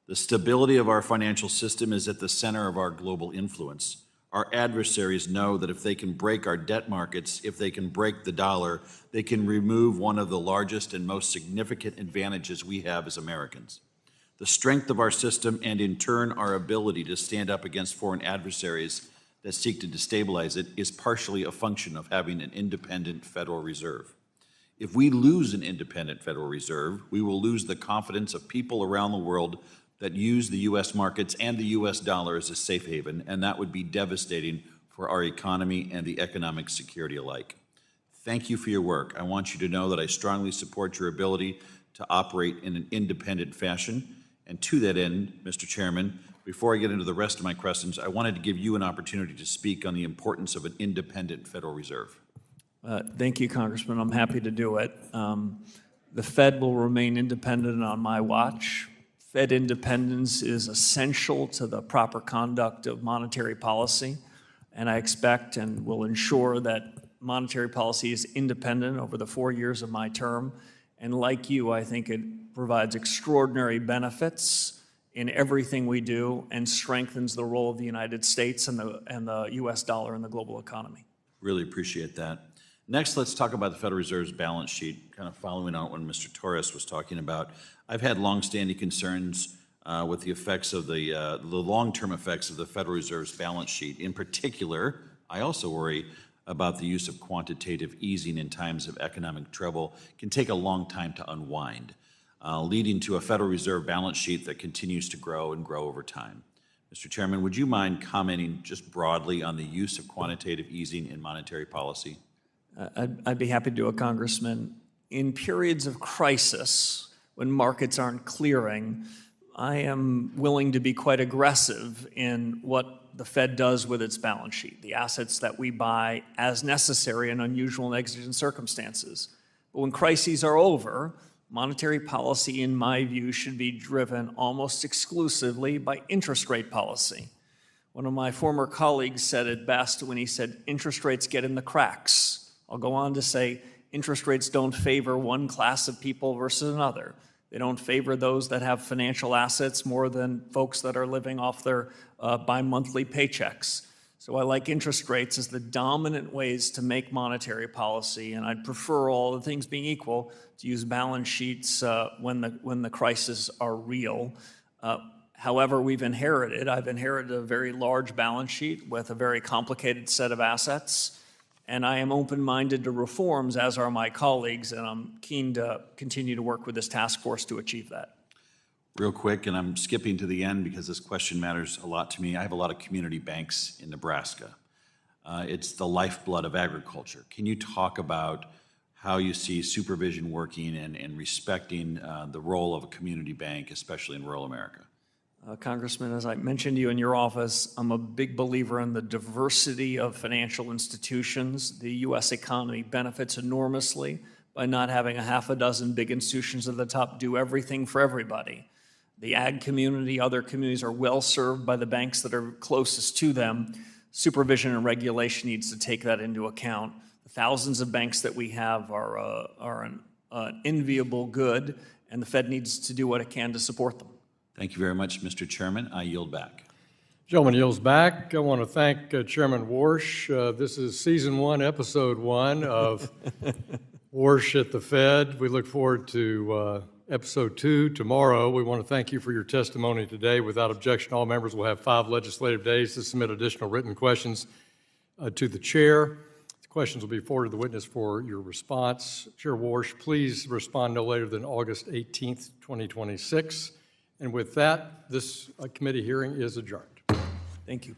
The stability of our financial system is at the center of our global influence. Our adversaries know that if they can break our debt markets, if they can break the dollar, they can remove one of the largest and most significant advantages we have as Americans. The strength of our system and, in turn, our ability to stand up against foreign adversaries that seek to destabilize it is partially a function of having an independent Federal Reserve. If we lose an independent Federal Reserve, we will lose the confidence of people around the world that use the U.S. markets and the U.S. dollar as a safe haven, and that would be devastating for our economy and the economic security alike. Thank you for your work. I want you to know that I strongly support your ability to operate in an independent fashion. And to that end, Mr. Chairman, before I get into the rest of my questions, I wanted to give you an opportunity to speak on the importance of an independent Federal Reserve. Thank you, Congressman. I'm happy to do it. The Fed will remain independent on my watch. Fed independence is essential to the proper conduct of monetary policy, and I expect and will ensure that monetary policy is independent over the 4 years of my term. And like you, I think it provides extraordinary benefits in everything we do and strengthens the role of the United States and the U.S. dollar in the global economy. Really appreciate that. Next, let's talk about the Federal Reserve's balance sheet, kind of following on what Mr. Torres was talking about. I've had longstanding concerns with the effects of the long-term effects of the Federal Reserve's balance sheet. In particular, I also worry about the use of quantitative easing in times of economic trouble can take a long time to unwind, leading to a Federal Reserve balance sheet that continues to grow and grow over time. Mr. Chairman, would you mind commenting just broadly on the use of quantitative easing in monetary policy? I'd be happy to do it, Congressman. In periods of crisis, when markets aren't clearing, I am willing to be quite aggressive in what the Fed does with its balance sheet, the assets that we buy as necessary in unusual and exigent circumstances. But when crises are over, monetary policy, in my view, should be driven almost exclusively by interest rate policy. One of my former colleagues said it best when he said, interest rates get in the cracks. I'll go on to say, interest rates don't favor one class of people versus another. They don't favor those that have financial assets more than folks that are living off their bi-monthly paychecks. So I like interest rates as the dominant ways to make monetary policy, and I'd prefer, all the things being equal, to use balance sheets when the crises are real. However, I've inherited a very large balance sheet with a very complicated set of assets, and I am open-minded to reforms, as are my colleagues, and I'm keen to continue to work with this task force to achieve that. Real quick, and I'm skipping to the end because this question matters a lot to me. I have a lot of community banks in Nebraska. It's the lifeblood of agriculture. Can you talk about how you see supervision working and respecting the role of a community bank, especially in rural America? Congressman, as I mentioned to you in your office, I'm a big believer in the diversity of financial institutions. The U.S. economy benefits enormously by not having a half a dozen big institutions at the top do everything for everybody. The ag community, other communities are well served by the banks that are closest to them. Supervision and regulation needs to take that into account. The thousands of banks that we have are an enviable good, and the Fed needs to do what it can to support them. Thank you very much, Mr. Chairman. I yield back. Gentleman yields back. I want to thank Chairman Warsh. This is Season 1, Episode 1 of Warsh at the Fed. We look forward to Episode 2 tomorrow. We want to thank you for your testimony today. Without objection, all members will have 5 legislative days to submit additional written questions to the chair. The questions will be forwarded to the witness for your response. Chair Warsh, please respond no later than August 18th, 2026. And with that, this committee hearing is adjourned. Thank you.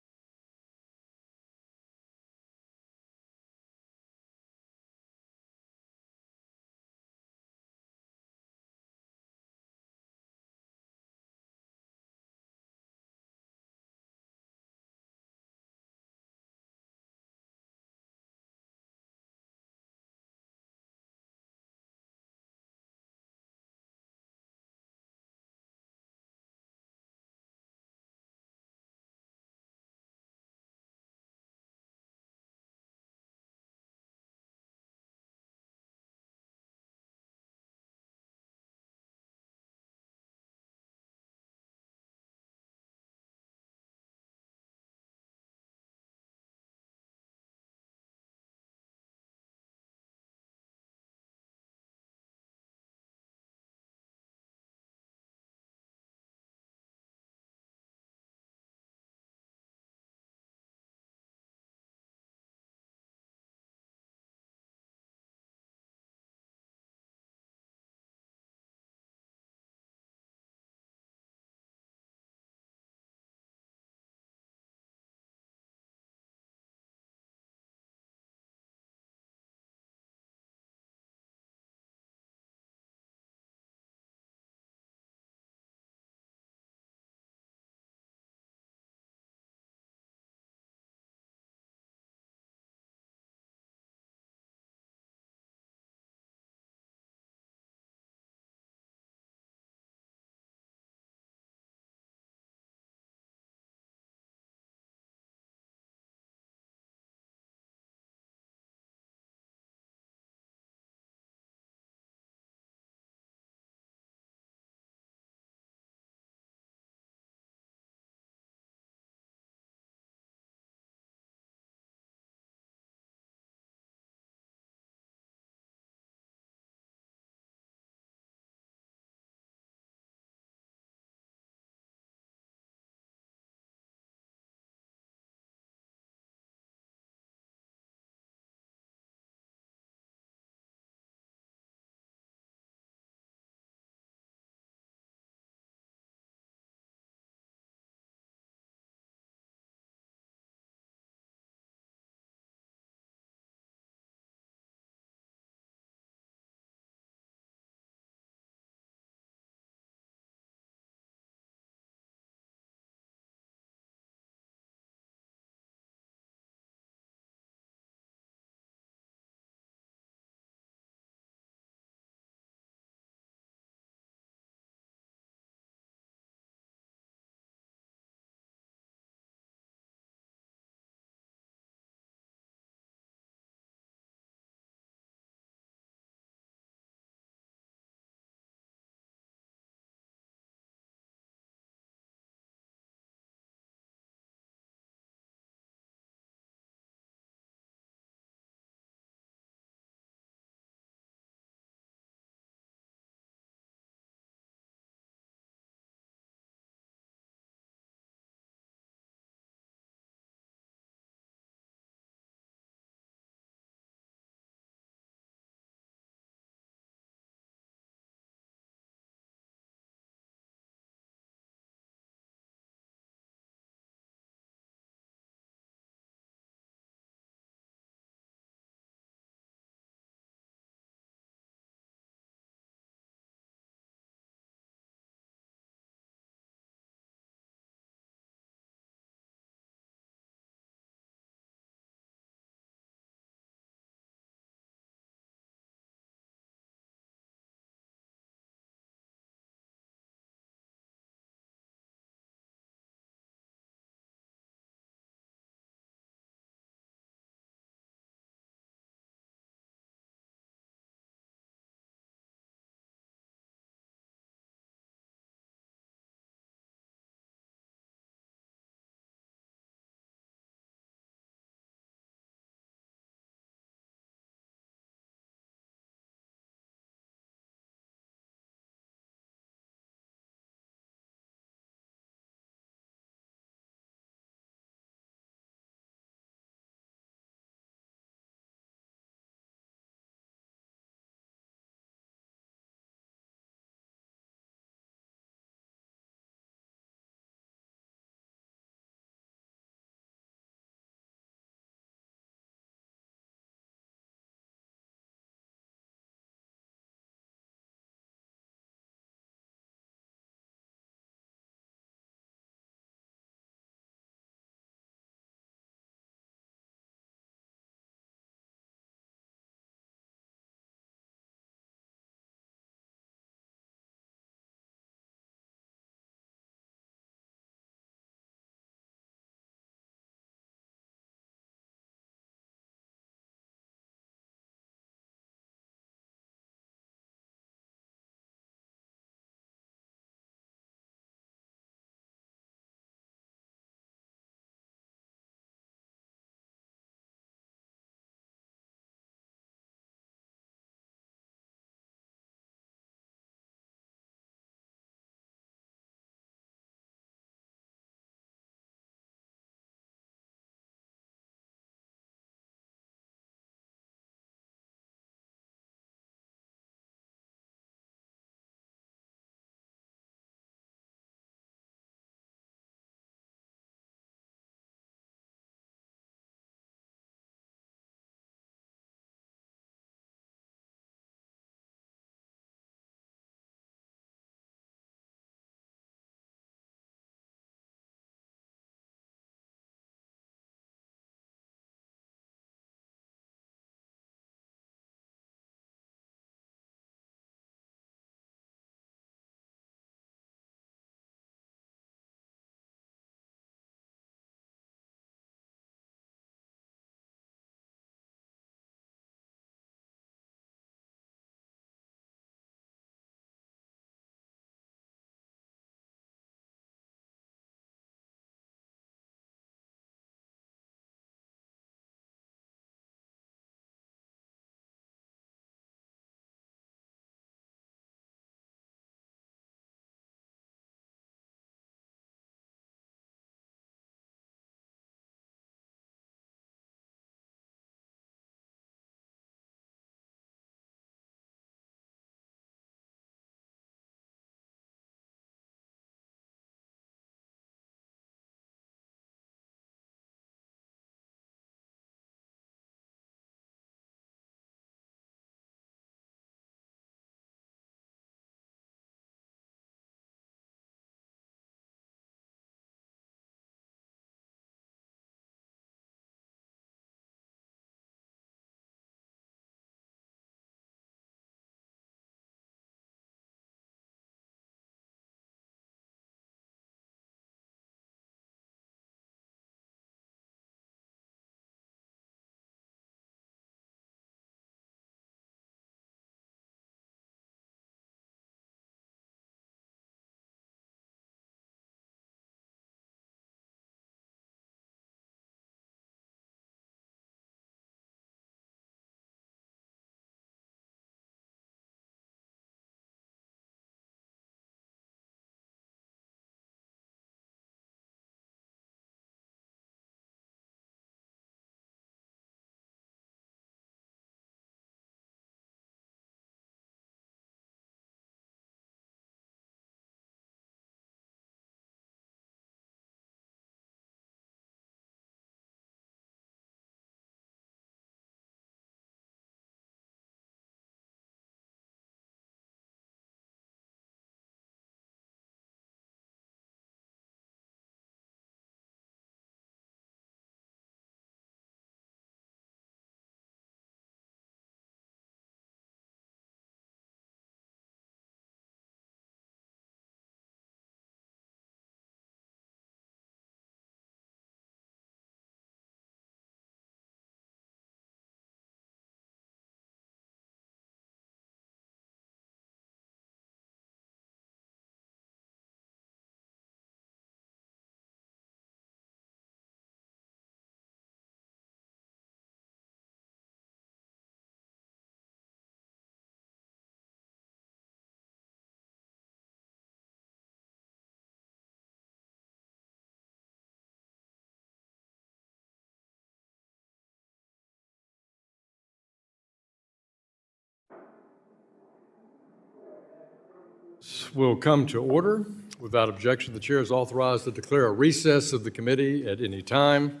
Will come to order. Without objection, the chair is authorized to declare a recess of the committee at any time.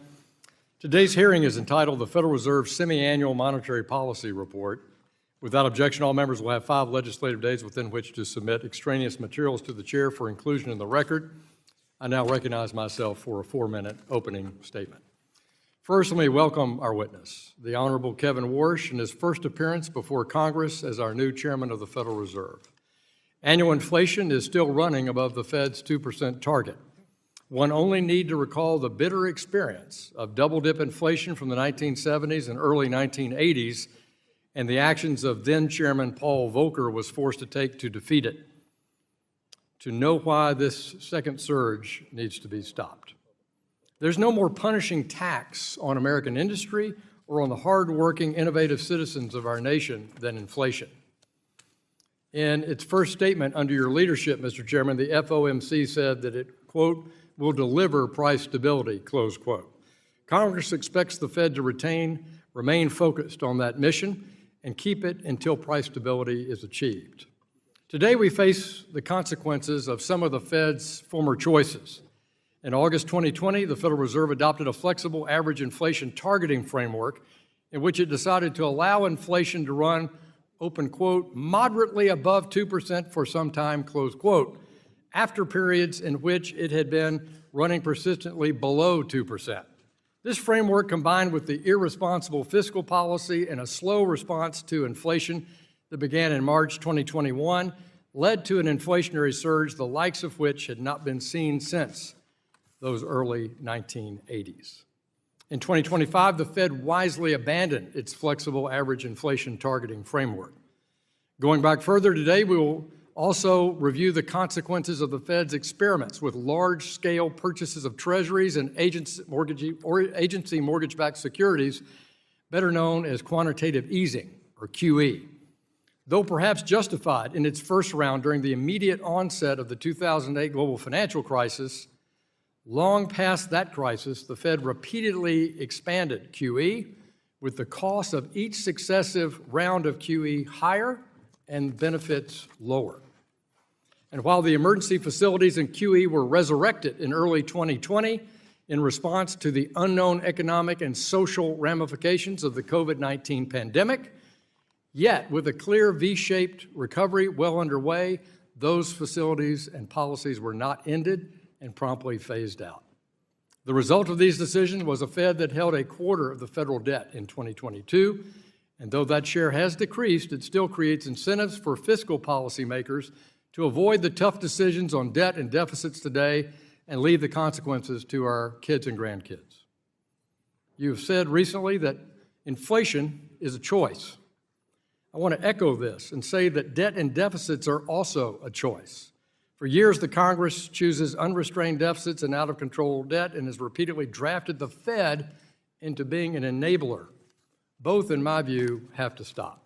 Today's hearing is entitled the Federal Reserve Semi-Annual Monetary Policy Report. Without objection, all members will have 5 legislative days within which to submit extraneous materials to the chair for inclusion in the record. I now recognize myself for a 4-minute opening statement. First, let me welcome our witness, the Honorable Kevin Warsh, in his first appearance before Congress as our new chairman of the Federal Reserve. Annual inflation is still running above the Fed's 2% target. One only need to recall the bitter experience of double-dip inflation from the 1970s and early 1980s and the actions of then-Chairman Paul Volcker was forced to take to defeat it, to know why this second surge needs to be stopped. There's no more punishing tax on American industry or on the hard-working, innovative citizens of our nation than inflation. In its first statement under your leadership, Mr. Chairman, the FOMC said that it, quote, will deliver price stability, close quote. Congress expects the Fed to remain focused on that mission and keep it until price stability is achieved. Today, we face the consequences of some of the Fed's former choices. In August 2020, the Federal Reserve adopted a flexible average inflation targeting framework in which it decided to allow inflation to run, open quote, moderately above 2% for some time, close quote, after periods in which it had been running persistently below 2%. This framework, combined with the irresponsible fiscal policy and a slow response to inflation that began in March 2021, led to an inflationary surge the likes of which had not been seen since those early 1980s. In 2025, the Fed wisely abandoned its flexible average inflation targeting framework. Going back further today, we will also review the consequences of the Fed's experiments with large-scale purchases of treasuries and agency mortgage-backed securities, better known as quantitative easing, or QE. Though perhaps justified in its first round during the immediate onset of the 2008 global financial crisis, long past that crisis, the Fed repeatedly expanded QE, with the cost of each successive round of QE higher and benefits lower. And while the emergency facilities in QE were resurrected in early 2020 in response to the unknown economic and social ramifications of the COVID-19 pandemic, yet with a clear V-shaped recovery well underway, those facilities and policies were not ended and promptly phased out. The result of these decisions was a Fed that held a quarter of the federal debt in 2022, and though that share has decreased, it still creates incentives for fiscal policymakers to avoid the tough decisions on debt and deficits today and leave the consequences to our kids and grandkids. You have said recently that inflation is a choice. I want to echo this and say that debt and deficits are also a choice. For years, the Congress chooses unrestrained deficits and out-of-control debt and has repeatedly drafted the Fed into being an enabler. Both, in my view, have to stop.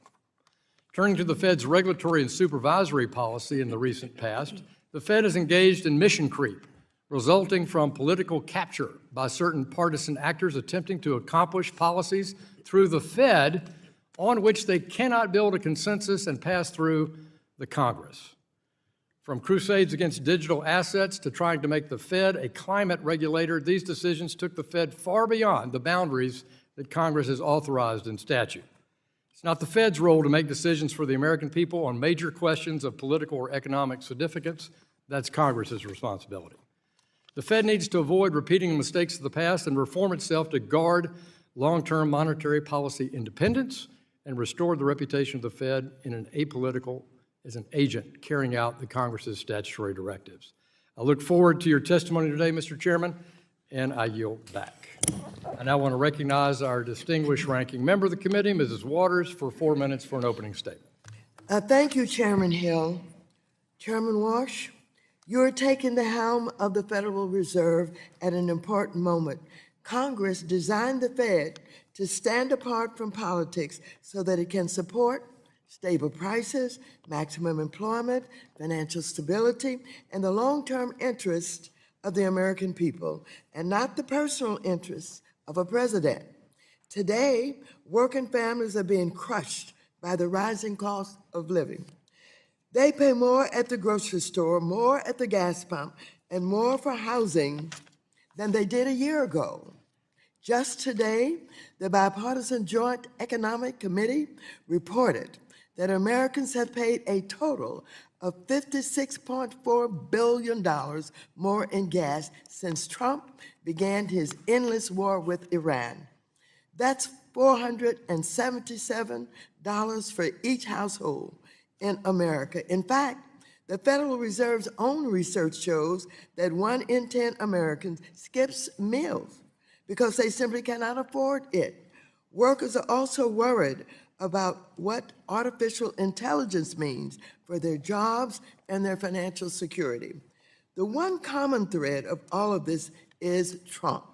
Turning to the Fed's regulatory and supervisory policy in the recent past, the Fed has engaged in mission creep, resulting from political capture by certain partisan actors attempting to accomplish policies through the Fed on which they cannot build a consensus and pass through the Congress. From crusades against digital assets to trying to make the Fed a climate regulator, these decisions took the Fed far beyond the boundaries that Congress has authorized in statute. It's not the Fed's role to make decisions for the American people on major questions of political or economic significance. That's Congress's responsibility. The Fed needs to avoid repeating the mistakes of the past and reform itself to guard long-term monetary policy independence and restore the reputation of the Fed in an apolitical as an agent carrying out the Congress's statutory directives. I look forward to your testimony today, Mr. Chairman, and I yield back. I now want to recognize our distinguished ranking member of the committee, Mrs. Waters, for 4 minutes for an opening statement. Thank you, Chairman Hill. Chairman Warsh, you are taking the helm of the Federal Reserve at an important moment. Congress designed the Fed to stand apart from politics so that it can support stable prices, maximum employment, financial stability, and the long-term interest of the American people, and not the personal interests of a president. Today, working families are being crushed by the rising cost of living. They pay more at the grocery store, more at the gas pump, and more for housing than they did a year ago. Just today, the Bipartisan Joint Economic Committee reported that Americans have paid a total of $56.4 billion more in gas since Trump began his endless war with Iran. That's $477 for each household in America. In fact, the Federal Reserve's own research shows that 1 in 10 Americans skips meals because they simply cannot afford it. Workers are also worried about what artificial intelligence means for their jobs and their financial security. The one common thread of all of this is Trump,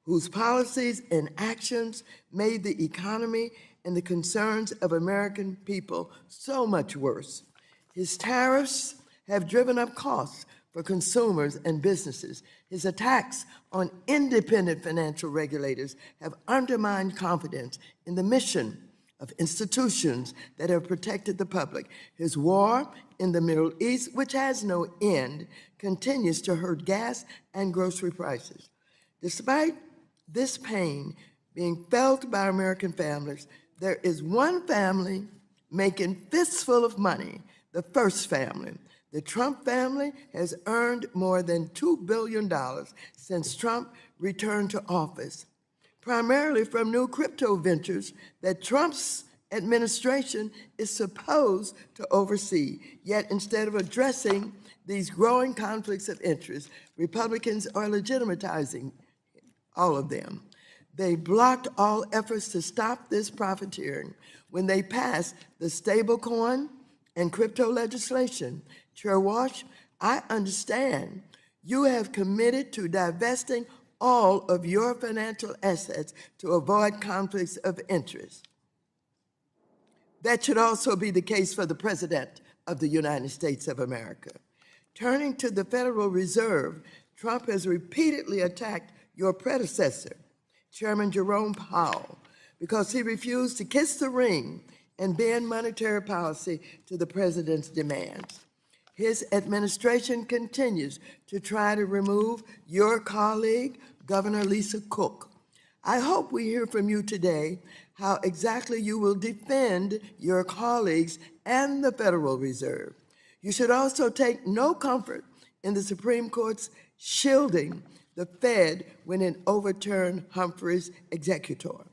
whose policies and actions made the economy and the concerns of American people so much worse. His tariffs have driven up costs for consumers and businesses. His attacks on independent financial regulators have undermined confidence in the mission of institutions that have protected the public. His war in the Middle East, which has no end, continues to hurt gas and grocery prices. Despite this pain being felt by American families, there is one family making fistful of money, the first family. The Trump family has earned more than $2 billion since Trump returned to office, primarily from new crypto ventures that Trump's administration is supposed to oversee. Yet instead of addressing these growing conflicts of interest, Republicans are legitimatizing all of them. They blocked all efforts to stop this profiteering when they passed the stablecoin and crypto legislation. Chair Warsh, I understand you have committed to divesting all of your financial assets to avoid conflicts of interest. That should also be the case for the President of the United States of America. Turning to the Federal Reserve, Trump has repeatedly attacked your predecessor, Chairman Jerome Powell, because he refused to kiss the ring and bend monetary policy to the president's demands. His administration continues to try to remove your colleague, Governor Lisa Cook. I hope we hear from you today how exactly you will defend your colleagues and the Federal Reserve. You should also take no comfort in the Supreme Court's shielding the Fed when it overturned Humphrey's executor.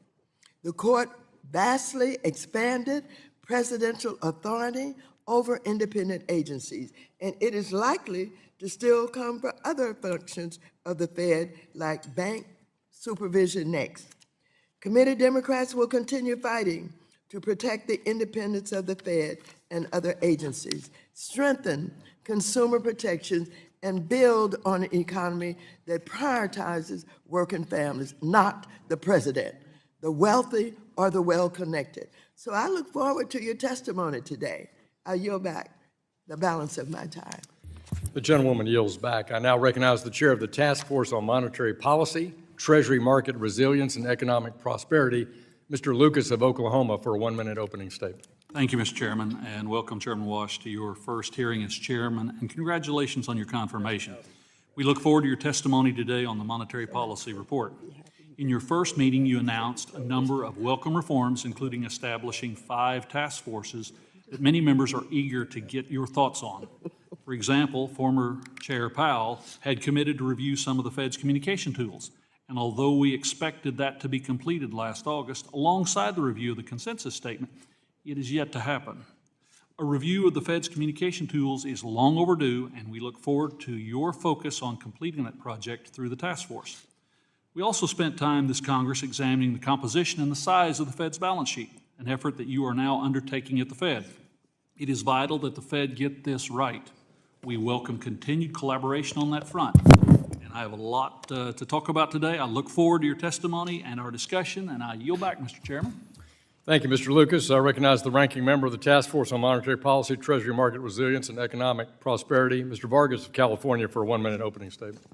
The court vastly expanded presidential authority over independent agencies, and it is likely to still come for other functions of the Fed, like bank supervision next. Committee Democrats will continue fighting to protect the independence of the Fed and other agencies, strengthen consumer protections, and build on an economy that prioritizes working families, not the president, the wealthy or the well-connected. So I look forward to your testimony today. I yield back the balance of my time. The gentlewoman yields back. I now recognize the chair of the Task Force on Monetary Policy, Treasury Market Resilience, and Economic Prosperity, Mr. Lucas of Oklahoma, for a 1-minute opening statement. Thank you, Mr. Chairman, and welcome, Chairman Warsh, to your first hearing as chairman, and congratulations on your confirmation. We look forward to your testimony today on the Monetary Policy Report. In your first meeting, you announced a number of welcome reforms, including establishing 5 task forces that many members are eager to get your thoughts on. For example, former Chair Powell had committed to review some of the Fed's communication tools, and although we expected that to be completed last August, alongside the review of the consensus statement, it is yet to happen. A review of the Fed's communication tools is long overdue, and we look forward to your focus on completing that project through the task force. We also spent time this Congress examining the composition and the size of the Fed's balance sheet, an effort that you are now undertaking at the Fed. It is vital that the Fed get this right. We welcome continued collaboration on that front. And I have a lot to talk about today. I look forward to your testimony and our discussion, and I yield back, Mr. Chairman. Thank you, Mr. Lucas. I recognize the ranking member of the Task Force on Monetary Policy, Treasury Market Resilience, and Economic Prosperity, Mr. Vargas of California, for a 1-minute opening statement.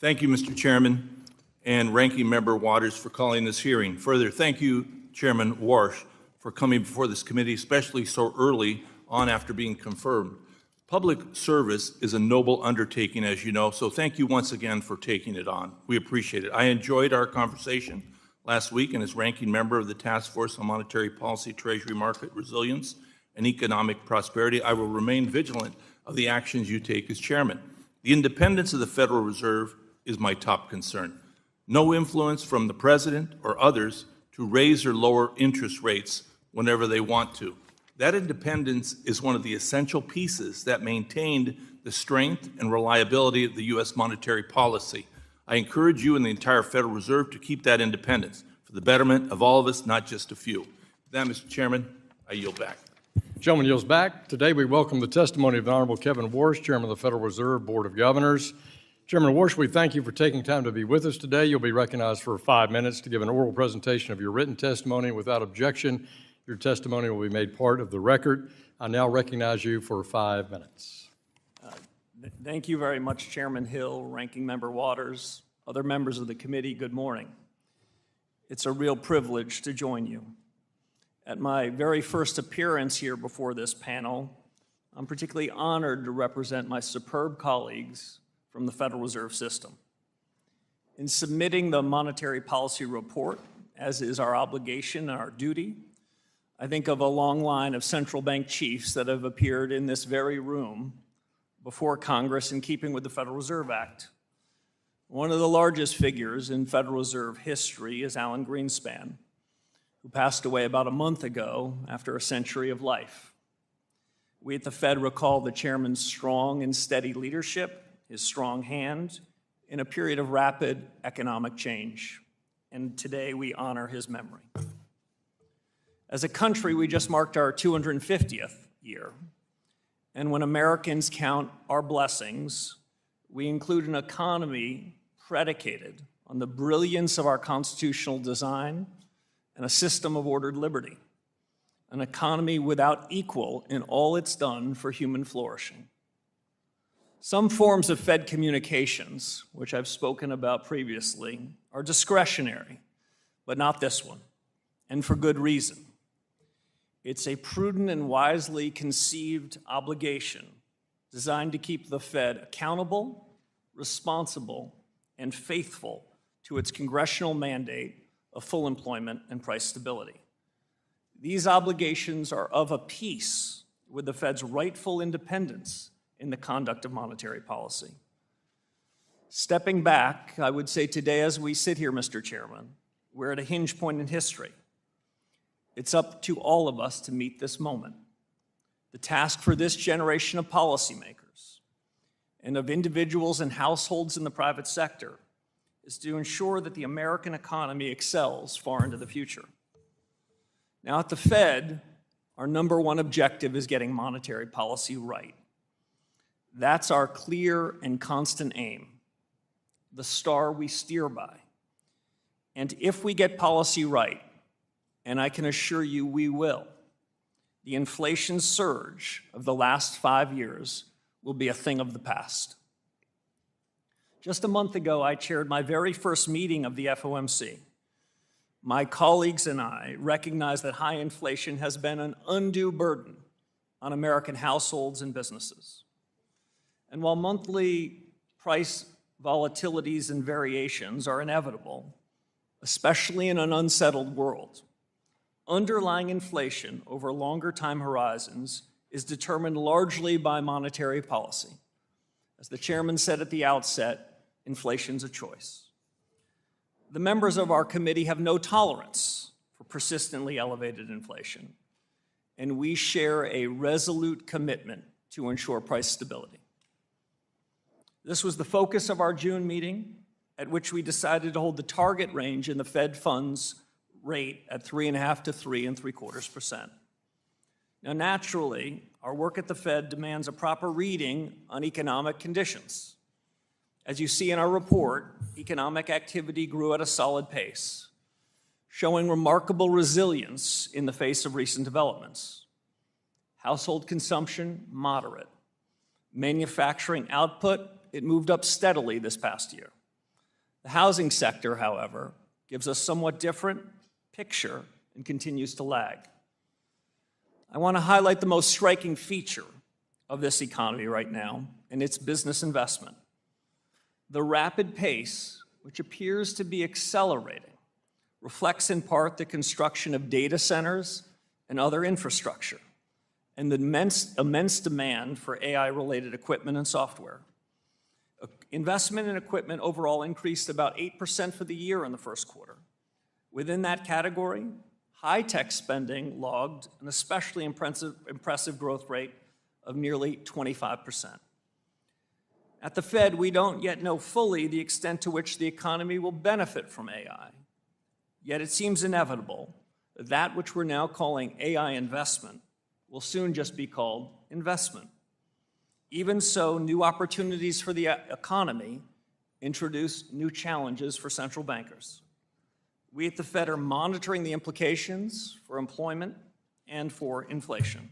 Thank you, Mr. Chairman, and Ranking Member Waters for calling this hearing. Further, thank you, Chairman Warsh, for coming before this committee, especially so early on after being confirmed. Public service is a noble undertaking, as you know, so thank you once again for taking it on. We appreciate it. I enjoyed our conversation last week, and as ranking member of the Task Force on Monetary Policy, Treasury Market Resilience, and Economic Prosperity, I will remain vigilant of the actions you take as chairman. The independence of the Federal Reserve is my top concern. No influence from the president or others to raise or lower interest rates whenever they want to. That independence is one of the essential pieces that maintained the strength and reliability of the U.S. monetary policy. I encourage you and the entire Federal Reserve to keep that independence for the betterment of all of us, not just a few. With that, Mr. Chairman, I yield back. Gentleman yields back. Today, we welcome the testimony of the Honorable Kevin Warsh, Chairman of the Federal Reserve Board of Governors. Chairman Warsh, we thank you for taking time to be with us today. You'll be recognized for 5 minutes to give an oral presentation of your written testimony. Without objection, your testimony will be made part of the record. I now recognize you for 5 minutes. Thank you very much, Chairman Hill, Ranking Member Waters, other members of the committee, good morning. It's a real privilege to join you. At my very first appearance here before this panel, I'm particularly honored to represent my superb colleagues from the Federal Reserve System. In submitting the monetary policy report, as is our obligation and our duty, I think of a long line of central bank chiefs that have appeared in this very room before Congress in keeping with the Federal Reserve Act. One of the largest figures in Federal Reserve history is Alan Greenspan, who passed away about a month ago after a century of life. We at the Fed recall the chairman's strong and steady leadership, his strong hand, in a period of rapid economic change. And today we honor his memory. As a country, we just marked our 250th year. And when Americans count our blessings, we include an economy predicated on the brilliance of our constitutional design and a system of ordered liberty, an economy without equal in all it's done for human flourishing. Some forms of Fed communications, which I've spoken about previously, are discretionary, but not this one, and for good reason. It's a prudent and wisely conceived obligation designed to keep the Fed accountable, responsible, and faithful to its congressional mandate of full employment and price stability. These obligations are of a piece with the Fed's rightful independence in the conduct of monetary policy. Stepping back, I would say today as we sit here, Mr. Chairman, we're at a hinge point in history. It's up to all of us to meet this moment. The task for this generation of policymakers and of individuals and households in the private sector is to ensure that the American economy excels far into the future. Now, at the Fed, our number one objective is getting monetary policy right. That's our clear and constant aim, the star we steer by. And if we get policy right, and I can assure you we will, the inflation surge of the last 5 years will be a thing of the past. Just a month ago, I chaired my very first meeting of the FOMC. My colleagues and I recognize that high inflation has been an undue burden on American households and businesses. And while monthly price volatilities and variations are inevitable, especially in an unsettled world, underlying inflation over longer time horizons is determined largely by monetary policy. As the chairman said at the outset, inflation's a choice. The members of our committee have no tolerance for persistently elevated inflation, and we share a resolute commitment to ensure price stability. This was the focus of our June meeting, at which we decided to hold the target range in the Fed funds rate at 3.5% to 3.75%. Now, naturally, our work at the Fed demands a proper reading on economic conditions. As you see in our report, economic activity grew at a solid pace, showing remarkable resilience in the face of recent developments. Household consumption, moderate. Manufacturing output, it moved up steadily this past year. The housing sector, however, gives a somewhat different picture and continues to lag. I want to highlight the most striking feature of this economy right now, and it's business investment. The rapid pace, which appears to be accelerating, reflects in part the construction of data centers and other infrastructure, and the immense demand for AI-related equipment and software. Investment in equipment overall increased about 8% for the year in the first quarter. Within that category, high-tech spending logged an especially impressive growth rate of nearly 25%. At the Fed, we don't yet know fully the extent to which the economy will benefit from AI. Yet it seems inevitable that that which we're now calling AI investment will soon just be called investment. Even so, new opportunities for the economy introduce new challenges for central bankers. We at the Fed are monitoring the implications for employment and for inflation.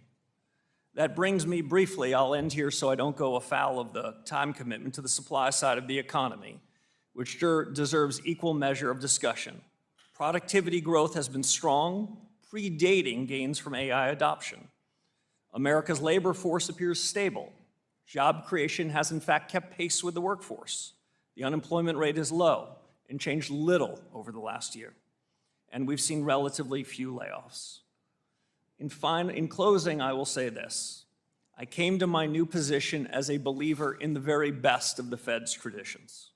That brings me briefly, I'll end here so I don't go afoul of the time commitment, to the supply side of the economy, which deserves equal measure of discussion. Productivity growth has been strong, predating gains from AI adoption. America's labor force appears stable. Job creation has in fact kept pace with the workforce. The unemployment rate is low and changed little over the last year. And we've seen relatively few layoffs. In closing, I will say this. I came to my new position as a believer in the very best of the Fed's traditions.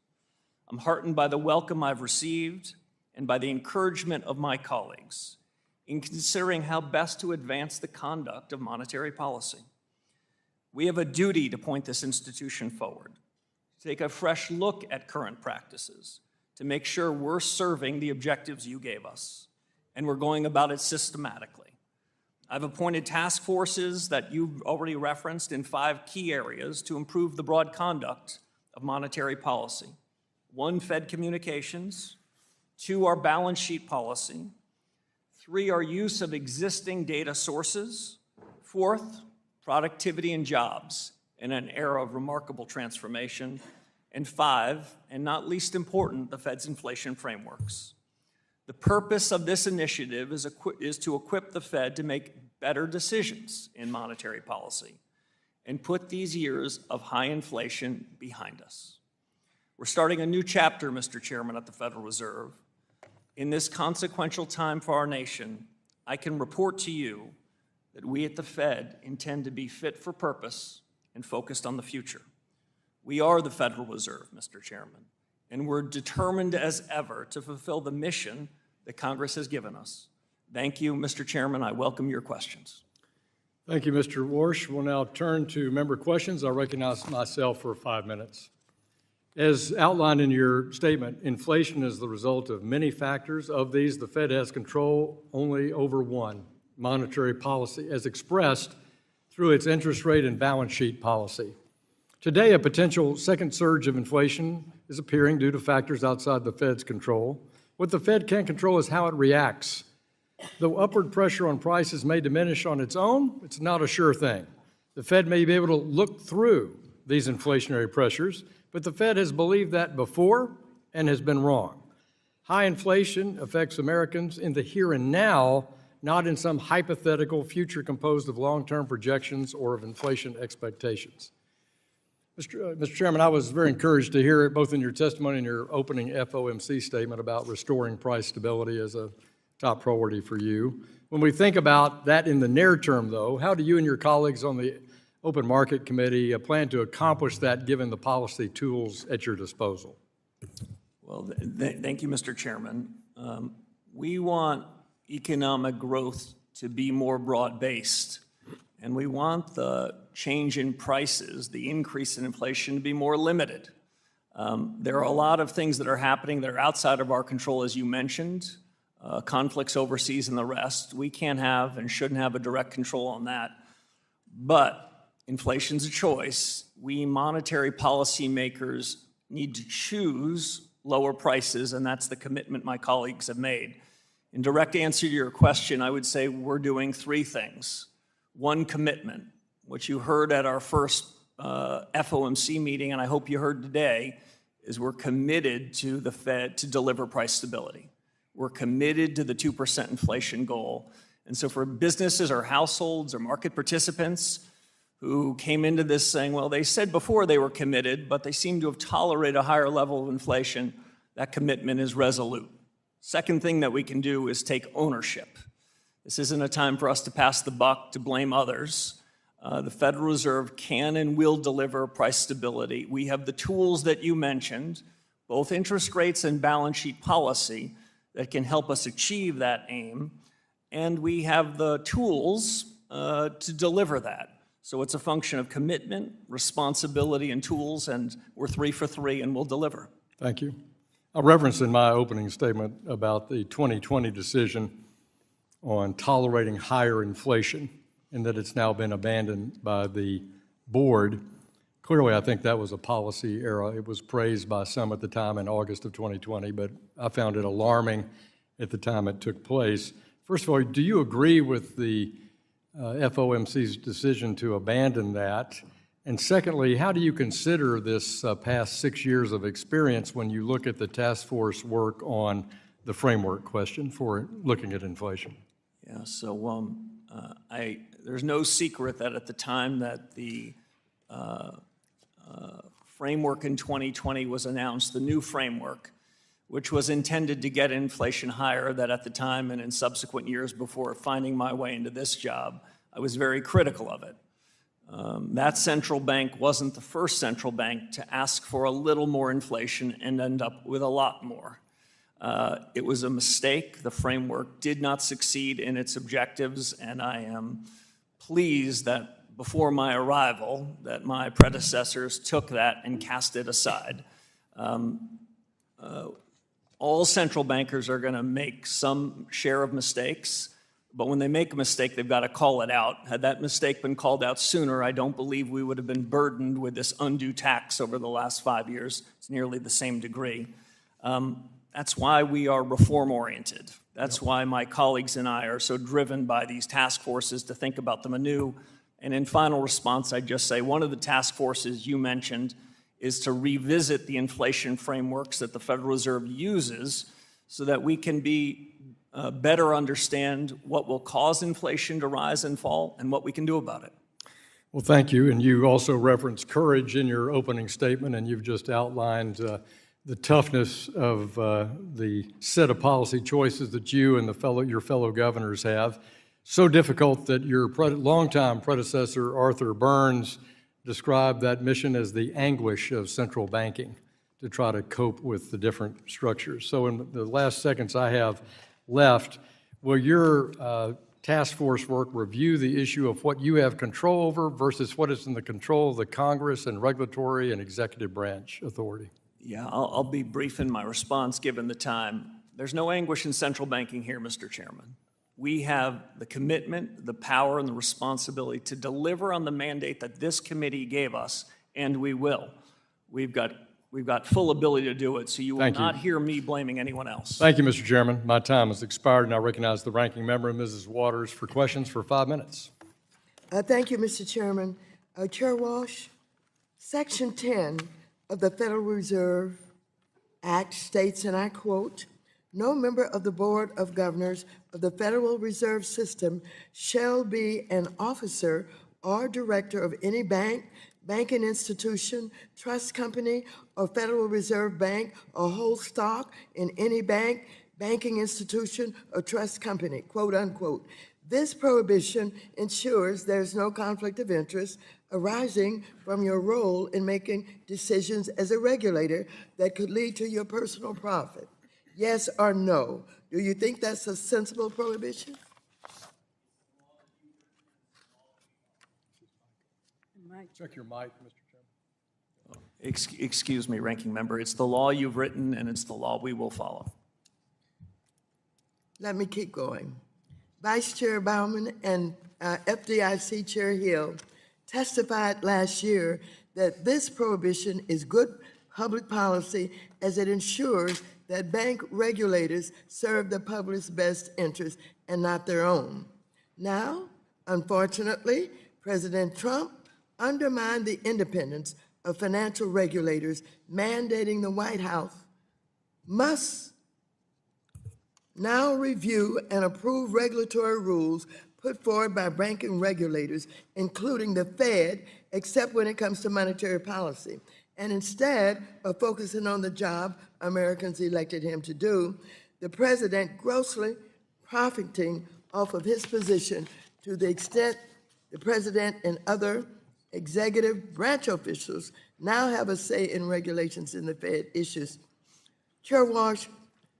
I'm heartened by the welcome I've received and by the encouragement of my colleagues in considering how best to advance the conduct of monetary policy. We have a duty to point this institution forward, to take a fresh look at current practices, to make sure we're serving the objectives you gave us, and we're going about it systematically. I've appointed task forces that you've already referenced in 5 key areas to improve the broad conduct of monetary policy. 1, Fed communications. 2, our balance sheet policy. 3, our use of existing data sources. 4th, productivity and jobs in an era of remarkable transformation. And 5, and not least important, the Fed's inflation frameworks. The purpose of this initiative is to equip the Fed to make better decisions in monetary policy and put these years of high inflation behind us. We're starting a new chapter, Mr. Chairman, at the Federal Reserve. In this consequential time for our nation, I can report to you that we at the Fed intend to be fit for purpose and focused on the future. We are the Federal Reserve, Mr. Chairman, and we're determined as ever to fulfill the mission that Congress has given us. Thank you, Mr. Chairman. I welcome your questions. Thank you, Mr. Warsh. We'll now turn to member questions. I recognize myself for 5 minutes. As outlined in your statement, inflation is the result of many factors. Of these, the Fed has control only over one: monetary policy, as expressed through its interest rate and balance sheet policy. Today, a potential second surge of inflation is appearing due to factors outside the Fed's control. What the Fed can control is how it reacts. Though upward pressure on prices may diminish on its own, it's not a sure thing. The Fed may be able to look through these inflationary pressures, but the Fed has believed that before and has been wrong. High inflation affects Americans in the here and now, not in some hypothetical future composed of long-term projections or of inflation expectations. Mr. Chairman, I was very encouraged to hear it both in your testimony and your opening FOMC statement about restoring price stability as a top priority for you. When we think about that in the near term, though, how do you and your colleagues on the Open Market Committee plan to accomplish that given the policy tools at your disposal? Well, thank you, Mr. Chairman. We want economic growth to be more broad-based, and we want the change in prices, the increase in inflation, to be more limited. There are a lot of things that are happening that are outside of our control, as you mentioned, conflicts overseas and the rest. We can't have and shouldn't have a direct control on that. But inflation's a choice. We monetary policymakers need to choose lower prices, and that's the commitment my colleagues have made. In direct answer to your question, I would say we're doing 3 things. 1, commitment, which you heard at our first FOMC meeting, and I hope you heard today, is we're committed to the Fed to deliver price stability. We're committed to the 2% inflation goal, And so for businesses or households or market participants who came into this saying, well, they said before they were committed, but they seem to have tolerated a higher level of inflation, that commitment is resolute. Second thing that we can do is take ownership. This isn't a time for us to pass the buck, to blame others. The Federal Reserve can and will deliver price stability. We have the tools that you mentioned, both interest rates and balance sheet policy, that can help us achieve that aim. And we have the tools to deliver that. So it's a function of commitment, responsibility, and tools, and we're 3 for 3, and we'll deliver. Thank you. I referenced in my opening statement about the 2020 decision on tolerating higher inflation, and that it's now been abandoned by the board. Clearly, I think that was a policy error. It was praised by some at the time in August of 2020, but I found it alarming at the time it took place. First of all, do you agree with the FOMC's decision to abandon that? And secondly, how do you consider this past 6 years of experience when you look at the task force work on the framework question for looking at inflation? Yeah, so there's no secret that at the time that the framework in 2020 was announced, the new framework, which was intended to get inflation higher, that at the time and in subsequent years before finding my way into this job, I was very critical of it. That central bank wasn't the first central bank to ask for a little more inflation and end up with a lot more. It was a mistake. The framework did not succeed in its objectives, and I am pleased that before my arrival, that my predecessors took that and cast it aside. All central bankers are going to make some share of mistakes, but when they make a mistake, they've got to call it out. Had that mistake been called out sooner, I don't believe we would have been burdened with this undue tax over the last 5 years. It's nearly the same degree. That's why we are reform-oriented. That's why my colleagues and I are so driven by these task forces to think about them anew. And in final response, I'd just say one of the task forces you mentioned is to revisit the inflation frameworks that the Federal Reserve uses so that we can better understand what will cause inflation to rise and fall and what we can do about it. Well, thank you. And you also referenced courage in your opening statement, and you've just outlined the toughness of the set of policy choices that you and your fellow governors have. So difficult that your longtime predecessor, Arthur Burns, described that mission as the anguish of central banking to try to cope with the different structures. So in the last seconds I have left, will your task force work review the issue of what you have control over versus what is in the control of the Congress and regulatory and executive branch authority? Yeah, I'll be brief in my response given the time. There's no anguish in central banking here, Mr. Chairman. We have the commitment, the power, and the responsibility to deliver on the mandate that this committee gave us, and we will. We've got full ability to do it, so you will not hear me blaming anyone else. Thank you, Mr. Chairman. My time has expired, and I recognize the ranking member, Mrs. Waters, for questions for 5 minutes. Thank you, Mr. Chairman. Chair Walsh, Section 10 of the Federal Reserve Act states, and I quote, "No member of the Board of Governors of the Federal Reserve System shall be an officer or director of any bank, banking institution, trust company, or Federal Reserve Bank, or hold stock in any bank, banking institution, or trust company," quote unquote. This prohibition ensures there's no conflict of interest arising from your role in making decisions as a regulator that could lead to your personal profit. Yes or no? Do you think that's a sensible prohibition? Check your mic, Mr. Chairman. Excuse me, Ranking Member. It's the law you've written, and it's the law we will follow. Let me keep going. Vice Chair Baumann and FDIC Chair Hill testified last year that this prohibition is good public policy as it ensures that bank regulators serve the public's best interest and not their own. Now, unfortunately, President Trump undermined the independence of financial regulators, mandating the White House must now review and approve regulatory rules put forward by banking regulators, including the Fed, except when it comes to monetary policy. And instead of focusing on the job Americans elected him to do, the president grossly profiting off of his position to the extent the president and other executive branch officials now have a say in regulations in the Fed issues. Chair Warsh,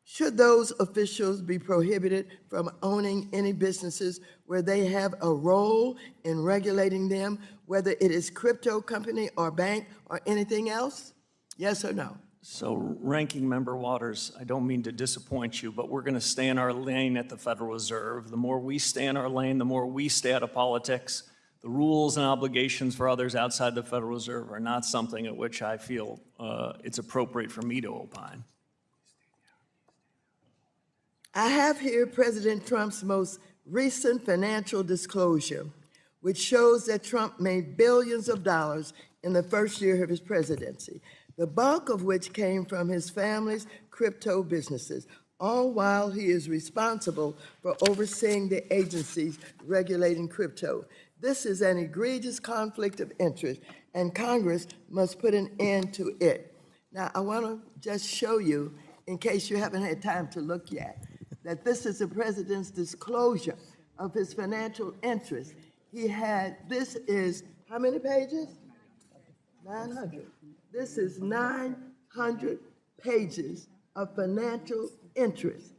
should those officials be prohibited from owning any businesses where they have a role in regulating them, whether it is crypto company or bank or anything else? Yes or no? So, Ranking Member Waters, I don't mean to disappoint you, but we're going to stay in our lane at the Federal Reserve. The more we stay in our lane, the more we stay out of politics. The rules and obligations for others outside the Federal Reserve are not something at which I feel it's appropriate for me to opine. I have here President Trump's most recent financial disclosure, which shows that Trump made billions of dollars in the first year of his presidency, the bulk of which came from his family's crypto businesses, all while he is responsible for overseeing the agencies regulating crypto. This is an egregious conflict of interest, and Congress must put an end to it. Now, I want to just show you, in case you haven't had time to look yet, that this is the president's disclosure of his financial interests. This is, how many pages? 900. This is 900 pages of financial interest.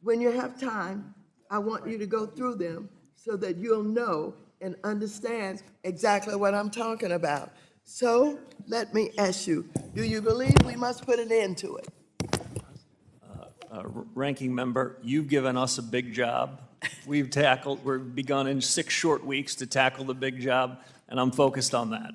When you have time, I want you to go through them so that you'll know and understand exactly what I'm talking about. So let me ask you, do you believe we must put an end to it? Ranking Member, you've given us a big job. We've begun in 6 short weeks to tackle the big job, and I'm focused on that.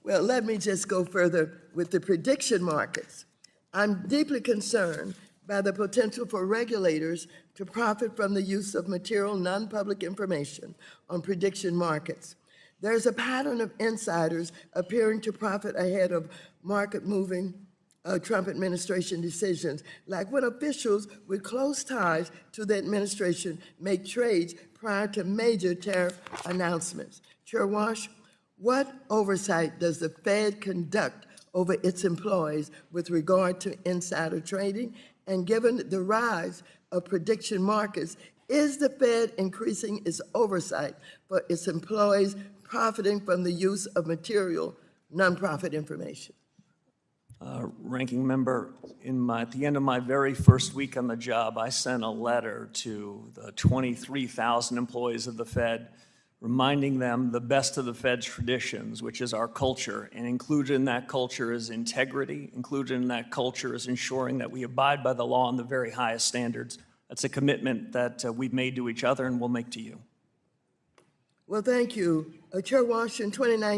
Well, let me just go further with the prediction markets. I'm deeply concerned by the potential for regulators to profit from the use of material non-public information on prediction markets. There's a pattern of insiders appearing to profit ahead of market-moving Trump administration decisions, like when officials with close ties to the administration make trades prior to major tariff announcements. Chair Warsh, what oversight does the Fed conduct over its employees with regard to insider trading? And given the rise of prediction markets, is the Fed increasing its oversight for its employees profiting from the use of material nonprofit information? Ranking Member, at the end of my very first week on the job, I sent a letter to the 23,000 employees of the Fed, reminding them the best of the Fed's traditions, which is our culture. And included in that culture is integrity. Included in that culture is ensuring that we abide by the law and the very highest standards. That's a commitment that we've made to each other and will make to you. Well, thank you. Chair Warsh, in 2019,